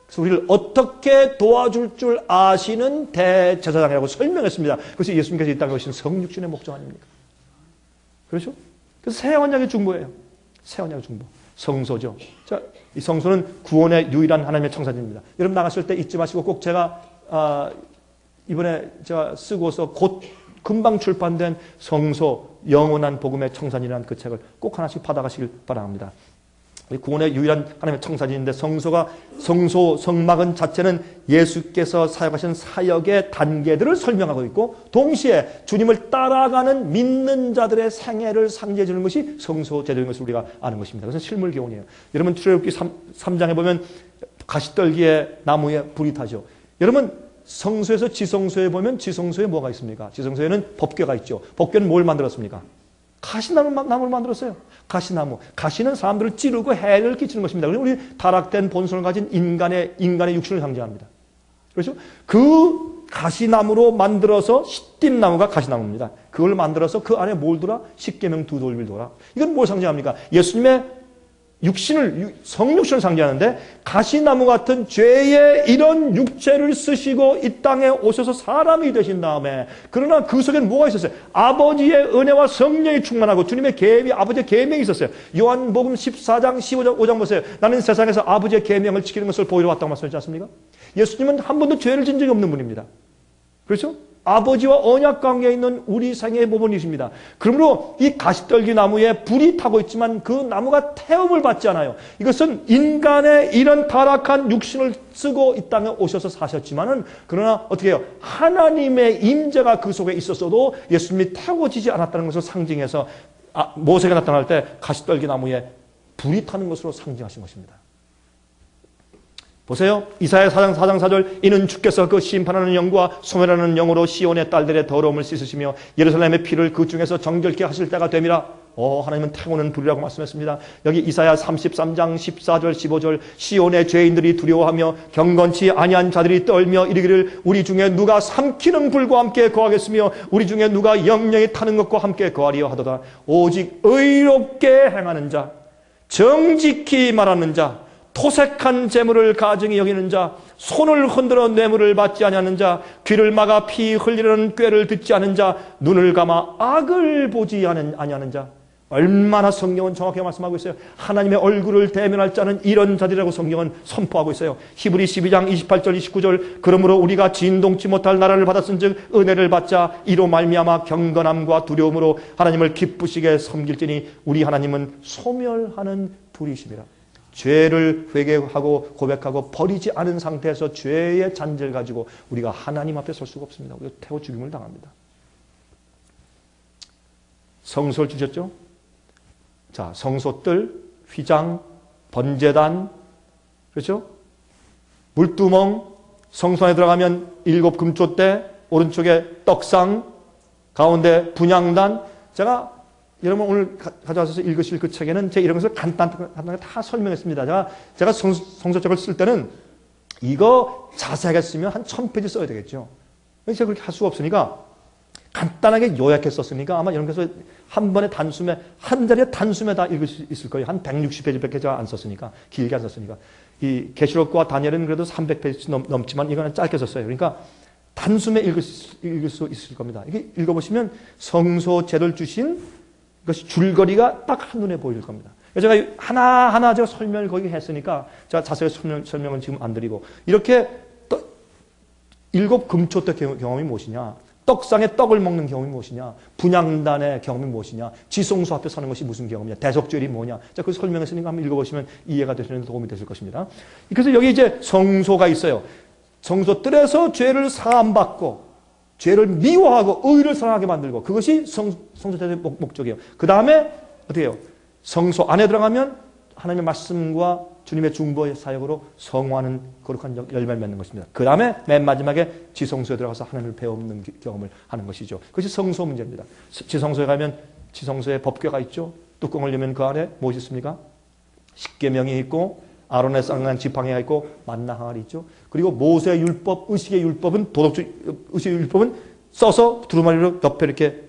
그래서 우리를 어떻게 도와줄 줄 아시는 대제사장이라고 설명했습니다. 그래서 예수님께서 이 땅에 오신 성육신의 목적 아닙니까? 그렇죠? 그래서 새 언약의 중보예요. 새 언약의 중보. 성소죠. 자, 이 성소는 구원의 유일한 하나님의 청사진입니다. 여러분 나가실 때 잊지 마시고 꼭 제가 이번에 제가 쓰고서 곧 금방 출판된 성소 영원한 복음의 청산이라는 그 책을 꼭 하나씩 받아가시길 바랍니다. 구원의 유일한 하나님의 청사진인데 성소 성막은 자체는 예수께서 사역하신 사역의 단계들을 설명하고 있고 동시에 주님을 따라가는 믿는 자들의 생애를 상징해 주는 것이 성소 제도인 것을 우리가 아는 것입니다. 그것은 실물 교훈이에요. 여러분 출애굽기 3장에 보면 가시떨기에 나무에 불이 타죠. 여러분 성소에서 지성소에 보면 지성소에 뭐가 있습니까? 지성소에는 법궤가 있죠. 법궤는 뭘 만들었습니까? 가시나무를 만들었어요. 가시나무. 가시는 사람들을 찌르고 해를 끼치는 것입니다. 그리고 우리 타락된 본성을 가진 인간의 육신을 상징합니다. 그렇죠? 그 가시나무로 만들어서 시띠나무가 가시나무입니다. 그걸 만들어서 그 안에 뭘 두라? 십계명 두 돌을 두라. 이건 뭘 상징합니까? 예수님의 성육신을 상징하는데 가시나무 같은 죄의 이런 육체를 쓰시고 이 땅에 오셔서 사람이 되신 다음에 그러나 그 속에는 뭐가 있었어요? 아버지의 은혜와 성령이 충만하고 주님의 아버지의 계명이 있었어요. 요한복음 14장 15장 보세요. 나는 세상에서 아버지의 계명을 지키는 것을 보이러 왔다고 말씀하지 않습니까? 예수님은 한 번도 죄를 진 적이 없는 분입니다. 그렇죠? 아버지와 언약 관계에 있는 우리 생애의 모범이십니다. 그러므로 이 가시떨기 나무에 불이 타고 있지만 그 나무가 태움을 받지 않아요. 이것은 인간의 이런 타락한 육신을 쓰고 이 땅에 오셔서 사셨지만은 그러나 어떻게 해요? 하나님의 임재가 그 속에 있었어도 예수님이 태워지지 않았다는 것을 상징해서 모세가 나타날 때 가시떨기 나무에 불이 타는 것으로 상징하신 것입니다. 보세요. 이사야 4장 4절 이는 주께서 그 심판하는 영과 소멸하는 영으로 시온의 딸들의 더러움을 씻으시며 예루살렘의 피를 그 중에서 정결케 하실 때가 됨이라. 하나님은 태우는 불이라고 말씀했습니다. 여기 이사야 33장 14절 15절 시온의 죄인들이 두려워하며 경건치 아니한 자들이 떨며 이르기를 우리 중에 누가 삼키는 불과 함께 거하겠으며 우리 중에 누가 영영이 타는 것과 함께 거하리요 하도다. 오직 의롭게 행하는 자 정직히 말하는 자 토색한 재물을 가증히 여기는 자 손을 흔들어 뇌물을 받지 아니하는 자 귀를 막아 피 흘리는 꾀를 듣지 않은 자 눈을 감아 악을 보지 아니하는 자 얼마나 성경은 정확하게 말씀하고 있어요. 하나님의 얼굴을 대면할 자는 이런 자들이라고 성경은 선포하고 있어요. 히브리 12장 28절 29절 그러므로 우리가 진동치 못할 나라를 받았은즉 은혜를 받자 이로 말미암아 경건함과 두려움으로 하나님을 기쁘시게 섬길지니 우리 하나님은 소멸하는 불이심이라. 죄를 회개하고 고백하고 버리지 않은 상태에서 죄의 잔재를 가지고 우리가 하나님 앞에 설 수가 없습니다. 우리가 태워 죽임을 당합니다. 성소를 주셨죠? 자, 성소뜰, 휘장, 번제단, 그렇죠? 물두멍, 성소 안에 들어가면 7 금초대, 오른쪽에 떡상, 가운데 분향단. 제가 여러분 오늘 가져와서 읽으실 그 책에는 제 이런 것을 간단하게 다 설명했습니다. 제가 성서책을 쓸 때는 이거 자세하게 쓰면 한 1000페이지 써야 되겠죠. 제가 그렇게 할 수가 없으니까 간단하게 요약해 썼으니까 아마 이런 것을 한 번에 단숨에 한 자리에 단숨에 다 읽을 수 있을 거예요. 한 160페이지밖에 제가 안 썼으니까 길게 안 썼으니까 이 계시록과 다니엘은 그래도 300페이지 넘지만 이거는 짧게 썼어요. 그러니까 단숨에 읽을 수 있을 겁니다. 이게 읽어보시면 성소제를 주신 그것이 줄거리가 딱 한눈에 보일 겁니다. 제가 하나하나 제가 설명을 거기 했으니까 제가 자세히 설명은 지금 안 드리고 이렇게 7 금초대 경험이 무엇이냐 떡상에 떡을 먹는 경험이 무엇이냐 분향단의 경험이 무엇이냐 지성소 앞에 서는 것이 무슨 경험이냐 대속죄일이 뭐냐 자, 그 설명했으니까 한번 읽어보시면 이해가 되시는 데 도움이 되실 것입니다. 그래서 여기 이제 성소가 있어요. 성소 뜰에서 죄를 사함받고 죄를 미워하고 의를 사랑하게 만들고 그것이 성소제의 목적이에요. 그 다음에 어떻게 해요? 성소 안에 들어가면 하나님의 말씀과 주님의 중보의 사역으로 성화하는 거룩한 열매를 맺는 것입니다. 그 다음에 맨 마지막에 지성소에 들어가서 하나님을 배우는 경험을 하는 것이죠. 그것이 성소 문제입니다. 지성소에 가면 지성소에 법궤가 있죠. 뚜껑을 열면 그 안에 무엇이 있습니까? 십계명이 있고 아론의 쌍난 지팡이가 있고 만나 항아리 있죠. 그리고 모세의 율법, 의식의 율법은 의식의 율법은 써서 두루마리로 옆에 이렇게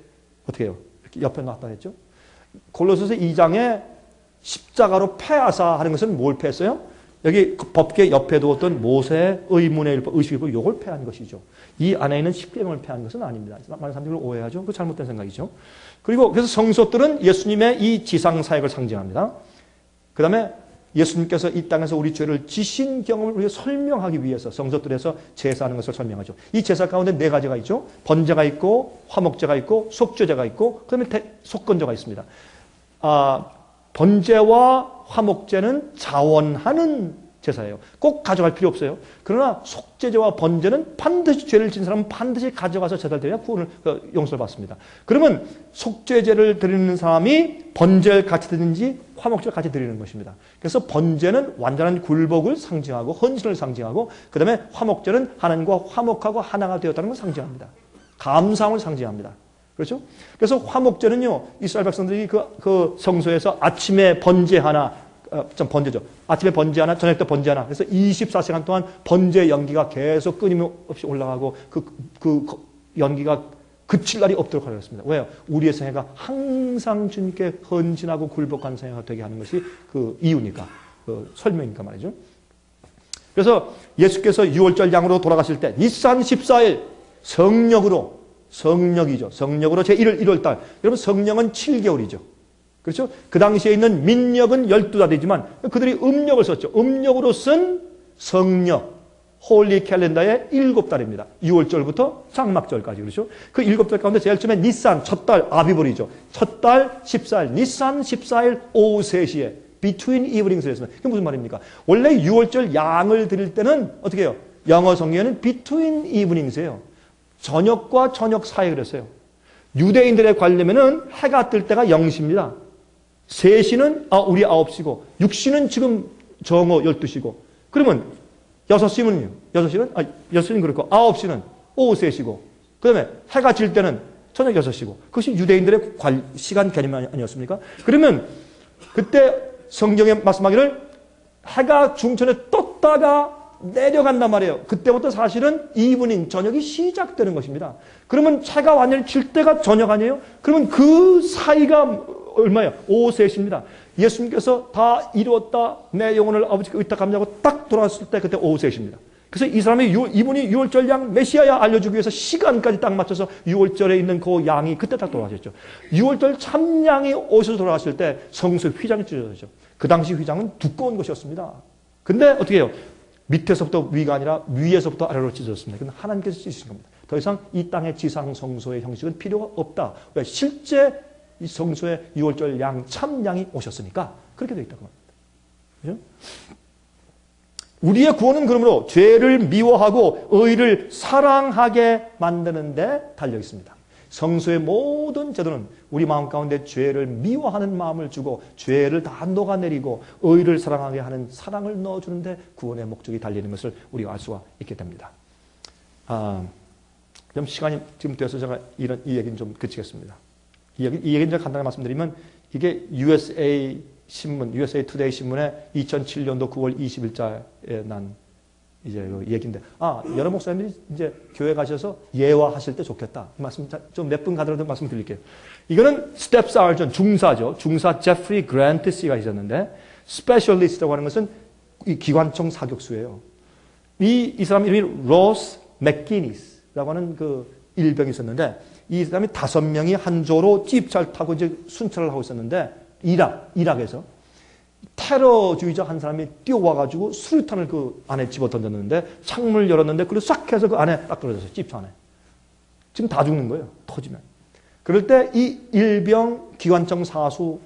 어떻게 해요? 이렇게 옆에 놨다 했죠. 골로새서 2장에 십자가로 패하사 하는 것은 뭘 패했어요? 여기 법궤 옆에 두었던 모세의 의문의 율법, 의식의 율법 이걸 패한 것이죠. 이 안에 있는 십계명을 패한 것은 아닙니다. 많은 사람들이 오해하죠. 그 잘못된 생각이죠. 그리고 그래서 성소들은 예수님의 이 지상 사역을 상징합니다. 그 다음에 예수님께서 이 땅에서 우리 죄를 지신 경험을 우리가 설명하기 위해서 성소들에서 제사하는 것을 설명하죠. 이 제사 가운데 4가지가 있죠. 번제가 있고 화목제가 있고 속죄제가 있고 그 다음에 속건제가 있습니다. 번제와 화목제는 자원하는 제사예요. 꼭 가져갈 필요 없어요. 그러나 속죄제와 번제는 반드시 죄를 진 사람은 반드시 가져가서 제사를 드려야 용서를 받습니다. 그러면 속죄제를 드리는 사람이 번제를 같이 드리는지 화목제를 같이 드리는 것입니다. 그래서 번제는 완전한 굴복을 상징하고 헌신을 상징하고 그 다음에 화목제는 하나님과 화목하고 하나가 되었다는 걸 상징합니다. 감사함을 상징합니다. 그렇죠? 그래서 화목제는요, 이스라엘 백성들이 그 성소에서 아침에 번제 하나, 번제죠. 아침에 번제 하나, 저녁 때 번제 하나. 그래서 24시간 동안 번제 연기가 계속 끊임없이 올라가고 그 연기가 그칠 날이 없도록 하려고 했습니다. 왜요? 우리의 생애가 항상 주님께 헌신하고 굴복한 생애가 되게 하는 것이 그 이유니까, 그 설명이니까 말이죠. 그래서 예수께서 6월절 양으로 돌아가실 때 니산 14일 성령이죠. 성령으로 제1월달. 여러분 성령은 7개월이죠. 그렇죠? 그 당시에 있는 민력은 12달이지만 그들이 음력을 썼죠. 음력으로 쓴 성령. 홀리 캘린더의 7달입니다. 6월절부터 장막절까지. 그렇죠? 그 7달 가운데 제일 처음에 니산, 첫 달, 아비벌이죠. 첫 달 14일, 니산 14일 오후 3시에 between evenings 했습니다. 그게 무슨 말입니까? 원래 6월절 양을 드릴 때는 어떻게 해요? 영어 성경에는 between evenings이에요. 저녁과 저녁 사이에 그랬어요. 유대인들에 관련면은 해가 뜰 때가 0시입니다. 3시는 우리 9시고 6시는 지금 정오 12시고 그러면 6시면요. 6시는 그렇고 9시는 오후 3시고 그 다음에 해가 질 때는 저녁 6시고 그것이 유대인들의 시간 개념 아니었습니까? 그러면 그때 성경에 말씀하기를 해가 중천에 떴다가 내려간단 말이에요. 그때부터 사실은 이브닝, 저녁이 시작되는 것입니다. 그러면 해가 완전히 질 때가 저녁 아니에요? 그러면 그 사이가 얼마예요? 오후 3시입니다. 예수님께서 다 이루었다. 내 영혼을 아버지께 의탁합니다고 딱 돌아왔을 때 그때 오후 3시입니다. 그래서 이 사람이 이분이 6월절 양 메시아야 알려주기 위해서 시간까지 딱 맞춰서 6월절에 있는 그 양이 그때 딱 돌아가셨죠. 6월절 참양이 오셔서 돌아갔을 때 성소에 휘장이 찢어졌죠. 그 당시 휘장은 두꺼운 것이었습니다. 근데 어떻게 해요? 밑에서부터 위가 아니라 위에서부터 아래로 찢어졌습니다. 그건 하나님께서 찢으신 겁니다. 더 이상 이 땅의 지상 성소의 형식은 필요가 없다. 왜? 실제 이 성소에 6월절 양, 참양이 오셨으니까 그렇게 되어 있다고 합니다. 그죠? 우리의 구원은 그러므로 죄를 미워하고 의를 사랑하게 만드는 데 달려 있습니다. 성소의 모든 제도는 우리 마음 가운데 죄를 미워하는 마음을 주고 죄를 다 녹아내리고 의를 사랑하게 하는 사랑을 넣어주는데 구원의 목적이 달리는 것을 우리가 알 수가 있게 됩니다. 좀 시간이 지금 돼서 제가 이 얘기는 좀 그치겠습니다. 이 얘기는 제가 간단히 말씀드리면 이게 USA 신문, USA Today 신문에 2007년도 9월 20일자에 난 이제 그 얘기인데, 여러 목사님들이 이제 교회 가셔서 예화하실 때 좋겠다. 말씀 좀 몇 분 가더라도 말씀 드릴게요. 이거는 스텝 사전 중사죠. 중사 제프리 그랜트 씨가 있었는데, 스페셜리스트라고 하는 것은 이 기관총 사격수예요. 이 사람 이름이 로스 맥기니스라고 하는 그 일병이 있었는데, 이 사람이 5명이 한 조로 찝잘 타고 이제 순찰을 하고 있었는데, 이락에서 테러주의자 한 사람이 뛰어와가지고 수류탄을 그 안에 집어 던졌는데 창문을 열었는데 그걸 싹 해서 그 안에 딱 떨어졌어요. 찝 안에. 지금 다 죽는 거예요. 터지면. 그럴 때 이 일병 기관총 사수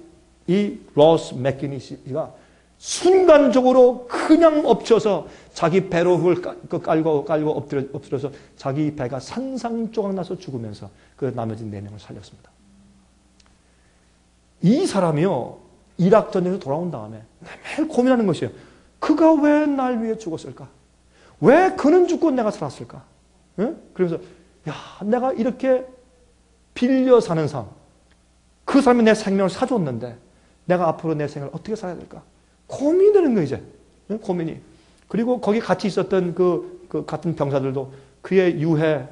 이 로스 맥기니시가 순간적으로 그냥 엎쳐서 자기 배로 그걸 깔고 엎드려서 자기 배가 산산조각 나서 죽으면서 그 나머지 4명을 살렸습니다. 이 사람이요. 이락 전쟁에서 돌아온 다음에 매일 고민하는 것이에요. 그가 왜 날 위해 죽었을까? 왜 그는 죽고 내가 살았을까? 응? 그래서 내가 이렇게 빌려 사는 삶, 그 사람이 내 생명을 사줬는데 내가 앞으로 내 생을 어떻게 살아야 될까? 고민되는 거예요, 이제. 응? 고민이. 그리고 거기 같이 있었던 그 같은 병사들도 그의 유해,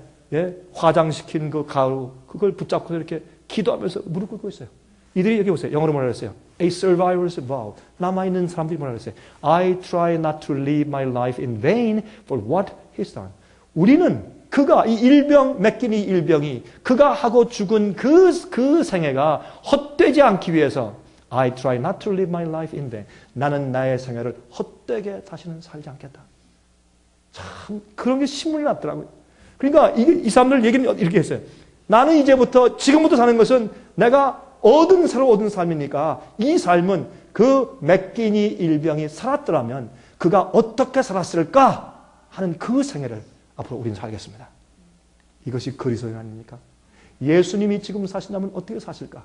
화장시킨 그 가루, 그걸 붙잡고 이렇게 기도하면서 무릎 꿇고 있어요. 이들이 여기 보세요. 영어로 뭐라 그랬어요? A survivor's vow. 남아있는 사람들이 뭐라 그랬어요? I try not to live my life in vain for what he's done. 우리는 그가, 이 일병, 맥기니 일병이 그가 하고 죽은 그 생애가 헛되지 않기 위해서 I try not to live my life in vain. 나는 나의 생애를 헛되게 다시는 살지 않겠다. 참 그런 게 신문이 났더라고요. 그러니까 이 사람들 얘기는 이렇게 했어요. 나는 이제부터 지금부터 사는 것은 내가 새로 얻은 삶이니까 이 삶은 그 맥기니 일병이 살았더라면 그가 어떻게 살았을까 하는 그 생애를 앞으로 우리는 살겠습니다. 이것이 그리스도인 아닙니까? 예수님이 지금 사신다면 어떻게 사실까?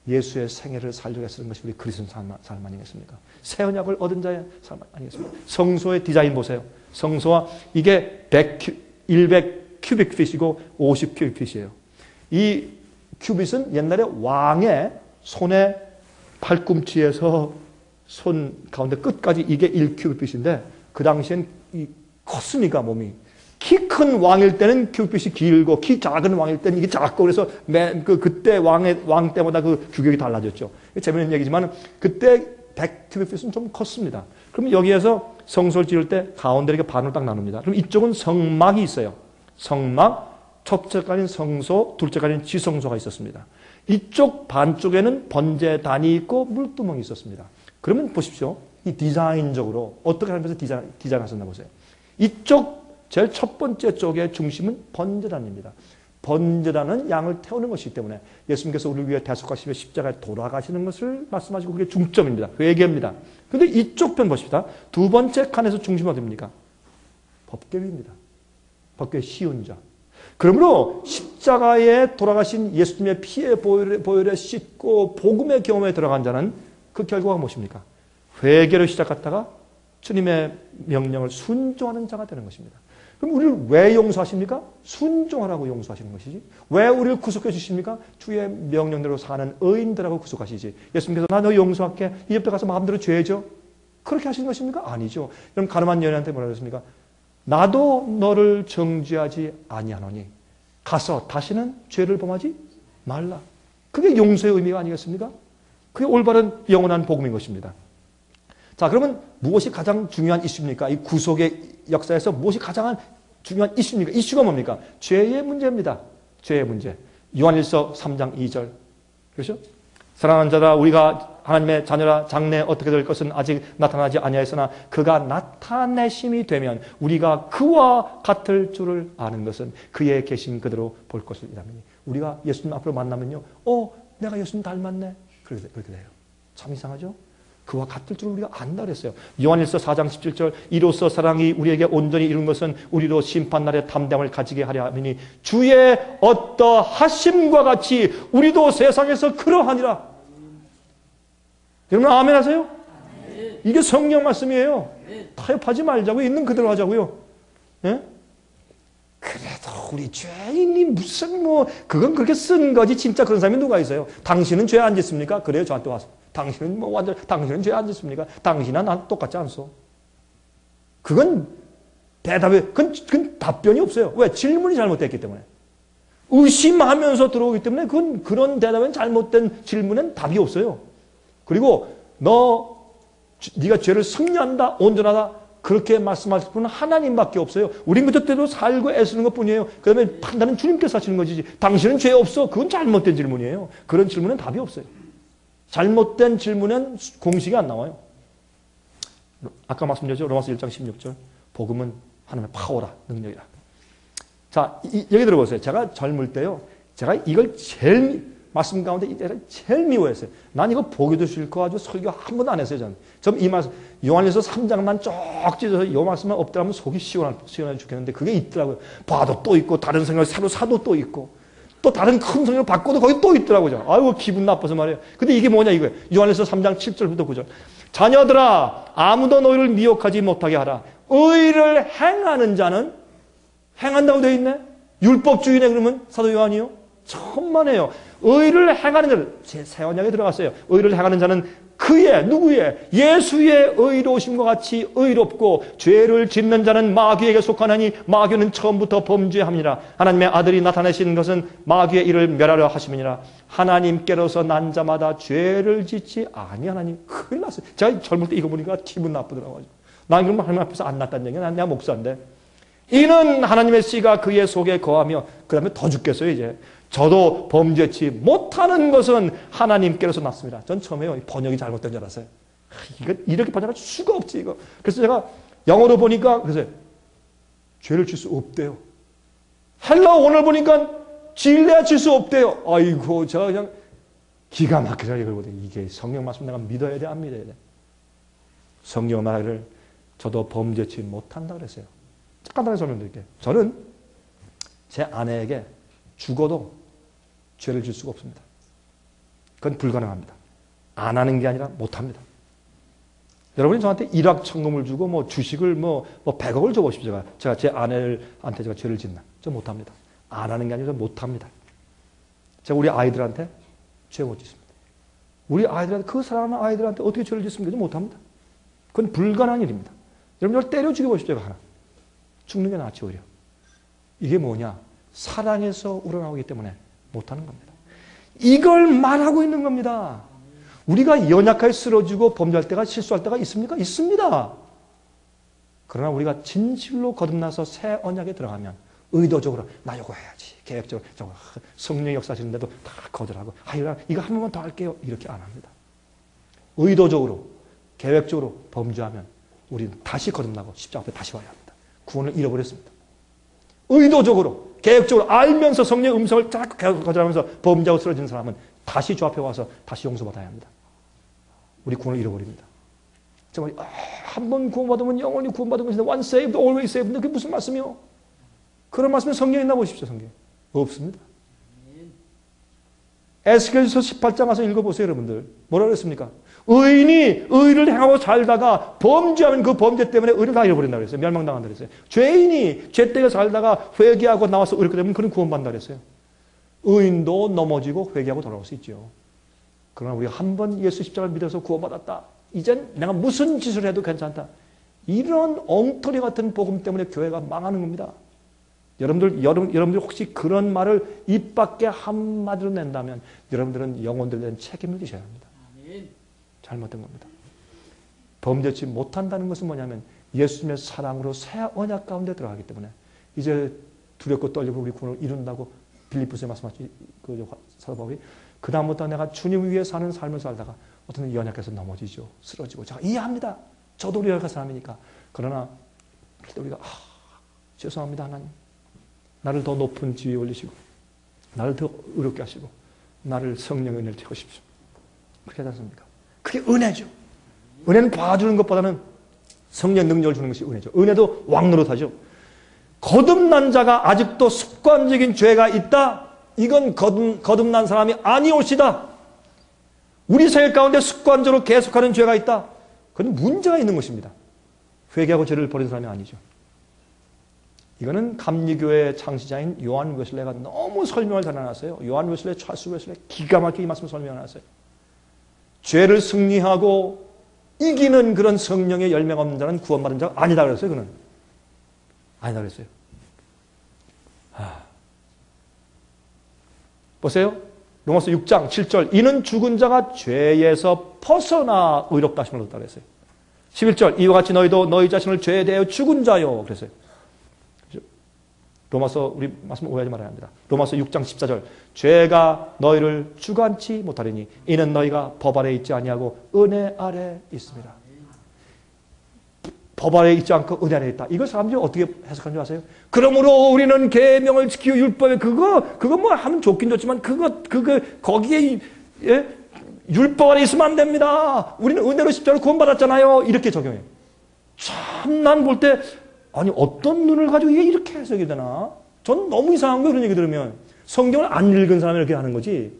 예수의 생애를 살려고 쓰는 것이 우리 그리스도인 삶 아니겠습니까? 새 언약을 얻은 자의 삶 아니겠습니까? 성소의 디자인 보세요. 성소와 이게 100 큐빅핏이고 50 큐빅핏이에요. 이 큐빗은 옛날에 왕의 손의 팔꿈치에서 손 가운데 끝까지 이게 1큐빗인데 그 당시엔 이 컸으니까 몸이 키 큰 왕일 때는 큐빗이 길고 키 작은 왕일 때는 이게 작고 그래서 그때 왕 때마다 그 규격이 달라졌죠. 재미있는 얘기지만 그때 100큐빗은 좀 컸습니다. 그럼 여기에서 성소를 지을 때 가운데 이렇게 반으로 딱 나눕니다. 그럼 이쪽은 성막이 있어요. 성막. 첫째까지는 성소, 둘째까지는 지성소가 있었습니다. 이쪽 반쪽에는 번제단이 있고 물두멍이 있었습니다. 그러면 보십시오. 이 디자인적으로 어떻게 하면서 디자인하셨나 보세요. 이쪽 제일 첫 번째 쪽의 중심은 번제단입니다. 번제단은 양을 태우는 것이기 때문에 예수님께서 우리를 위해 대속하시며 십자가에 돌아가시는 것을 말씀하시고 그게 중점입니다. 회개입니다. 그런데 이쪽 편 보십시다. 두 번째 칸에서 중심은 어디입니까? 법궤입니다. 법궤 쉬운 자. 그러므로 십자가에 돌아가신 예수님의 피의 보혈에 씻고 복음의 경험에 들어간 자는 그 결과가 무엇입니까? 회개로 시작했다가 주님의 명령을 순종하는 자가 되는 것입니다. 그럼 우리를 왜 용서하십니까? 순종하라고 용서하시는 것이지. 왜 우리를 구속해 주십니까? 주의 명령대로 사는 의인들하고 구속하시지. 예수님께서 나 너 용서할게. 이집트 가서 마음대로 죄져. 그렇게 하시는 것입니까? 아니죠. 그럼 가늠한 여인한테 뭐라 그랬습니까? 나도 너를 정죄하지 아니하노니 가서 다시는 죄를 범하지 말라. 그게 용서의 의미가 아니겠습니까? 그게 올바른 영원한 복음인 것입니다. 자, 그러면 무엇이 가장 중요한 이슈입니까? 이 구속의 역사에서 무엇이 가장 중요한 이슈입니까? 이슈가 뭡니까? 죄의 문제입니다. 죄의 문제. 요한일서 3장 2절. 그렇죠? 사랑하는 자들아 우리가 하나님의 자녀라 장래 어떻게 될 것은 아직 나타나지 아니하였으나 그가 나타내심이 되면 우리가 그와 같을 줄을 아는 것은 그의 계신 그대로 볼 것을 이라니. 우리가 예수님 앞으로 만나면요. 내가 예수님 닮았네. 그렇게 돼요. 참 이상하죠? 그와 같을 줄 우리가 안다 그랬어요. 요한일서 4장 17절 이로써 사랑이 우리에게 온전히 이룬 것은 우리로 심판날에 담대함을 가지게 하려 함이니 주의 어떠하심과 같이 우리도 세상에서 그러하니라. 여러분 아멘 하세요? 이게 성경 말씀이에요. 타협하지 말자고요. 있는 그대로 하자고요. 예? 그래도 우리 죄인이 무슨 그건 그렇게 쓴 거지. 진짜 그런 사람이 누가 있어요? 당신은 죄 안 짓습니까? 그래요 저한테 와서. 당신은 당신은 죄 안 짓습니까? 당신이나 난 똑같지 않소. 그건 그건 답변이 없어요. 왜? 질문이 잘못됐기 때문에. 의심하면서 들어오기 때문에 그런 대답은 잘못된 질문엔 답이 없어요. 그리고 네가 죄를 승리한다, 온전하다 그렇게 말씀하실 분은 하나님밖에 없어요. 우린 그때도 살고 애쓰는 것뿐이에요. 그 다음에 판단은 주님께서 하시는 것이지. 당신은 죄 없어. 그건 잘못된 질문이에요. 그런 질문은 답이 없어요. 잘못된 질문엔 공식이 안 나와요. 아까 말씀드렸죠. 로마서 1장 16절. 복음은 하나님의 파워라, 능력이라. 자, 여기 들어보세요. 제가 젊을 때요. 제가 이걸 말씀 가운데 제일 미워했어요. 난 이거 보기도 싫고 아주 설교 한 번도 안 했어요. 저는 이 말씀 요한일서 3장만 쭉 찢어서 이 말씀만 없더라면 속이 시원해 죽겠는데 그게 있더라고요. 봐도 또 있고 다른 성경을 새로 사도 또 있고 또 다른 큰 성경을 바꿔도 거기 또 있더라고요. 아이고 기분 나빠서 말이에요. 근데 이게 뭐냐 이거예요. 요한일서 3장 7절부터 9절. 자녀들아 아무도 너희를 미혹하지 못하게 하라. 의를 행하는 자는 행한다고 되어 있네. 율법주의네 그러면 사도 요한이요. 천만에요. 의를 행하는 자는 새 언약에 들어갔어요. 의를 행하는 자는 누구의 예수의 의로우심과 같이 의롭고 죄를 짓는 자는 마귀에게 속하나니 마귀는 처음부터 범죄함이라. 하나님의 아들이 나타내신 것은 마귀의 일을 멸하려 하심이니라. 하나님께로서 난 자마다 죄를 짓지 아니하나니. 큰일 났어요. 제가 젊을 때 이거 보니까 기분 나쁘더라고요. 난 그럼 하나님 앞에서 안 났다는 얘기야. 난 내가 목사인데. 이는 하나님의 씨가 그의 속에 거하며 그 다음에 더 죽겠어요 이제. 저도 범죄치 못하는 것은 하나님께로서 났습니다. 전 처음에요. 번역이 잘못된 줄 알았어요. 이거 이렇게 번역할 수가 없지 이거. 그래서 제가 영어로 보니까 그래서 죄를 질 수 없대요. 헬라어 오늘 보니까 질래야 질 수 없대요. 아이고 제가 그냥 기가 막혀서 이걸 보더니 이게 성경 말씀 내가 믿어야 돼 안 믿어야 돼. 성경 말을 저도 범죄치 못한다 그랬어요. 간단하게 설명드릴게요. 저는 제 아내에게 죽어도 죄를 질 수가 없습니다. 그건 불가능합니다. 안 하는 게 아니라 못합니다. 여러분이 저한테 일확천금을 주고 주식을 100억을 줘보십시오. 제가 제 아내한테 제가 죄를 짓나? 저 못합니다. 안 하는 게 아니라 못합니다. 제가 우리 아이들한테 죄 못 짓습니다. 우리 아이들한테 그 사랑하는 아이들한테 어떻게 죄를 짓습니까? 못합니다. 그건 불가능한 일입니다. 여러분 저를 때려 죽여보십시오. 하나. 죽는 게 낫지 오히려. 이게 뭐냐? 사랑에서 우러나오기 때문에 못하는 겁니다. 이걸 말하고 있는 겁니다. 우리가 연약하게 쓰러지고 범죄할 때가 실수할 때가 있습니까? 있습니다. 그러나 우리가 진실로 거듭나서 새 언약에 들어가면 의도적으로 나 요거 해야지. 계획적으로 저거 성령의 역사하시는데도 다 거절하고 이거 한 번만 더 할게요. 이렇게 안 합니다. 의도적으로 계획적으로 범죄하면 우리는 다시 거듭나고 십자가 앞에 다시 와야 합니다. 구원을 잃어버렸습니다. 의도적으로, 계획적으로 알면서 성령의 음성을 자꾸 거절하면서 범죄하고 쓰러지는 사람은 다시 주 앞에 와서 다시 용서받아야 합니다. 우리 구원을 잃어버립니다. 정말 한 번 구원받으면 영원히 구원받은 것인데 once saved, always saved. 그게 무슨 말씀이요? 그런 말씀은 성경에 있나 보십시오. 성경에. 없습니다. 에스겔서 18장 가서 읽어보세요. 여러분들. 뭐라 그랬습니까? 의인이 의를 행하고 살다가 범죄하면 그 범죄 때문에 의를 다 잃어버린다고 그랬어요. 멸망당한다 그랬어요. 죄인이 죄 때문에 살다가 회개하고 나와서 의롭게 되면 그는 구원받는다 그랬어요. 의인도 넘어지고 회개하고 돌아올 수 있죠. 그러나 우리가 한 번 예수 십자가를 믿어서 구원받았다. 이젠 내가 무슨 짓을 해도 괜찮다. 이런 엉터리 같은 복음 때문에 교회가 망하는 겁니다. 여러분들 혹시 그런 말을 입 밖에 한마디로 낸다면 여러분들은 영혼들에 대한 책임을 지셔야 합니다. 잘못된 겁니다. 범죄치 못한다는 것은 뭐냐면 예수님의 사랑으로 새 언약 가운데 들어가기 때문에 이제 두렵고 떨리고 우리 구원을 이룬다고 빌립보서에 말씀하신 그 사도 바울이 그다음부터 내가 주님 위해 사는 삶을 살다가 어떤 연약해서 넘어지죠. 쓰러지고. 제가 이해합니다. 저도 우리 연약한 사람이니까. 그러나 우리가 죄송합니다 하나님. 나를 더 높은 지위에 올리시고 나를 더 의롭게 하시고 나를 성령의 은혜를 채우십시오. 그렇게 하지 않습니까? 그게 은혜죠. 은혜는 봐주는 것보다는 성령 능력을 주는 것이 은혜죠. 은혜도 왕노릇하죠. 거듭난 자가 아직도 습관적인 죄가 있다? 이건 거듭난 사람이 아니올시다. 우리 생활 가운데 습관적으로 계속하는 죄가 있다. 그건 문제가 있는 것입니다. 회개하고 죄를 버린 사람이 아니죠. 이거는 감리교의 창시자인 요한 웨슬레가 너무 설명을 잘 해놨어요. 요한 웨슬레, 찰스 웨슬레 기가 막히게 이 말씀을 설명해놨어요. 죄를 승리하고 이기는 그런 성령의 열매가 없는 자는 구원받은 자가 아니다 그랬어요. 그는 아니다 그랬어요. 보세요. 로마서 6장 7절 이는 죽은 자가 죄에서 벗어나 의롭다 하심을 얻었다 그랬어요. 11절 이와 같이 너희도 너희 자신을 죄에 대하여 죽은 자요 그랬어요. 로마서 우리 말씀 오해하지 말아야 합니다. 로마서 6장 14절 죄가 너희를 주관치 못하리니 이는 너희가 법 아래 있지 아니하고 은혜 아래 있습니다. 법 아래 있지 않고 은혜 아래 있다. 이걸 사람들이 어떻게 해석하는 줄 아세요? 그러므로 우리는 계명을 지키고 율법에 그거 뭐 하면 좋긴 좋지만 거기에 율법 아래 있으면 안 됩니다. 우리는 은혜로 십자가로 구원받았잖아요. 이렇게 적용해요. 참 난 볼 때 아니 어떤 눈을 가지고 이게 이렇게 해석이 되나? 전 너무 이상한 거예요. 그런 얘기 들으면. 성경을 안 읽은 사람이 이렇게 하는 거지.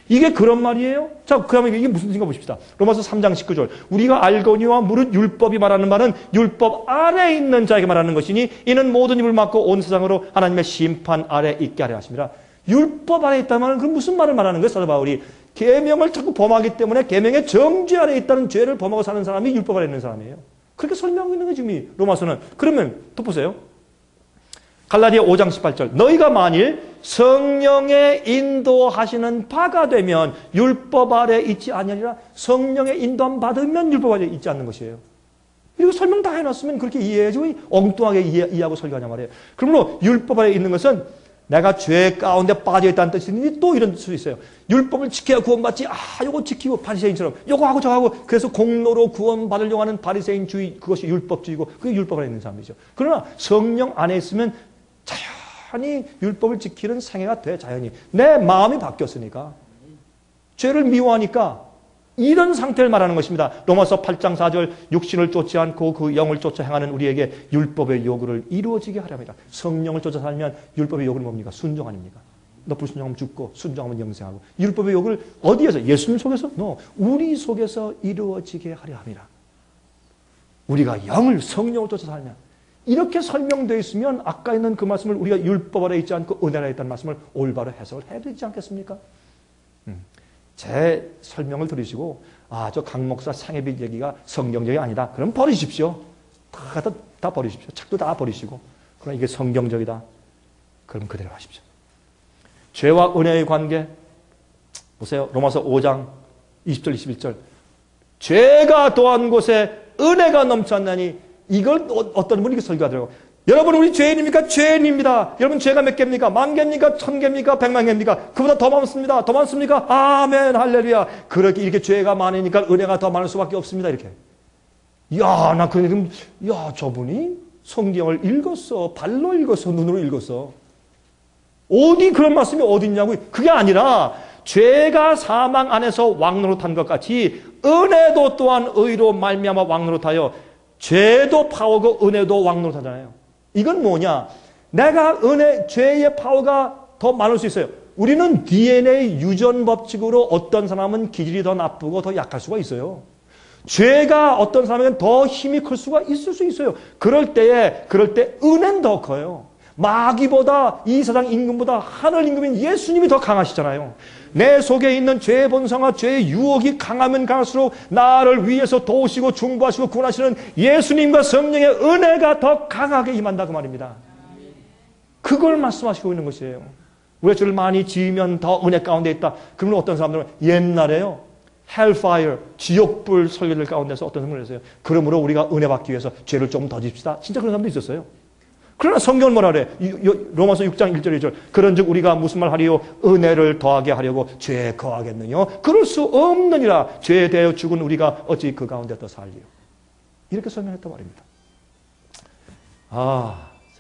이게 그런 말이에요? 자, 그러면 이게 무슨 뜻인가 보십시다. 로마서 3장 19절. 우리가 알거니와 무릇 율법이 말하는 말은 율법 아래 있는 자에게 말하는 것이니 이는 모든 입을 막고 온 세상으로 하나님의 심판 아래 있게 하려 하십니다. 율법 아래 있다면 그럼 무슨 말을 말하는 거예요? 사도 바울이. 계명을 자꾸 범하기 때문에 계명의 정죄 아래 있다는 죄를 범하고 사는 사람이 율법 아래 있는 사람이에요. 그렇게 설명하고 있는 거예요, 지금 이 로마서는. 그러면 또 보세요. 갈라디아 5장 18절. 너희가 만일 성령의 인도하시는 바가 되면 율법 아래 있지 아니하리라. 성령의 인도함 받으면 율법 아래 있지 않는 것이에요. 이거 설명 다 해놨으면 그렇게 이해해야지 왜 엉뚱하게 이해하고 설교하냐 말이에요. 그러므로 율법 아래 있는 것은 내가 죄 가운데 빠져있다는 뜻이니 또 이런 뜻도 있어요. 율법을 지켜야 구원받지. 요거 지키고 바리새인처럼 요거 하고 저거 하고 그래서 공로로 구원받으려고 하는 바리새인주의 그것이 율법주의고 그게 율법 안에 있는 사람이죠. 그러나 성령 안에 있으면 자연히 율법을 지키는 생애가 돼. 자연히. 내 마음이 바뀌었으니까. 죄를 미워하니까 이런 상태를 말하는 것입니다. 로마서 8장 4절 육신을 쫓지 않고 그 영을 쫓아 행하는 우리에게 율법의 요구를 이루어지게 하려 합니다. 성령을 쫓아 살면 율법의 요구는 뭡니까? 순종 아닙니까? 너 불순종하면 죽고 순종하면 영생하고. 율법의 요구를 어디에서? 예수님 속에서? 우리 속에서 이루어지게 하려 합니다. 우리가 영을 성령을 쫓아 살면 이렇게 설명되어 있으면 아까 있는 그 말씀을 우리가 율법 아래 있지 않고 은혜 아래 있다는 말씀을 올바로 해석을 해야 되지 않겠습니까? 제 설명을 들으시고 저 강 목사 상해빌 얘기가 성경적이 아니다. 그럼 버리십시오. 다 버리십시오. 책도 다 버리시고. 그러나 이게 성경적이다. 그럼 그대로 하십시오. 죄와 은혜의 관계 보세요. 로마서 5장 20절 21절 죄가 더한 곳에 은혜가 넘쳤나니 이걸 어떤 분이 설교하더라고요. 여러분 우리 죄인입니까? 죄인입니다. 여러분 죄가 몇 개입니까? 10,000개입니까? 1,000개입니까? 1,000,000개입니까? 그보다 더 많습니다. 더 많습니까? 아멘 할렐루야. 그렇게 이렇게 죄가 많으니까 은혜가 더 많을 수밖에 없습니다. 이렇게. 야, 나 그럼 저분이 성경을 읽었어. 발로 읽었어. 눈으로 읽었어. 어디 그런 말씀이 어디 있냐고. 그게 아니라 죄가 사망 안에서 왕노릇한 것 같이 은혜도 또한 의로 말미암아 왕노릇하여 죄도 파워고 은혜도 왕노릇하잖아요. 이건 뭐냐? 내가 죄의 파워가 더 많을 수 있어요. 우리는 DNA 유전 법칙으로 어떤 사람은 기질이 더 나쁘고 더 약할 수가 있어요. 죄가 어떤 사람에게는 더 힘이 클 수가 있을 수 있어요. 그럴 때 은혜는 더 커요. 마귀보다 이 세상 임금보다 하늘 임금인 예수님이 더 강하시잖아요. 내 속에 있는 죄의 본성과 죄의 유혹이 강하면 강할수록 나를 위해서 도우시고 중보하시고 구원하시는 예수님과 성령의 은혜가 더 강하게 임한다고 말입니다. 그걸 말씀하시고 있는 것이에요. 우리가 죄를 많이 지으면 더 은혜 가운데 있다. 그러면 어떤 사람들은 옛날에요. Hellfire, 지옥불 설교들 가운데서 어떤 사람을 했어요. 그러므로 우리가 은혜 받기 위해서 죄를 좀 더 집시다. 진짜 그런 사람도 있었어요. 그러나 성경은 뭐라 그래? 로마서 6장 1절 2절. 그런즉 우리가 무슨 말 하리요? 은혜를 더하게 하려고 죄에 거하겠느냐? 그럴 수 없느니라. 죄에 대하여 죽은 우리가 어찌 그 가운데 더 살리요? 이렇게 설명했단 말입니다.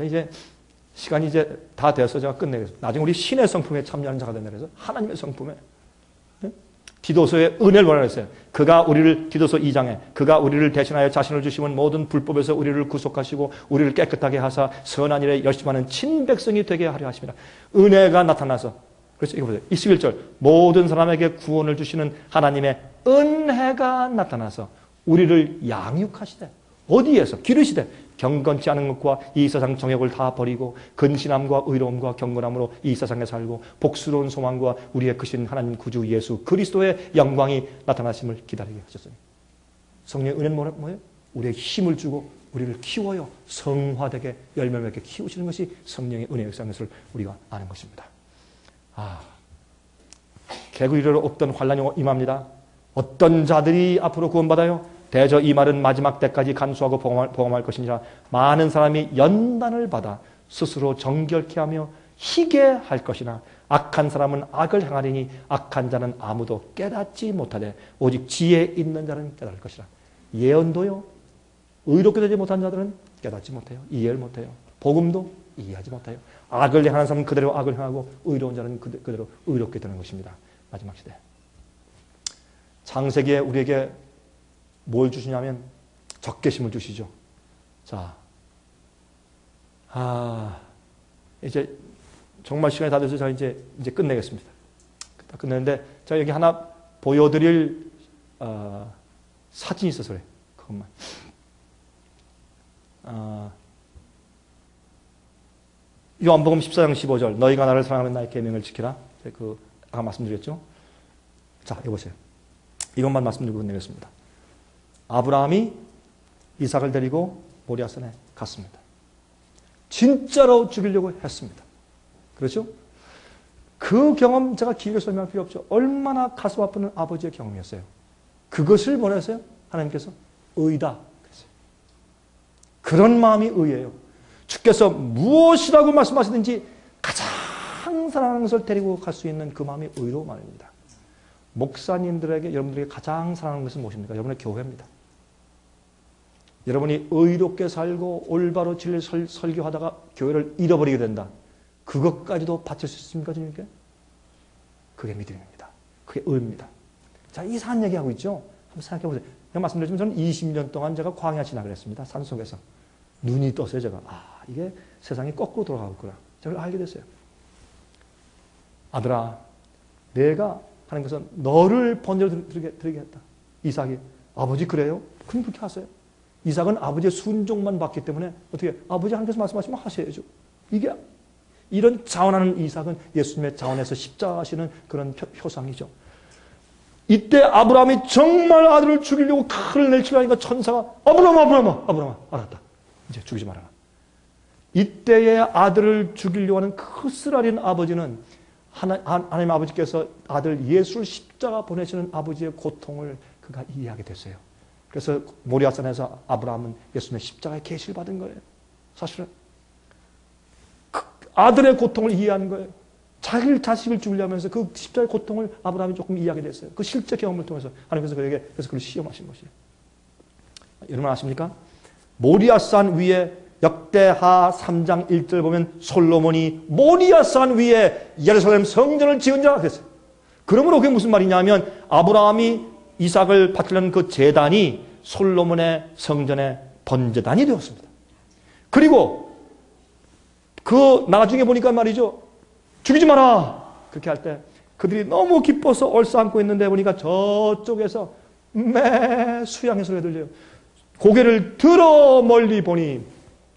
이제 시간이 이제 다 돼서 제가 끝내겠습니다. 나중에 우리 신의 성품에 참여하는 자가 된다 그래서 하나님의 성품에 디도서의 은혜를 뭐라 그랬어요? 그가 우리를 디도서 2장에 그가 우리를 대신하여 자신을 주시면 모든 불법에서 우리를 구속하시고 우리를 깨끗하게 하사 선한 일에 열심하는 친백성이 되게 하려 하십니다. 은혜가 나타나서 그래서 이거 보세요. 21절 모든 사람에게 구원을 주시는 하나님의 은혜가 나타나서 우리를 양육하시되 어디에서? 기르시되 경건치 않은 것과 이 세상 정욕을 다 버리고 근신함과 의로움과 경건함으로 이 세상에 살고 복스러운 소망과 우리의 크신 하나님 구주 예수 그리스도의 영광이 나타나심을 기다리게 하셨으니 성령의 은혜는 뭐예요? 우리의 힘을 주고 우리를 키워요. 성화되게 열매 맺게 키우시는 것이 성령의 은혜의 역사인 것을 우리가 아는 것입니다. 개구 이르러 없던 환란이 임합니다. 어떤 자들이 앞으로 구원받아요? 대저 이 말은 마지막 때까지 간수하고 복음할 것이니라. 많은 사람이 연단을 받아 스스로 정결케 하며 희게 할 것이나 악한 사람은 악을 행하리니 악한 자는 아무도 깨닫지 못하되 오직 지혜 있는 자는 깨달을 것이라. 예언도요. 의롭게 되지 못한 자들은 깨닫지 못해요. 이해를 못해요. 복음도 이해하지 못해요. 악을 행하는 사람은 그대로 악을 행하고 의로운 자는 그대로 의롭게 되는 것입니다. 마지막 시대. 창세기에 우리에게 뭘 주시냐면 적개심을 주시죠. 자, 이제 정말 시간이 다 돼서 제가 이제 끝내겠습니다. 다 끝내는데 제가 여기 하나 보여드릴 사진이 있어서 그래요. 그것만. 요한복음 14장 15절 너희가 나를 사랑하면 나의 계명을 지키라. 아까 말씀드렸죠. 자, 이거 보세요. 이것만 말씀드리고 끝내겠습니다. 아브라함이 이삭을 데리고 모리아산에 갔습니다. 진짜로 죽이려고 했습니다. 그렇죠? 그 경험 제가 길게 설명할 필요 없죠. 얼마나 가슴 아픈 아버지의 경험이었어요. 그것을 뭐랬어요? 하나님께서 의다 그랬어요. 그런 마음이 의예요. 주께서 무엇이라고 말씀하시든지 가장 사랑하는 것을 데리고 갈 수 있는 그 마음이 의로 말입니다. 목사님들에게 여러분들에게 가장 사랑하는 것은 무엇입니까? 여러분의 교회입니다. 여러분이 의롭게 살고 올바로 진리를 설교하다가 교회를 잃어버리게 된다. 그것까지도 바칠 수 있습니까? 주님께? 그게 믿음입니다. 그게 의입니다. 자, 이상한 얘기하고 있죠? 한번 생각해 보세요. 제가 말씀드렸지만 저는 20년 동안 제가 광야 진학을 했습니다. 산속에서. 눈이 떴어요, 제가. 이게 세상이 거꾸로 돌아가고 있구나. 제가 알게 됐어요. 아들아, 내가 하나님께서 너를 번제로 드리겠다. 이삭이, 아버지 그래요? 그럼 그렇게 하세요. 이삭은 아버지의 순종만 받기 때문에 어떻게 아버지 하나님께서 말씀하시면 하셔야죠. 이게 이런 자원하는 이삭은 예수님의 자원에서 십자가하시는 그런 표상이죠. 이때 아브라함이 정말 아들을 죽이려고 칼을 낼치려니까 천사가 아브라함아 알았다. 이제 죽이지 말아라. 이때의 아들을 죽이려고 하는 그 쓰라린 아버지는 하나님 아버지께서 아들 예수를 십자가 보내시는 아버지의 고통을 그가 이해하게 됐어요. 그래서 모리아산에서 아브라함은 예수님의 십자가에 계시를 받은 거예요. 사실은 그 아들의 고통을 이해하는 거예요. 자식을 죽이려면서 그 십자가의 고통을 아브라함이 조금 이해하게 됐어요. 그 실제 경험을 통해서 하나님께서 그래서 그를 시험하신 것이에요. 여러분 아십니까? 모리아산 위에 역대하 3장 1절 보면 솔로몬이 모리아 산 위에 예루살렘 성전을 지은 자가 됐어요. 그러므로 그게 무슨 말이냐면 아브라함이 이삭을 바치려는 그 제단이 솔로몬의 성전의 번제단이 되었습니다. 그리고 그 나중에 보니까 말이죠. 죽이지 마라. 그렇게 할 때 그들이 너무 기뻐서 얼싸안고 있는데 보니까 저쪽에서 매 수양의 소리가 들려요. 고개를 들어 멀리 보니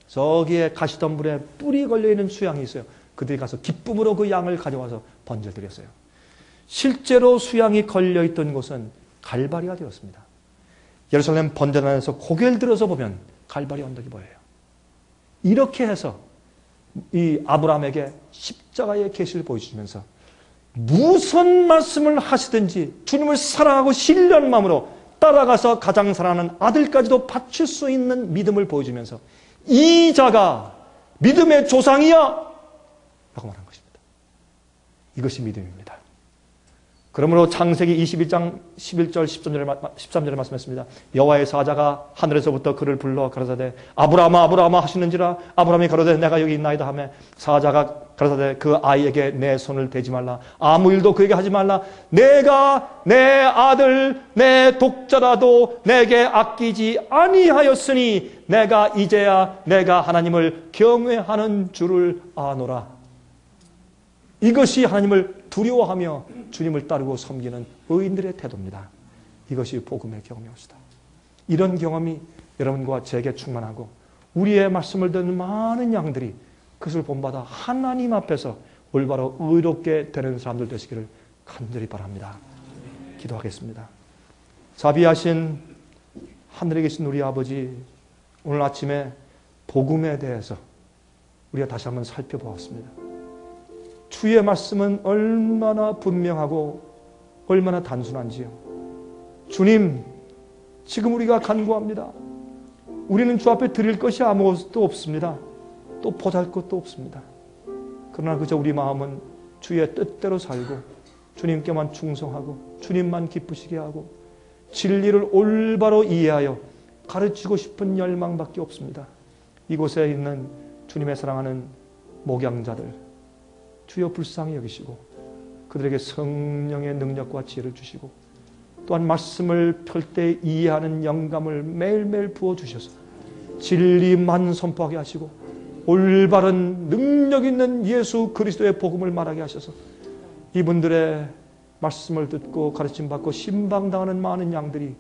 저기에 가시덤불에 뿔이 걸려있는 수양이 있어요. 그들이 가서 기쁨으로 그 양을 가져와서 번제를 드렸어요. 실제로 수양이 걸려있던 곳은 갈바리가 되었습니다. 예루살렘 번제단에서 고개를 들어서 보면 갈바리 언덕이 보여요. 이렇게 해서 이 아브라함에게 십자가의 계시를 보여주시면서 무슨 말씀을 하시든지 주님을 사랑하고 신뢰하는 마음으로 따라가서 가장 사랑하는 아들까지도 바칠 수 있는 믿음을 보여주면서 이 자가 믿음의 조상이야 라고 말한 것입니다. 이것이 믿음입니다. 그러므로 창세기 21장 11절 13절에 말씀했습니다. 여호와의 사자가 하늘에서부터 그를 불러 가라사대 아브라함아 아브라함아 하시는지라 아브라함이 가로되 내가 여기 있나이다 하며 사자가 가라사대 그 아이에게 내 손을 대지 말라 아무 일도 그에게 하지 말라 내가 내 아들 내 독자라도 내게 아끼지 아니하였으니 내가 이제야 내가 하나님을 경외하는 줄을 아노라. 이것이 하나님을 두려워하며 주님을 따르고 섬기는 의인들의 태도입니다. 이것이 복음의 경험이옵시다. 이런 경험이 여러분과 제게 충만하고 우리의 말씀을 듣는 많은 양들이 그것을 본받아 하나님 앞에서 올바로 의롭게 되는 사람들 되시기를 간절히 바랍니다. 기도하겠습니다. 자비하신 하늘에 계신 우리 아버지, 오늘 아침에 복음에 대해서 우리가 다시 한번 살펴보았습니다. 주의 말씀은 얼마나 분명하고 얼마나 단순한지요. 주님, 지금 우리가 간구합니다. 우리는 주 앞에 드릴 것이 아무것도 없습니다. 또 보잘것도 없습니다. 그러나 그저 우리 마음은 주의 뜻대로 살고 주님께만 충성하고 주님만 기쁘시게 하고 진리를 올바로 이해하여 가르치고 싶은 열망밖에 없습니다. 이곳에 있는 주님의 사랑하는 목양자들 주여 불쌍히 여기시고 그들에게 성령의 능력과 지혜를 주시고 또한 말씀을 펼 때 이해하는 영감을 매일매일 부어주셔서 진리만 선포하게 하시고 올바른 능력 있는 예수 그리스도의 복음을 말하게 하셔서 이분들의 말씀을 듣고 가르침받고 신방당하는 많은 양들이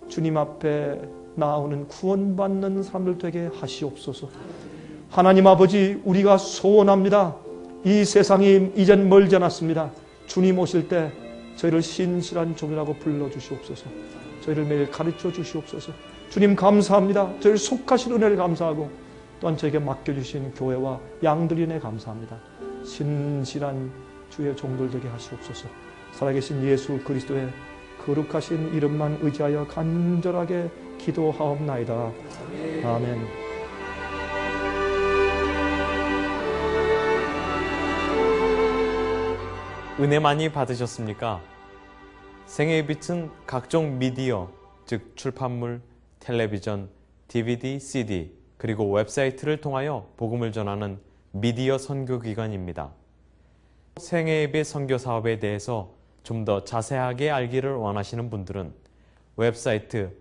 주님 앞에 나오는 구원받는 사람들 되게 하시옵소서. 하나님 아버지, 우리가 소원합니다. 이 세상이 이젠 멀지 않았습니다. 주님 오실 때 저희를 신실한 종이라고 불러주시옵소서. 저희를 매일 가르쳐 주시옵소서. 주님 감사합니다. 저희를 속하신 은혜를 감사하고 또한 저에게 맡겨주신 교회와 양들이 은혜 감사합니다. 신실한 주의 종들 되게 하시옵소서. 살아계신 예수 그리스도의 거룩하신 이름만 의지하여 간절하게 기도하옵나이다. 아멘. 은혜 많이 받으셨습니까? 생애의 빛은 각종 미디어, 즉 출판물, 텔레비전, DVD, CD, 그리고 웹사이트를 통하여 복음을 전하는 미디어 선교기관입니다. 생애의 빛 선교 사업에 대해서 좀 더 자세하게 알기를 원하시는 분들은 웹사이트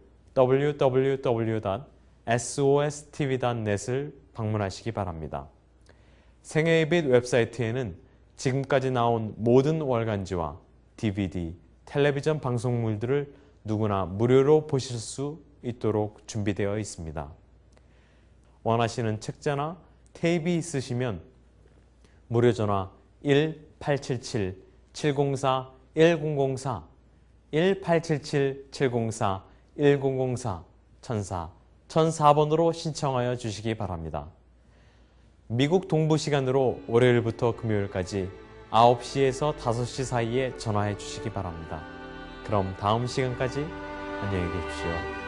www.sostv.net을 방문하시기 바랍니다. 생애의 빛 웹사이트에는 지금까지 나온 모든 월간지와 DVD, 텔레비전 방송물들을 누구나 무료로 보실 수 있도록 준비되어 있습니다. 원하시는 책자나 테이프 있으시면 무료 전화 1-877-704-1004, 1-877-704-1004, 1004번으로 신청하여 주시기 바랍니다. 미국 동부 시간으로 월요일부터 금요일까지 9시에서 5시 사이에 전화해 주시기 바랍니다. 그럼 다음 시간까지 안녕히 계십시오.